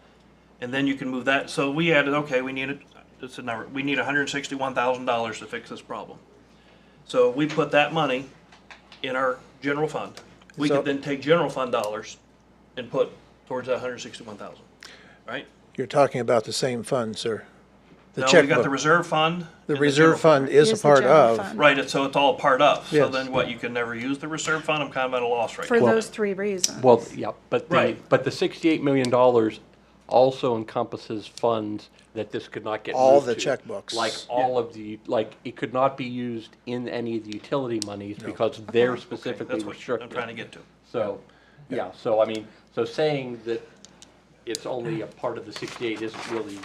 And then you can move that, so we added, okay, we need $161,000 to fix this problem. So we put that money in our general fund. We So- could then take general fund dollars and put towards that 161,000. right? You're talking about the same fund, sir. The No, we got the checkbook. reserve fund. The and reserve general fund is a part of. Right, so it's all part of. So Yes. then what, you can never use the reserve fund? I'm kind of at a loss right For now. those three reasons. Well, yeah, but Right. the $68 million also encompasses funds that this could not get All moved the to. checkbooks. Like all of the, like, it could not be used in any of the utility monies because they're specifically That's what restricted. I'm trying to get to. So, yeah, so I mean, so saying that it's only a part of the 68 isn't really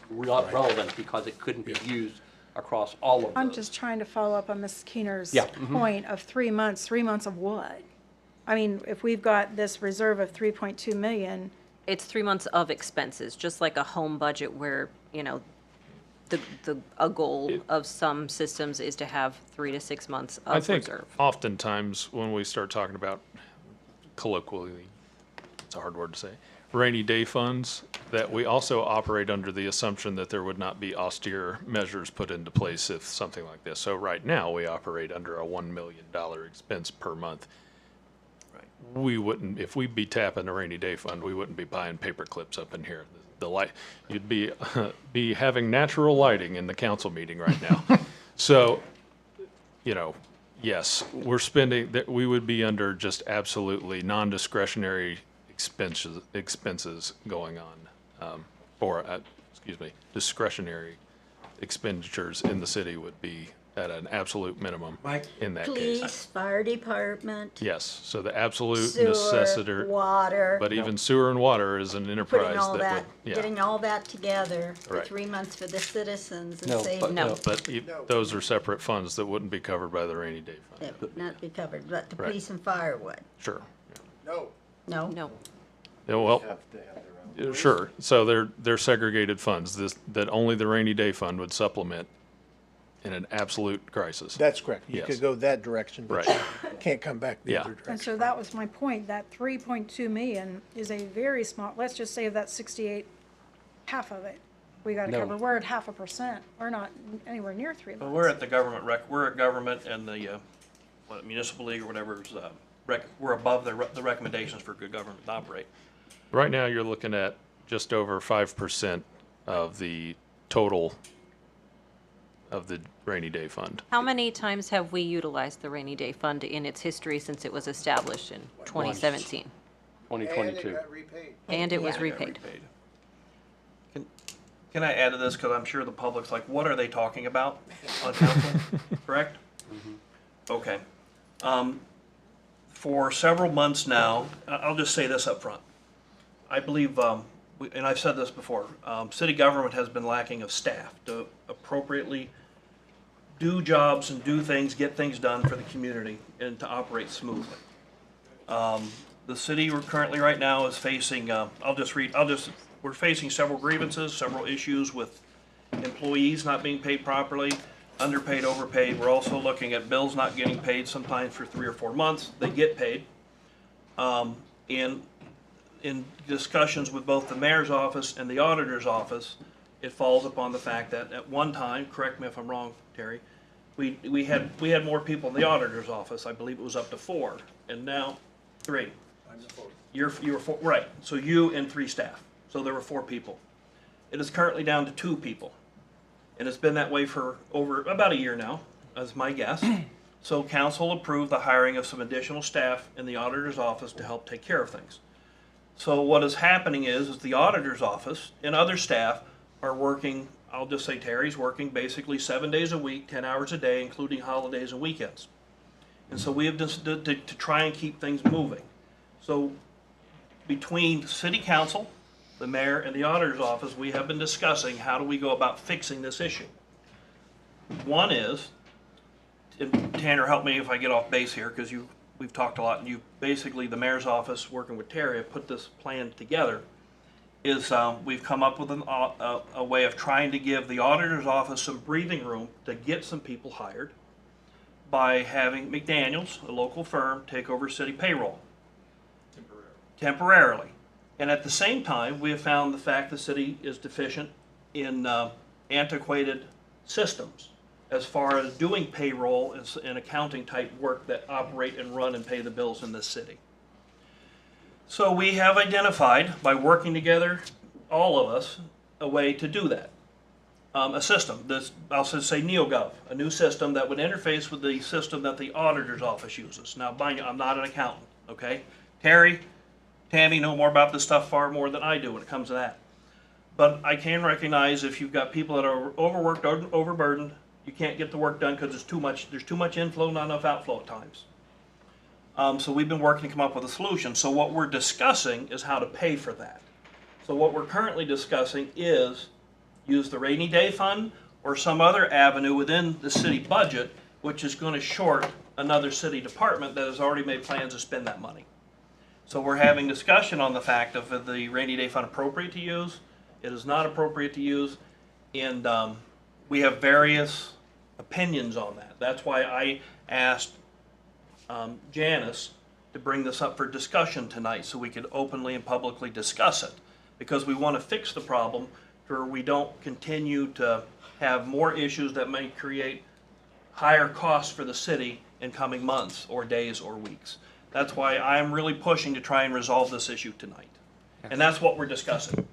relevant because it couldn't be used across all of I'm those. just trying to follow up on Ms. Keener's Yeah, mhm. point of 3 months. 3 months of what? I mean, if we've got this reserve of 3.2 million, It's 3 months of expenses, just like a home budget where, you know, a goal of some systems is to have 3 to 6 months I of think reserve. oftentimes when we start talking about colloquially, it's a hard word to say, rainy day funds, that we also operate under the assumption that there would not be austere measures put into place if something like this. So right now, we operate under a $1 million expense per month. We wouldn't, if we'd be tapping a rainy day fund, we wouldn't be buying paper clips up in here. The light, you'd be having natural lighting in the council meeting right now. So, you know, yes, we're spending, that we would be under just absolutely non-discretionary expenses going on, discretionary expenditures in the city would be at an absolute minimum in that case. Police, fire department, Yes, so the absolute sewer, necessity. water. But even sewer and water is an enterprise Putting all that that, would, yeah. getting all that together for Right. 3 months for the citizens and No, saving. But those are separate funds that wouldn't be covered by the rainy day fund. That would not be covered, but the Right. police and fire would. Sure. No. No? No. Yeah, well, sure. So they're segregated funds. That only the rainy day fund would supplement in an absolute crisis. That's correct. You Yes. could go that direction, but Right. you can't come back the Yeah. other and direction. so that was my point, that 3.2 million is a very small, let's just say of that 68, half of it. We gotta No. cover, we're at 0.5%. We're not anywhere near 3 Well, months. we're at the government we're a government and the, municipal league or whatever is, we're above the recommendations for good government to operate. Right now, you're looking at just over 5% of the total of the rainy day fund. How many times have we utilized the rainy day fund in its history since it was established in 2017? 2022. And it was Yeah. repaid. Can I add to this, because I'm sure the public's like, what are they talking about on council, correct? Okay. For several months now, I'll just say this up front. I believe, and I've said this before, city government has been lacking of staff to appropriately do jobs and do things, get things done for the community and to operate smoothly. The city we're currently right now is facing, we're facing several grievances, several issues with employees not being paid properly, underpaid, overpaid. We're also looking at bills not getting paid sometimes for 3 or 4 months. They get paid. In discussions with both the mayor's office and the auditor's office, it falls upon the fact that at one time, correct me if I'm wrong, Terry, we had more people in the auditor's office. I believe it was up to 4, and now 3. You were 4, right? So you and 3 staff. So there were 4 people. It is currently down to 2 people, and it's been that way for over about a year now, as my guess. So council approved the hiring of some additional staff in the auditor's office to help take care of things. So what is happening is the auditor's office and other staff are working, I'll just say Terry's working basically 7 days a week, 10 hours a day, including holidays and weekends. And so we have just to try and keep things moving. So between city council, the mayor, and the auditor's office, we have been discussing how do we go about fixing this issue. One is, and Tanner, help me if I get off base here, because we've talked a lot, and you basically, the mayor's office, working with Terry, have put this plan together, is we've come up with a way of trying to give the auditor's office some breathing room to get some people hired by having McDaniels, a local firm, take over city payroll. Temporarily. And at the same time, we have found the fact the city is deficient in antiquated systems as far as doing payroll and accounting type work that operate and run and pay the bills in this city. So we have identified, by working together, all of us a way to do that. A system, this, I'll just say NeoGov, a new system that would interface with the system that the auditor's office uses. Now, mind you, I'm not an accountant, okay? Tammy know more about this stuff far more than I do when it comes to that. But I can recognize if you've got people that are overworked, overburdened, you can't get the work done because there's too much inflow, not enough outflow at times. So we've been working to come up with a solution. So what we're discussing is how to pay for that. So what we're currently discussing is use the rainy day fund or some other avenue within the city budget, which is going to short another city department that has already made plans to spend that money. So we're having discussion on the fact of the rainy day fund appropriate to use, it is not appropriate to use, and we have various opinions on that. That's why I asked Janice to bring this up for discussion tonight so we could openly and publicly discuss it, because we want to fix the problem where we don't continue to have more issues that may create higher costs for the city in coming months or days or weeks. That's why I'm really pushing to try and resolve this issue tonight. And that's what we're discussing.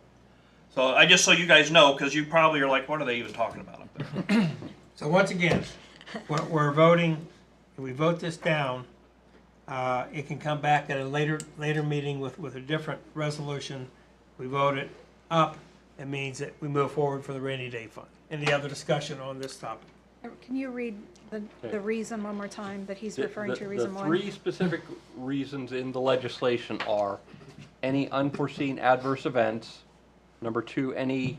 So I just so you guys know, because you probably are like, what are they even talking about up there? So once again, we're voting, if we vote this down, it can come back at a later meeting with a different resolution. We vote it up, it means that we move forward for the rainy day fund. Any other discussion on this topic? Can you read the reason one more time that he's referring to, reason one? The three specific reasons in the legislation are any unforeseen adverse events, number two, any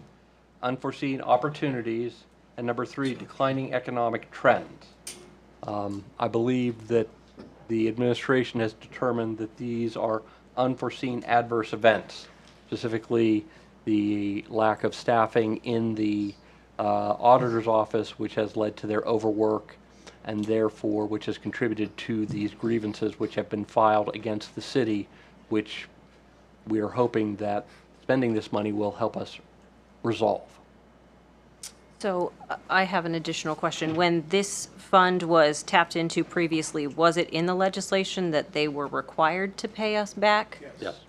unforeseen opportunities, and number three, declining economic trends. I believe that the administration has determined that these are unforeseen adverse events, specifically the lack of staffing in the auditor's office, which has led to their overwork, and therefore which has contributed to these grievances which have been filed against the city, which we are hoping that spending this money will help us resolve. So I have an additional question. When this fund was tapped into previously, was it in the legislation that they were required to pay us back? Yes.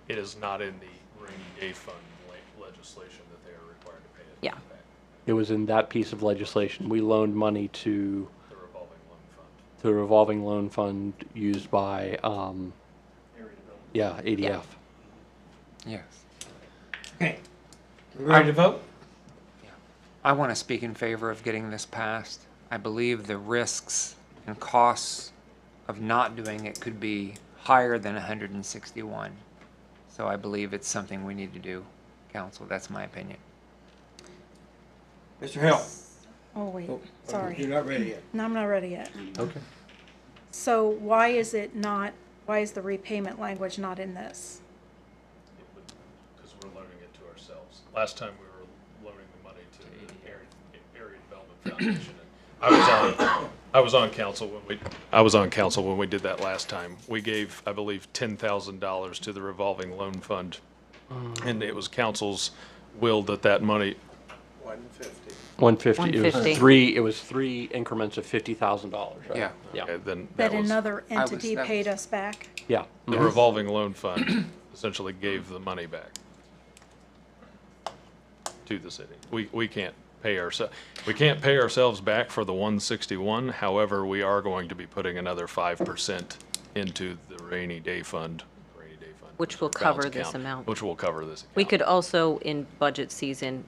It is not in the rainy day fund legislation that they are required to pay us Yeah. back. It was in that piece of legislation. We loaned money to The revolving loan fund. the revolving loan fund used by, ADF. Yes. Okay, we ready to vote? I want to speak in favor of getting this passed. I believe the risks and costs of not doing it could be higher than 161. So I believe it's something we need to do, council. That's my opinion. Mr. Hill? Oh, wait, sorry. You're not ready yet. No, I'm not ready yet. Okay. So why is the repayment language not in this? Because we're loaning it to ourselves. Last time we were loaning the money to the Area Development Foundation. And I was on council when we did that last time. We gave, I believe, $10,000 to the revolving loan fund, and it was council's will that money. 150. It was 150. it was three increments of $50,000, right? Yeah. Yeah. Okay, then That was another entity that paid us back? Yeah. the revolving loan fund essentially gave the money back to the city. We can't pay ourselves back for the 161. However, we are going to be putting another 5% into the rainy day fund. Which will balance cover this account, amount. Which will cover this account. We could also, in budget season,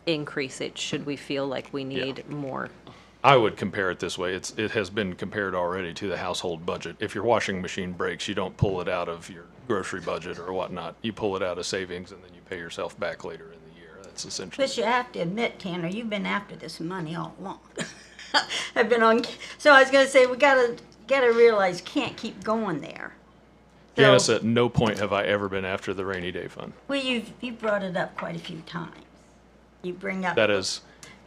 increase it should we feel like we need more. I would compare it this way. It has been compared already to the household budget. If your washing machine breaks, you don't pull it out of your grocery budget or whatnot. You pull it out of savings and then you pay yourself back later in the year. That's essentially. But you have to admit, Tanner, you've been after this money all along. I've been on, so I was gonna say, we gotta realize, can't keep going there. Janice, at no point have I ever been after the rainy day fund. Well, you've brought it up quite a few times. You bring up. That is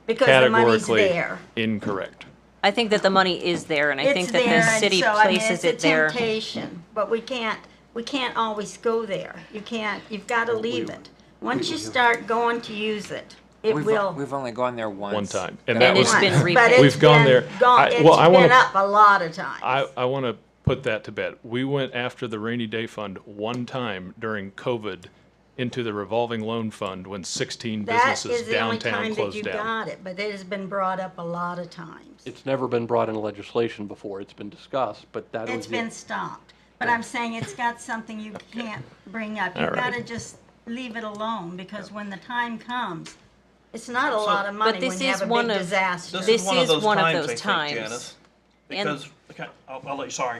because the money's categorically there. incorrect. I think that the money is there, and I think that there, the and city so, I mean, places it's it there. a temptation, but we can't always go there. You've got to leave it. Once you start going to use it, it will. We've only gone there once. One time, and And that it's was. been repaid. But it's We've gone been there. It's been up a lot of times. I want to put that to bed. We went after the rainy day fund one time during COVID into the revolving loan fund when 16 That businesses is the only downtown time that closed you down. got it, but it has been brought up a lot of times. It's never been brought into legislation before. It's been discussed, but that was It's been stopped. But I'm saying it's got something you can't bring up. All You've right. got to just leave it alone, because when the time comes, it's not a lot of money But this when you have is a big one of- disaster. This is one of those I think, times. Janice. And- Because, okay, I'll let you, sorry.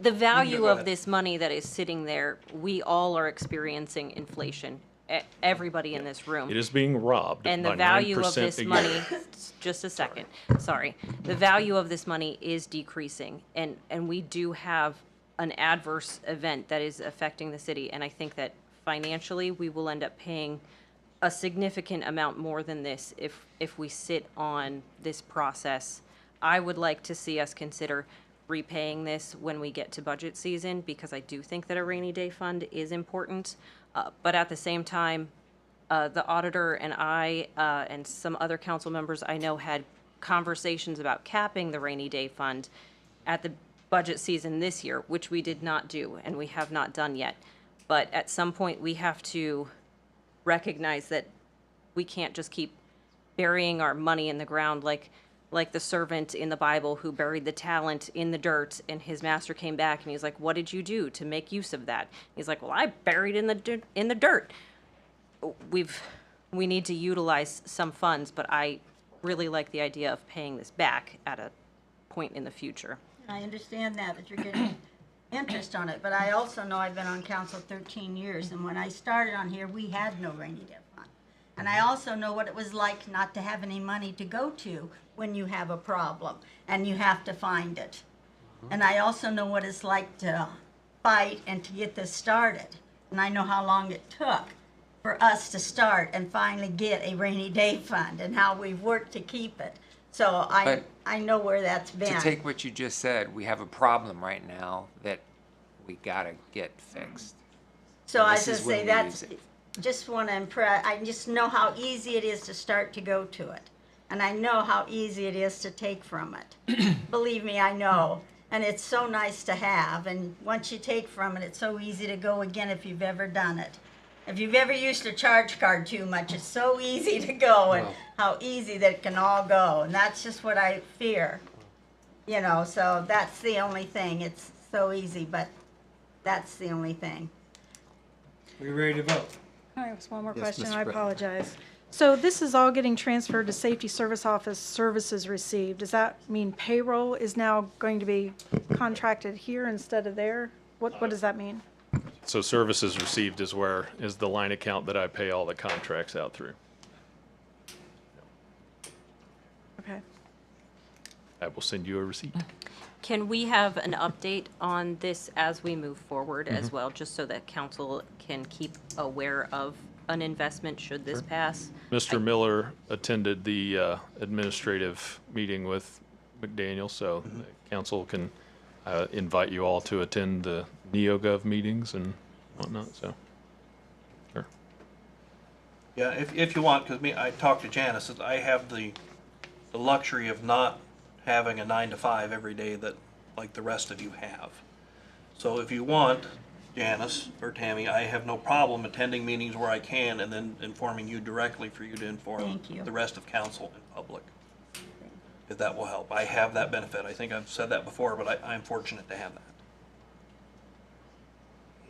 The value go of ahead. this money that is sitting there, we all are experiencing inflation. Everybody in this room. It is being robbed And the by value 9% of this a year. money, just a second, sorry. The value of this money is decreasing, and we do have an adverse event that is affecting the city, and I think that financially, we will end up paying a significant amount more than this if we sit on this process. I would like to see us consider repaying this when we get to budget season, because I do think that a rainy day fund is important. But at the same time, the auditor and I, and some other council members I know had conversations about capping the rainy day fund at the budget season this year, which we did not do, and we have not done yet. But at some point, we have to recognize that we can't just keep burying our money in the ground like the servant in the Bible who buried the talent in the dirt, and his master came back and he's like, "What did you do to make use of that?" He's like, "Well, I buried in the dirt." We need to utilize some funds, but I really like the idea of paying this back at a point in the future. I understand that you're getting interest on it, but I also know I've been on council 13 years, and when I started on here, we had no rainy day fund. And I also know what it was like not to have any money to go to when you have a problem, and you have to find it. And I also know what it's like to fight and to get this started. And I know how long it took for us to start and finally get a rainy day fund, and how we've worked to keep it. So I know where that's been. To take what you just said, we have a problem right now that we gotta get fixed. So I This just is when say we that's, use it. just want to impress, I just know how easy it is to start to go to it. And I know how easy it is to take from it. Believe me, I know. And it's so nice to have. And once you take from it, it's so easy to go again if you've ever done it. If you've ever used a charge card too much, it's so easy to go, and how easy that it can all go. And that's just what I fear. You know, so that's the only thing. It's so easy, but that's the only thing. We ready to vote? All right, just one more Yes, question, Mr. I President. apologize. So this is all getting transferred to Safety Service Office services received. Does that mean payroll is now going to be contracted here instead of there? What does that mean? So services received is the line account that I pay all the contracts out through. Okay. I will send you a receipt. Can we have an update on this as we move forward as well, just so that council can keep aware of an investment should this pass? Mr. Miller attended the administrative meeting with McDaniel, so the council can invite you all to attend the NeoGov meetings and whatnot, so. Sure. Yeah, if you want, because I talked to Janice, I have the luxury of not having a 9 to 5 every day that, like the rest of you have. So if you want, Janice or Tammy, I have no problem attending meetings where I can and then informing you directly for you to inform Thank you. the rest of council and public. If that will help. I have that benefit. I think I've said that before, but I'm fortunate to have that.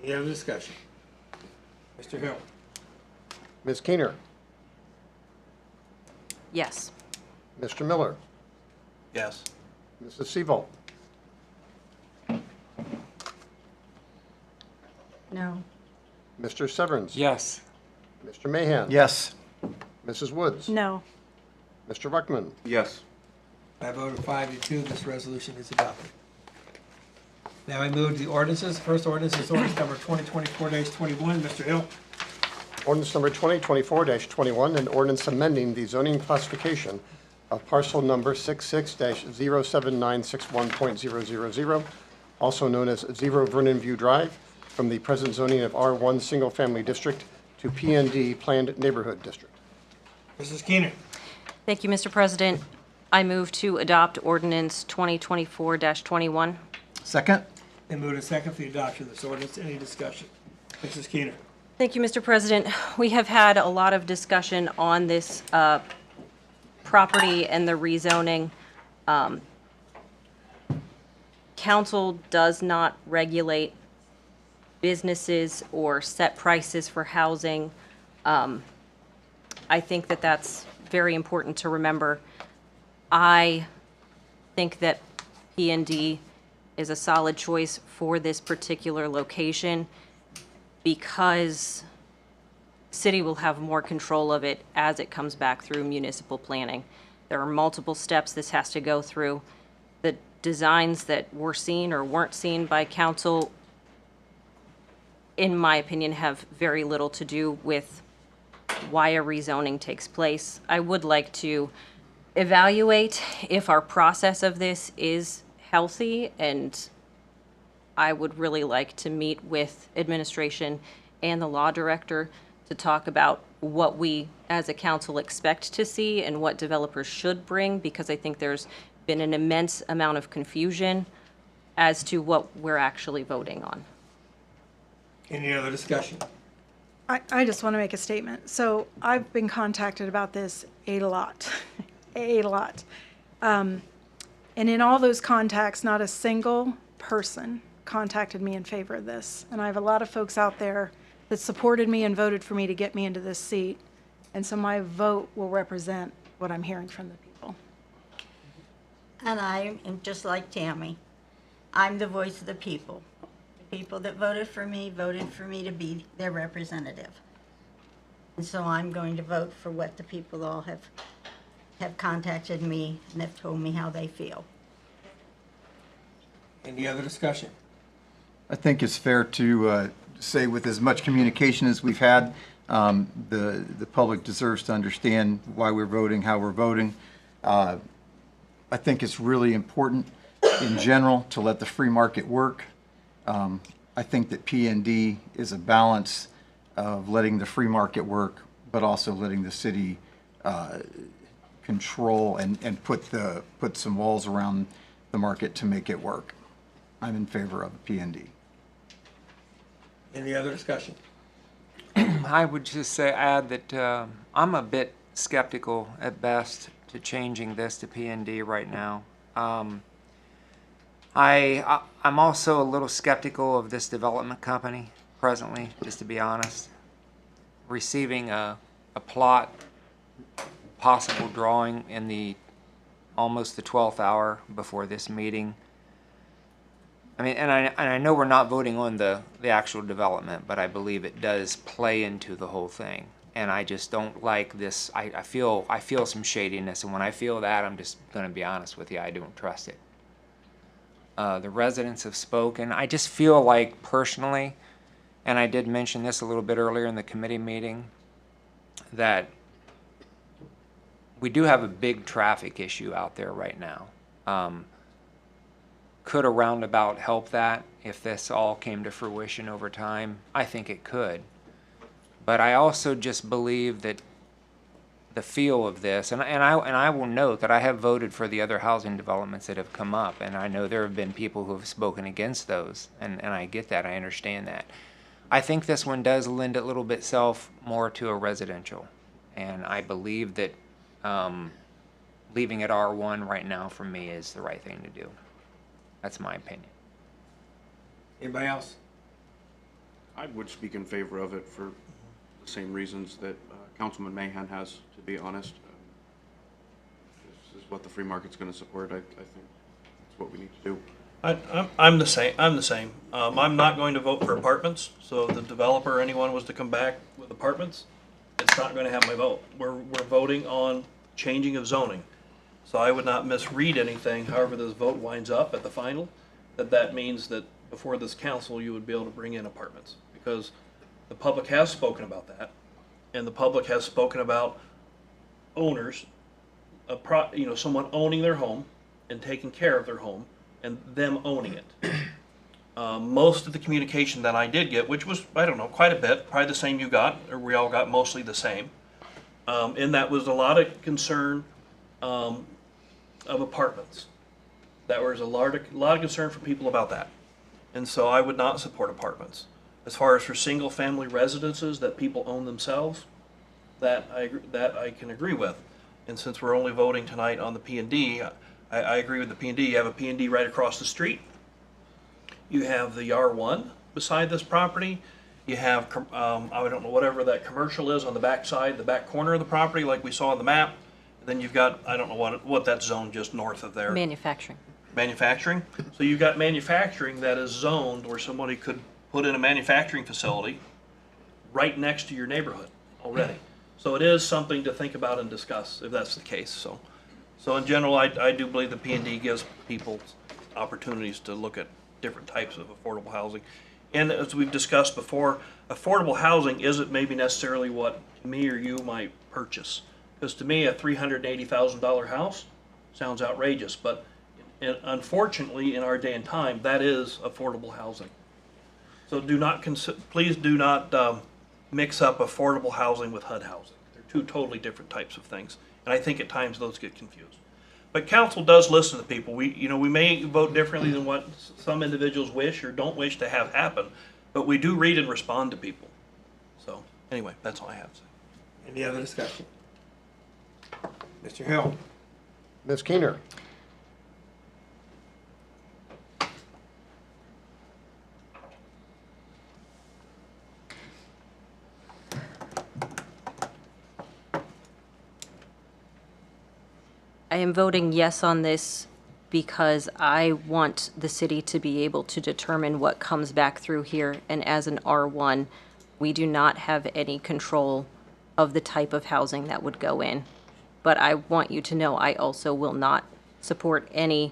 Any other discussion? Mr. Hill? Ms. Keener, Yes. Mr. Miller, Yes. Mrs. Seavolt, No. Mr. Severns. Yes. Mr. Mahan. Yes. Mrs. Woods. No. Mr. Ruckman. Yes. By a vote of 5-2, this resolution is adopted. Now I move to the ordinances. First ordinance is ordinance number 2024-21. Mr. Hill? Ordinance number 2024-21, an ordinance amending the zoning classification of parcel number 66-07961.000, also known as 0 Vernon View Drive, from the present zoning of R1 Single Family District to PND Planned Neighborhood District. Mrs. Keener? Thank you, Mr. President. I move to adopt ordinance 2024-21. Second? Then move to second for the adoption of this ordinance. Any discussion? Mrs. Keener? Thank you, Mr. President. We have had a lot of discussion on this property and the rezoning. Council does not regulate businesses or set prices for housing. I think that that's very important to remember. I think that P&D is a solid choice for this particular location because city will have more control of it as it comes back through municipal planning. There are multiple steps this has to go through. The designs that were seen or weren't seen by council, in my opinion, have very little to do with why a rezoning takes place. I would like to evaluate if our process of this is healthy, and I would really like to meet with administration and the law director to talk about what we as a council expect to see and what developers should bring, because I think there's been an immense amount of confusion as to what we're actually voting on. Any other discussion? I just want to make a statement. So I've been contacted about this a lot, a lot. And in all those contacts, not a single person contacted me in favor of this. And I have a lot of folks out there that supported me and voted for me to get me into this seat. And so my vote will represent what I'm hearing from the people. And I am just like Tammy. I'm the voice of the people. The people that voted for me to be their representative. And so I'm going to vote for what the people all have contacted me and have told me how they feel. Any other discussion? I think it's fair to say with as much communication as we've had, the public deserves to understand why we're voting, how we're voting. I think it's really important in general to let the free market work. I think that P&D is a balance of letting the free market work, but also letting the city control and put some walls around the market to make it work. I'm in favor of P&D. Any other discussion? I would just add that I'm a bit skeptical at best to changing this to P&D right now. I'm also a little skeptical of this development company presently, just to be honest. Receiving a plot, possible drawing in almost the 12th hour before this meeting. I mean, and I know we're not voting on the actual development, but I believe it does play into the whole thing. And I just don't like this. I feel some shadiness, and when I feel that, I'm just going to be honest with you, I don't trust it. The residents have spoken. I just feel like personally, and I did mention this a little bit earlier in the committee meeting, that we do have a big traffic issue out there right now. Could a roundabout help that if this all came to fruition over time? I think it could. But I also just believe that the feel of this, and I will note that I have voted for the other housing developments that have come up, and I know there have been people who have spoken against those, and I get that, I understand that. I think this one does lend a little bit more to a residential, and I believe that leaving it R1 right now for me is the right thing to do. That's my opinion. Anybody else? I would speak in favor of it for the same reasons that Councilman Mahan has, to be honest. This is what the free market's going to support. I think that's what we need to do. I'm the same. I'm not going to vote for apartments. So if the developer or anyone was to come back with apartments, it's not going to have my vote. We're voting on changing of zoning. So I would not misread anything, however this vote winds up at the final, that means that before this council you would be able to bring in apartments. Because the public has spoken about that, and the public has spoken about owners, someone owning their home and taking care of their home, and them owning it. Most of the communication that I did get, which was, I don't know, quite a bit, probably the same you got, or we all got mostly the same, and that was a lot of concern of apartments. That was a lot of concern for people about that. And so I would not support apartments. As far as for single-family residences that people own themselves, that I can agree with. And since we're only voting tonight on the P&D, I agree with the P&D. You have a P&D right across the street. You have the R1 beside this property. You have, I don't know, whatever that commercial is on the back side, the back corner of the property, like we saw on the map. And then you've got, I don't know what that zone just north of there. Manufacturing. Manufacturing. So you've got manufacturing that is zoned where somebody could put in a manufacturing facility right next to your neighborhood already. So it is something to think about and discuss if that's the case. So in general, I do believe the P&D gives people opportunities to look at different types of affordable housing. And as we've discussed before, affordable housing isn't maybe necessarily what me or you might purchase. Because to me, a $380,000 house sounds outrageous, but unfortunately, in our day and time, that is affordable housing. So please do not mix up affordable housing with HUD housing. They're two totally different types of things, and I think at times those get confused. But council does listen to people. We may vote differently than what some individuals wish or don't wish to have happen, but we do read and respond to people. So anyway, that's all I have to say. Any other discussion? Mr. Hill. Ms. Keener. I am voting yes on this because I want the city to be able to determine what comes back through here. And as an R1, we do not have any control of the type of housing that would go in. But I want you to know I also will not support any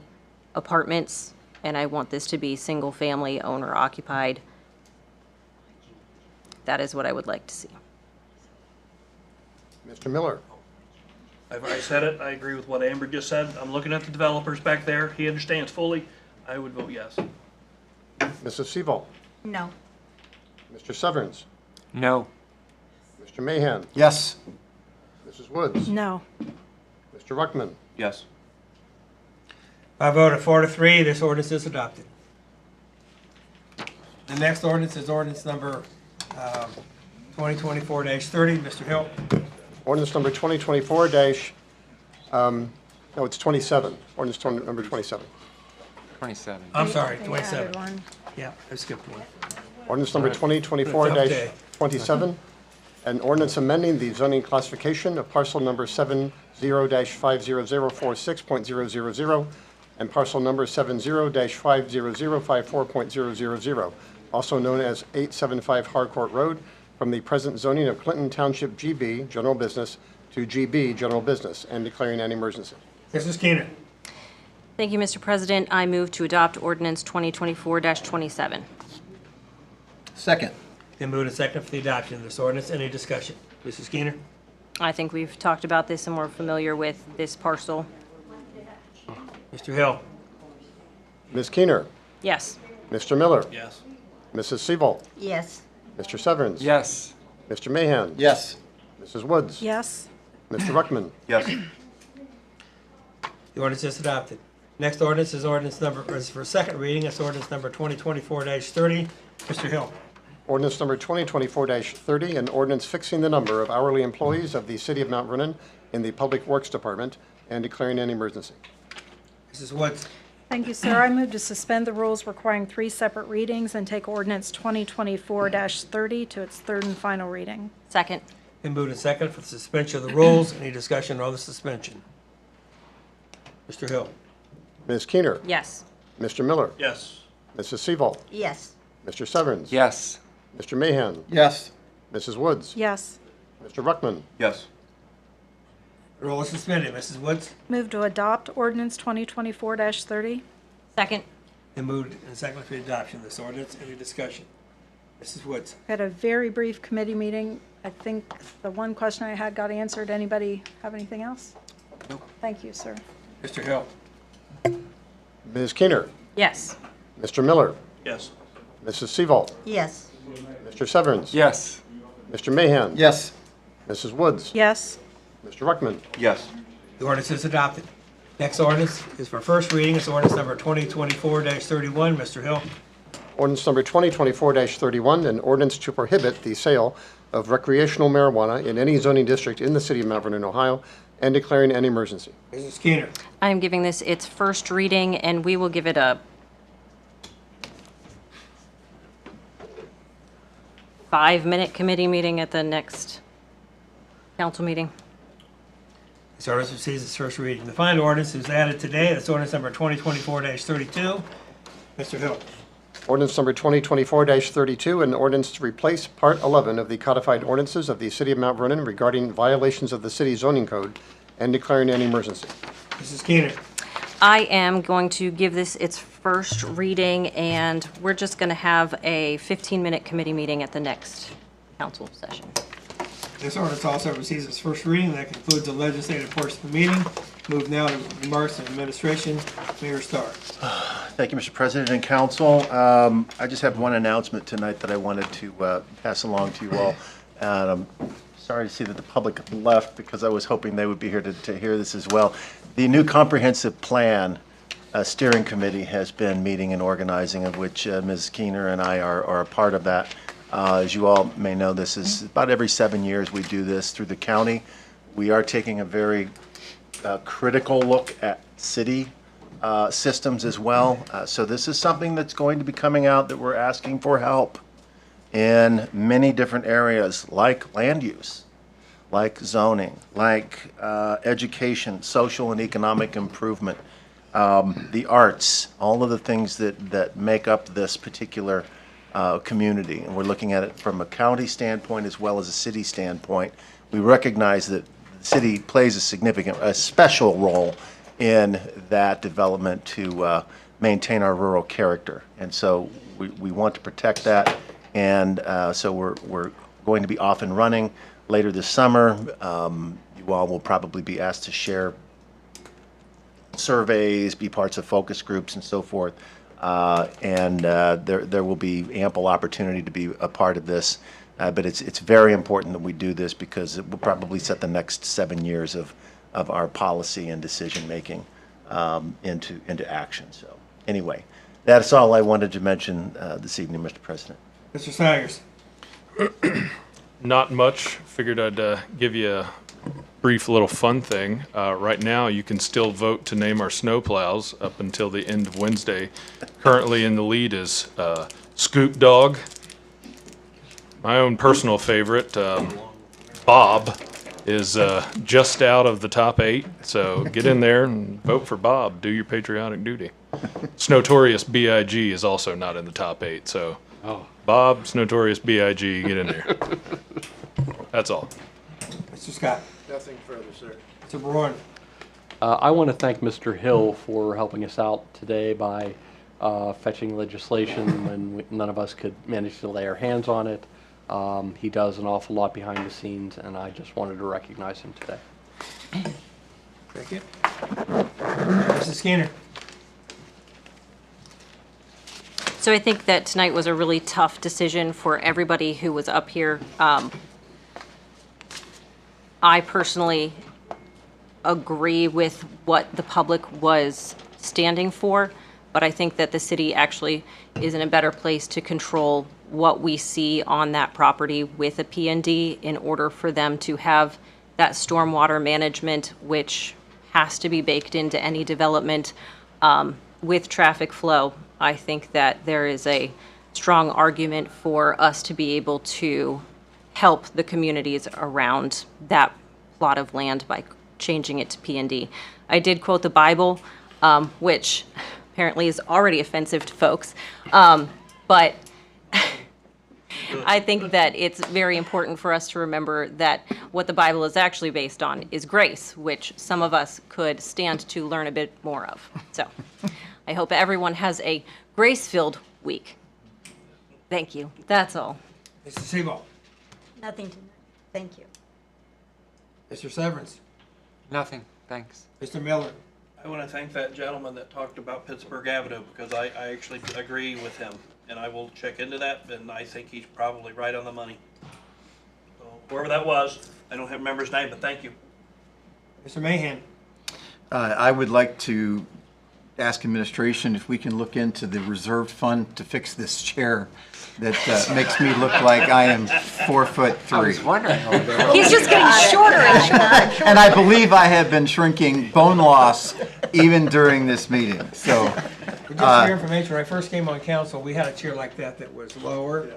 apartments, and I want this to be single-family, owner-occupied. That is what I would like to see. Mr. Miller. I've already said it. I agree with what Amber just said. I'm looking at the developers back there. He understands fully. I would vote yes. Mrs. Seaval. No. Mr. Severns. No. Mr. Mahan. Yes. Mrs. Woods. No. Mr. Ruckman. Yes. By a vote of 4-3, this ordinance is adopted. The next ordinance is ordinance number 2024-30. Mr. Hill. Ordinance number 2024 no, it's 27. Ordinance number 27. 27. I'm sorry, They 27. added one. Yeah, I skipped one. Ordinance number 2024-27, an ordinance amending the zoning classification of parcel number 70-50046.000 and parcel number 70-50054.000, also known as 875 Harcourt Road, from the present zoning of Clinton Township GB, General Business, to GB, General Business, and declaring an emergency. Mrs. Keener. Thank you, Mr. President. I move to adopt ordinance 2024-27. Second. Then moved and seconded for the adoption of this ordinance. Any discussion? Mrs. Keener. I think we've talked about this and we're familiar with this parcel. Mr. Hill. Ms. Keener. Yes. Mr. Miller. Yes. Mrs. Seaval. Yes. Mr. Severns. Yes. Mr. Mahan. Yes. Mrs. Woods. Yes. Mr. Ruckman. Yes. The ordinance is adopted. Next ordinance is for second reading. It's ordinance number 2024-30. Mr. Hill. Ordinance number 2024-30, an ordinance fixing the number of hourly employees of the City of Mount Vernon in the Public Works Department and declaring an emergency. Mrs. Woods. Thank you, sir. I move to suspend the rules requiring 3 separate readings and take ordinance 2024-30 to its third and final reading. Second. Then moved and seconded for the suspension of the rules. Any discussion on the suspension? Mr. Hill. Ms. Keener. Yes. Mr. Miller. Yes. Mrs. Seaval. Yes. Mr. Severns. Yes. Mr. Mahan. Yes. Mrs. Woods. Yes. Mr. Ruckman. Yes. The rule is suspended. Mrs. Woods. Move to adopt ordinance 2024-30. Second. Then moved and seconded for the adoption of this ordinance. Any discussion? Mrs. Woods. Had a very brief committee meeting. I think the one question I had got answered. Anybody have anything else? Nope. Thank you, sir. Mr. Hill. Ms. Keener. Yes. Mr. Miller. Yes. Mrs. Seaval. Yes. Mr. Severns. Yes. Mr. Mahan. Yes. Mrs. Woods. Yes. Mr. Ruckman. Yes. The ordinance is adopted. Next ordinance is for first reading. It's ordinance number 2024-31. Mr. Hill. Ordinance number 2024-31, an ordinance to prohibit the sale of recreational marijuana in any zoning district in the city of Mount Vernon, Ohio, and declaring an emergency. Mrs. Keener. I am giving this its first reading, and we will give it a 5-minute committee meeting at the next council meeting. This ordinance receives its first reading. The final ordinance is added today. That's ordinance number 2024-32. Mr. Hill. Ordinance number 2024-32, an ordinance to replace Part 11 of the codified ordinances of the city of Mount Vernon regarding violations of the city zoning code and declaring an emergency. Mrs. Keener. I am going to give this its first reading, and we're just going to have a 15-minute committee meeting at the next council session. This ordinance also receives its first reading. That concludes the legislative portion of the meeting. Move now to remarks of administration. Mayor Starr. Thank you, Mr. President and Council. I just have one announcement tonight that I wanted to pass along to you all. And I'm sorry to see that the public left because I was hoping they would be here to hear this as well. The new comprehensive plan steering committee has been meeting and organizing, of which Ms. Keener and I are a part of that. As you all may know, this is about every 7 years we do this through the county. We are taking a very critical look at city systems as well. So this is something that's going to be coming out that we're asking for help in many different areas, like land use, like zoning, like education, social and economic improvement, the arts, all of the things that make up this particular community. And we're looking at it from a county standpoint as well as a city standpoint. We recognize that the city plays a special role in that development to maintain our rural character. And so we want to protect that. And so we're going to be off and running later this summer. You all will probably be asked to share surveys, be parts of focus groups and so forth. And there will be ample opportunity to be a part of this. But it's very important that we do this because it will probably set the next 7 years of our policy and decision making into action. So anyway, that's all I wanted to mention this evening, Mr. President. Mr. Sagers. Not much. Figured I'd give you a brief little fun thing. Right now, you can still vote to name our snowplows up until the end of Wednesday. Currently in the lead is Scoop Dog. My own personal favorite, Bob, is just out of the top 8. So get in there and vote for Bob. Do your patriotic duty. Snotorious B.I.G. is also not in the top 8. So Bob, Snotorious B.I.G., get in there. That's all. Mr. Scott. Nothing further, sir. Mr. Braun. I want to thank Mr. Hill for helping us out today by fetching legislation when none of us could manage to lay our hands on it. He does an awful lot behind the scenes, and I just wanted to recognize him today. Thank you. Mrs. Skinner. So I think that tonight was a really tough decision for everybody who was up here. I personally agree with what the public was standing for, but I think that the city actually is in a better place to control what we see on that property with a P&D in order for them to have that stormwater management, which has to be baked into any development with traffic flow. I think that there is a strong argument for us to be able to help the communities around that plot of land by changing it to P&D. I did quote the Bible, which apparently is already offensive to folks, but I think that it's very important for us to remember that what the Bible is actually based on is grace, which some of us could stand to learn a bit more of. So I hope everyone has a grace-filled week. Thank you. That's all. Mr. Sebo. Nothing tonight. Thank you. Mr. Severance. Nothing, thanks. Mr. Miller. I want to thank that gentleman that talked about Pittsburgh Avenue because I actually agree with him. And I will check into that, and I think he's probably right on the money. So whoever that was, I don't remember his name, but thank you. Mr. Mahan. I would like to ask administration if we can look into the reserved fund to fix this chair that makes me look like I am 4'3". I was wondering. He's just getting shorter and shorter. And I believe I have been shrinking bone loss even during this meeting, so. Just for your information, when I first came on council, we had a chair like that was lower,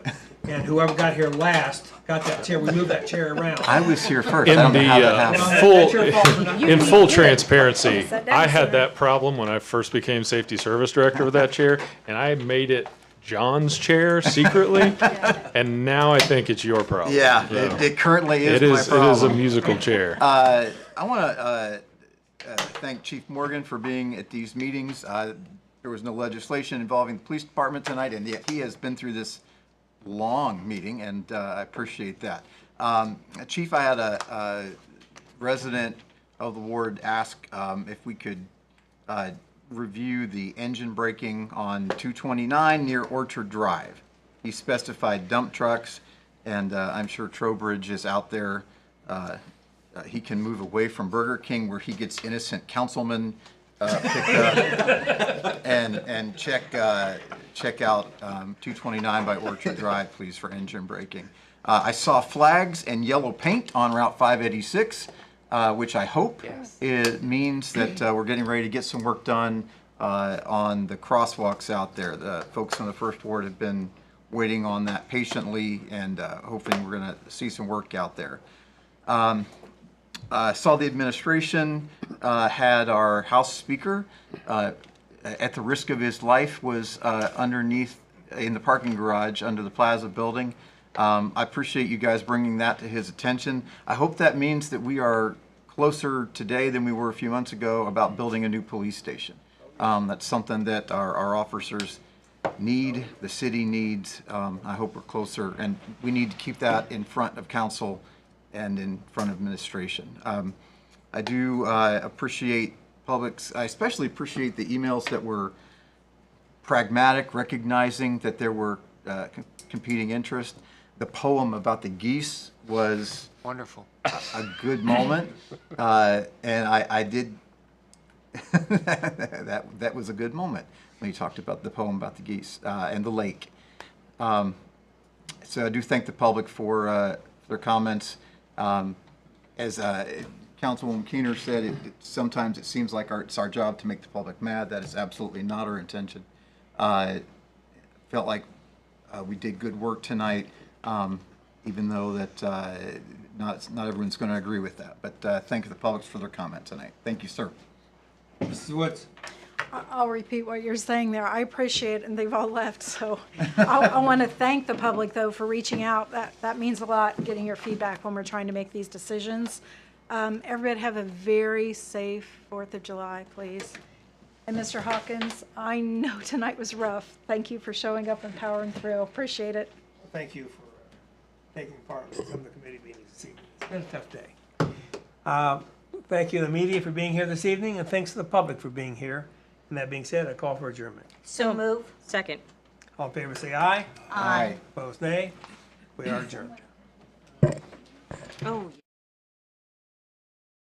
and whoever got here last got that chair, we moved that chair around. I was here first. In I don't know how that happened. in full transparency, I had that problem when I first became safety service director with that chair, and I made it John's chair secretly, and now I think it's your problem. Yeah, So it currently is it my is. problem. It is a musical chair. I want to thank Chief Morgan for being at these meetings. There was no legislation involving the police department tonight, and yet he has been through this long meeting, and I appreciate that. Chief, I had a resident of the ward ask if we could review the engine braking on 229 near Orchard Drive. He specified dump trucks, and I'm sure Trowbridge is out there. He can move away from Burger King where he gets innocent councilmen picked up and check out 229 by Orchard Drive, please, for engine braking. I saw flags and yellow paint on Route 586, which I hope it means that we're getting ready to get some work done on the crosswalks out there. The folks in the First Ward have been waiting on that patiently, and hoping we're going to see some work out there. Saw the administration had our House Speaker, at the risk of his life, was underneath in the parking garage under the Plaza building. I appreciate you guys bringing that to his attention. I hope that means that we are closer today than we were a few months ago about building a new police station. That's something that our officers need, the city needs. I hope we're closer, and we need to keep that in front of council and in front of administration. I do appreciate I especially appreciate the emails that were pragmatic, recognizing that there were competing interests. The poem about the geese was wonderful, a good moment, and I did. that was a good moment when you talked about the poem about the geese and the lake. So I do thank the public for their comments. As Councilwoman Keener said, sometimes it seems like it's our job to make the public mad. That is absolutely not our intention. Felt like we did good work tonight, even though that not everyone's going to agree with that. But thank the public for their comment tonight. Thank you, sir. Mrs. Woods. I'll repeat what you're saying there. I appreciate it, and they've all left, so I want to thank the public, though, for reaching out. That means a lot, getting your feedback when we're trying to make these decisions. Everybody have a very safe 4th of July, please. And Mr. Hawkins, I know tonight was rough. Thank you for showing up and powering through. Appreciate it. Well, thank you for taking part in some of the committee meetings this evening. It's been a tough day. Thank you to the media for being here this evening, and thanks to the public for being here. And that being said, I call for adjournment. So move. Second. All in favor say aye. Aye. Opposed, nay. We are adjourned.